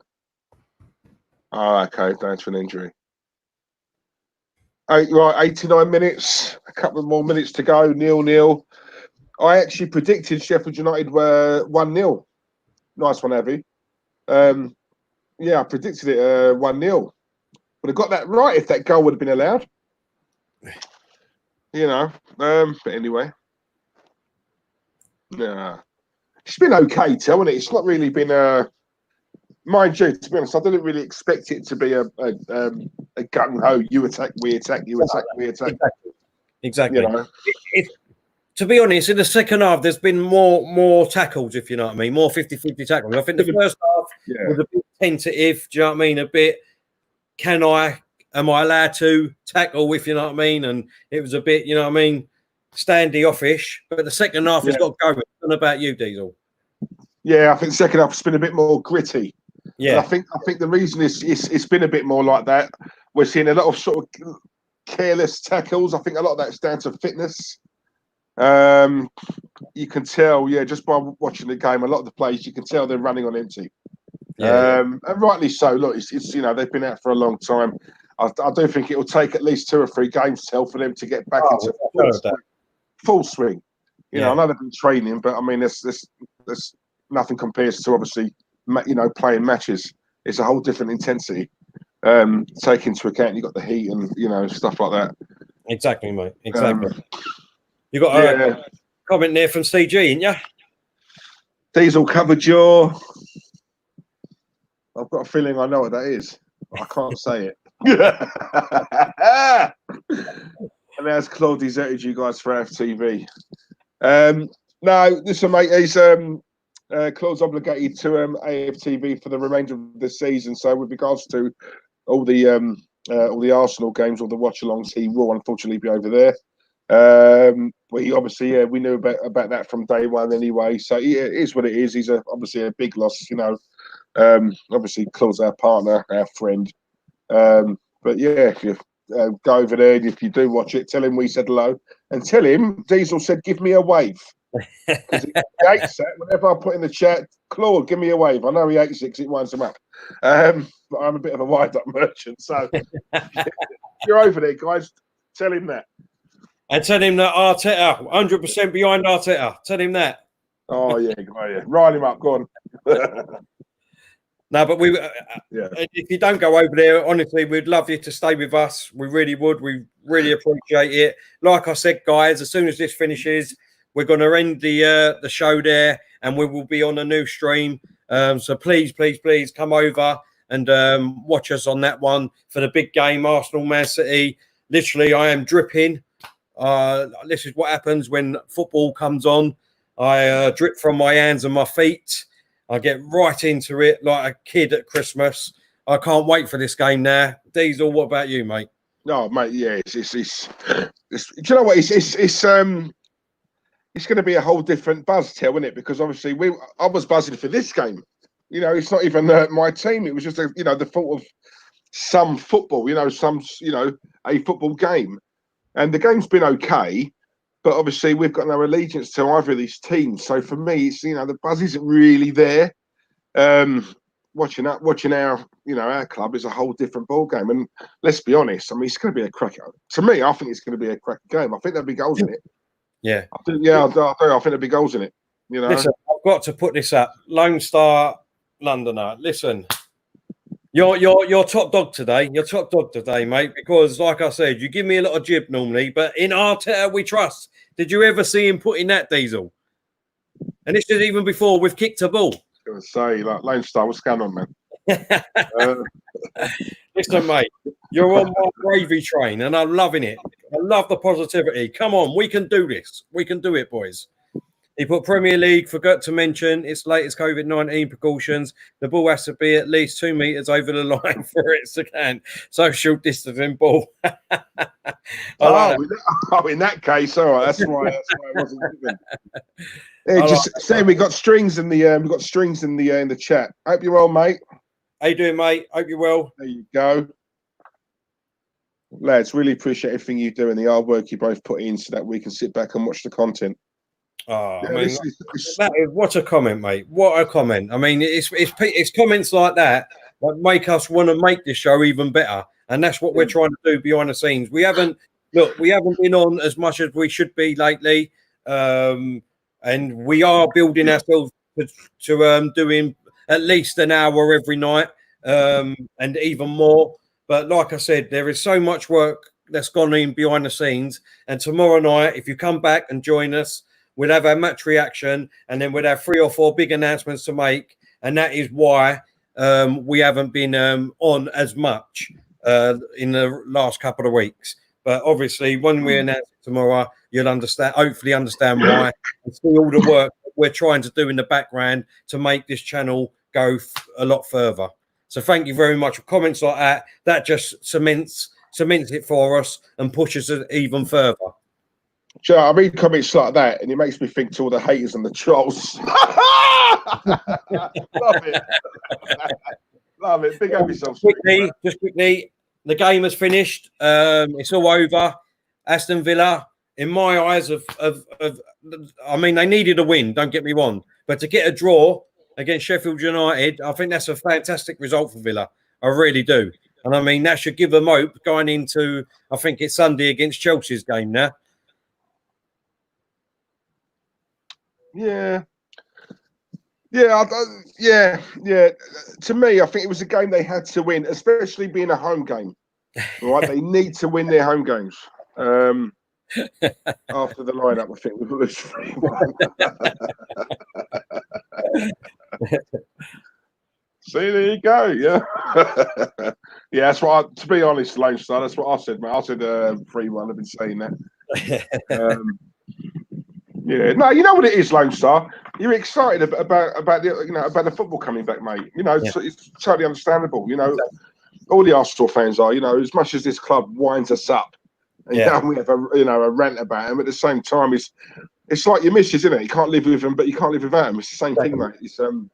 Oh, okay, down to an injury. Right, 89 minutes. A couple of more minutes to go. 0-0. I actually predicted Sheffield United were 1-0. Nice one, Abby. Yeah, I predicted it 1-0. Would have got that right if that goal would have been allowed. You know, but anyway. Yeah. It's been okay, hasn't it? It's not really been mind you, to be honest, I didn't really expect it to be a gung-ho, you attack, we attack, you attack, we attack. Exactly. You know? To be honest, in the second half, there's been more tackles, if you know what I mean, more 50-50 tackles. I think the first half was a bit tentative, do you know what I mean? A bit, am I allowed to tackle, if you know what I mean? And it was a bit, you know what I mean, standy-offish. But the second half has got going. I don't know about you, Diesel. Yeah, I think the second half has been a bit more gritty. Yeah. And I think the reason it's been a bit more like that, we're seeing a lot of sort of careless tackles. I think a lot of that's down to fitness. You can tell, just by watching the game, a lot of the plays, you can tell they're running on empty. And rightly so. Look, it's you know, they've been out for a long time. I do think it will take at least 2 or 3 games for them to get back into full swing. You know, I know they've been training, but I mean, there's nothing compares to obviously, you know, playing matches. It's a whole different intensity. Take into account you've got the heat and, you know, stuff like that. Exactly, mate. Exactly. You got a comment there from CG, ain't you? Diesel covered your. I've got a feeling I know what that is. I can't say it. And as Claude deserted you guys for FTV. No, listen, mate. He's Claude's obligated to AFTV for the remainder of the season. So with regards to all the Arsenal games or the watch-alongs, he will unfortunately be over there. We obviously, we knew about that from day one anyway. So it is what it is. He's obviously a big loss, you know. Obviously, Claude's our partner, our friend. But yeah, if you go over there, and if you do watch it, tell him we said hello, and tell him Diesel said, "Give me a wave." Because he hates that. Whenever I put in the chat, Claude, give me a wave. I know he hates it because it winds him up. But I'm a bit of a wind-up merchant, so if you're over there, guys, tell him that. And tell him that Arteta, 100% behind Arteta. Tell him that. Oh yeah, rile him up. Go on. No, but if you don't go over there, honestly, we'd love you to stay with us. We really would. We really appreciate it. Like I said, guys, as soon as this finishes, we're going to end the show there, and we will be on a new stream. So please come over and watch us on that one for the big game, Arsenal Man City. Literally, I am dripping. This is what happens when football comes on. I drip from my hands and my feet. I get right into it like a kid at Christmas. I can't wait for this game now. Diesel, what about you, mate? No, mate. Yeah, it's do you know what? It's going to be a whole different buzz, Tel, isn't it? Because obviously I was buzzing for this game. You know, it's not even my team. It was just the thought of some football. A football game, and the game's been okay. But obviously, we've got no allegiance to either of these teams. So for me, it's the buzz isn't really there. Watching our our club is a whole different ball game. And let's be honest, I mean, it's going to be a cracker. To me, I think it's going to be a cracker game. I think there'll be goals in it. Yeah, I do. Yeah, I do. I think there'll be goals in it. Listen, I've got to put this up. Lone Star Londoner. Listen. You're top dog today. You're top dog today, mate, because like I said, you give me a lot of jib normally, but in Arteta we trust. Did you ever see him put in that, Diesel? And this is even before we've kicked a ball. I was going to say, like, Lone Star, what's going on, man? Listen, mate, you're on my gravy train and I'm loving it. I love the positivity. Come on, we can do this. We can do it, boys. He put Premier League, forgot to mention its latest COVID-19 precautions. The ball has to be at least 2 meters over the line for it to count. Social distancing ball. In that case, all right. That's why it wasn't given. Yeah, just saying we got strings in the in the chat. Hope you're well, mate. How you doing, mate? Hope you're well. There you go. Lads, really appreciate everything you do and the hard work you both put in so that we can sit back and watch the content. Oh, I mean, what a comment, mate! What a comment! I mean, it's comments like that make us want to make this show even better, and that's what we're trying to do behind the scenes. We haven't been on as much as we should be lately, and we are building ourselves to doing at least an hour every night, and even more. But like I said, there is so much work that's gone in behind the scenes, and tomorrow night, if you come back and join us, we'll have our match reaction, and then we'll have 3 or 4 big announcements to make. And that is why we haven't been on as much in the last couple of weeks. But obviously, when we announce it tomorrow, you'll hopefully understand why, and see all the work that we're trying to do in the background to make this channel go a lot further. So thank you very much for comments like that. That just cements it for us and pushes it even further. Sure, I read comments like that, and it makes me think to all the haters and the trolls. Love it, love it. Big up yourself. Just quickly, the game has finished. It's all over. Aston Villa, in my eyes, I mean, they needed a win. Don't get me wrong, but to get a draw against Sheffield United, I think that's a fantastic result for Villa. I really do, and I mean that should give them hope going into. I think it's Sunday against Chelsea's game now. Yeah. To me, I think it was a game they had to win, especially being a home game. Right, they need to win their home games. After the lineup, I think we'll lose 3-1. See, there you go. Yeah, yeah. That's what. To be honest, Lone Star, that's what I said, mate. I said 3-1. I've been saying that. Yeah, no, you know what it is, Lone Star. You're excited about the football coming back, mate. It's totally understandable. All the Arsenal fans are. As much as this club winds us up, and we have a rant about them. At the same time, it's like your missus, isn't it? You can't live with them, but you can't live without them. It's the same thing, mate. Listen.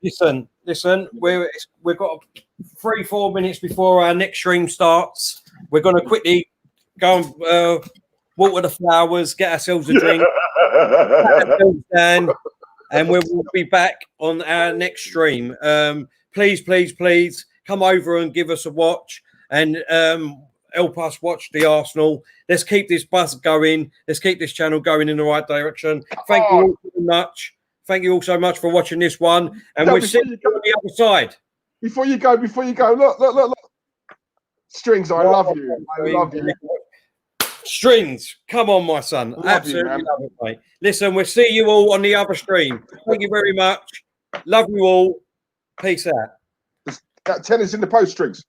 We've got 3-4 minutes before our next stream starts. We're going to quickly go and water the flowers, get ourselves a drink. And we will be back on our next stream. Please come over and give us a watch and help us watch the Arsenal. Let's keep this buzz going. Let's keep this channel going in the right direction. Thank you all so much. Thank you all so much for watching this one. And we'll see you on the other side. Before you go, look. Strings, I love you. I love you. Strings, come on, my son. Absolutely love it, mate. Listen, we'll see you all on the other stream. Thank you very much. Love you all. Peace out. Got tennis in the post, Strings.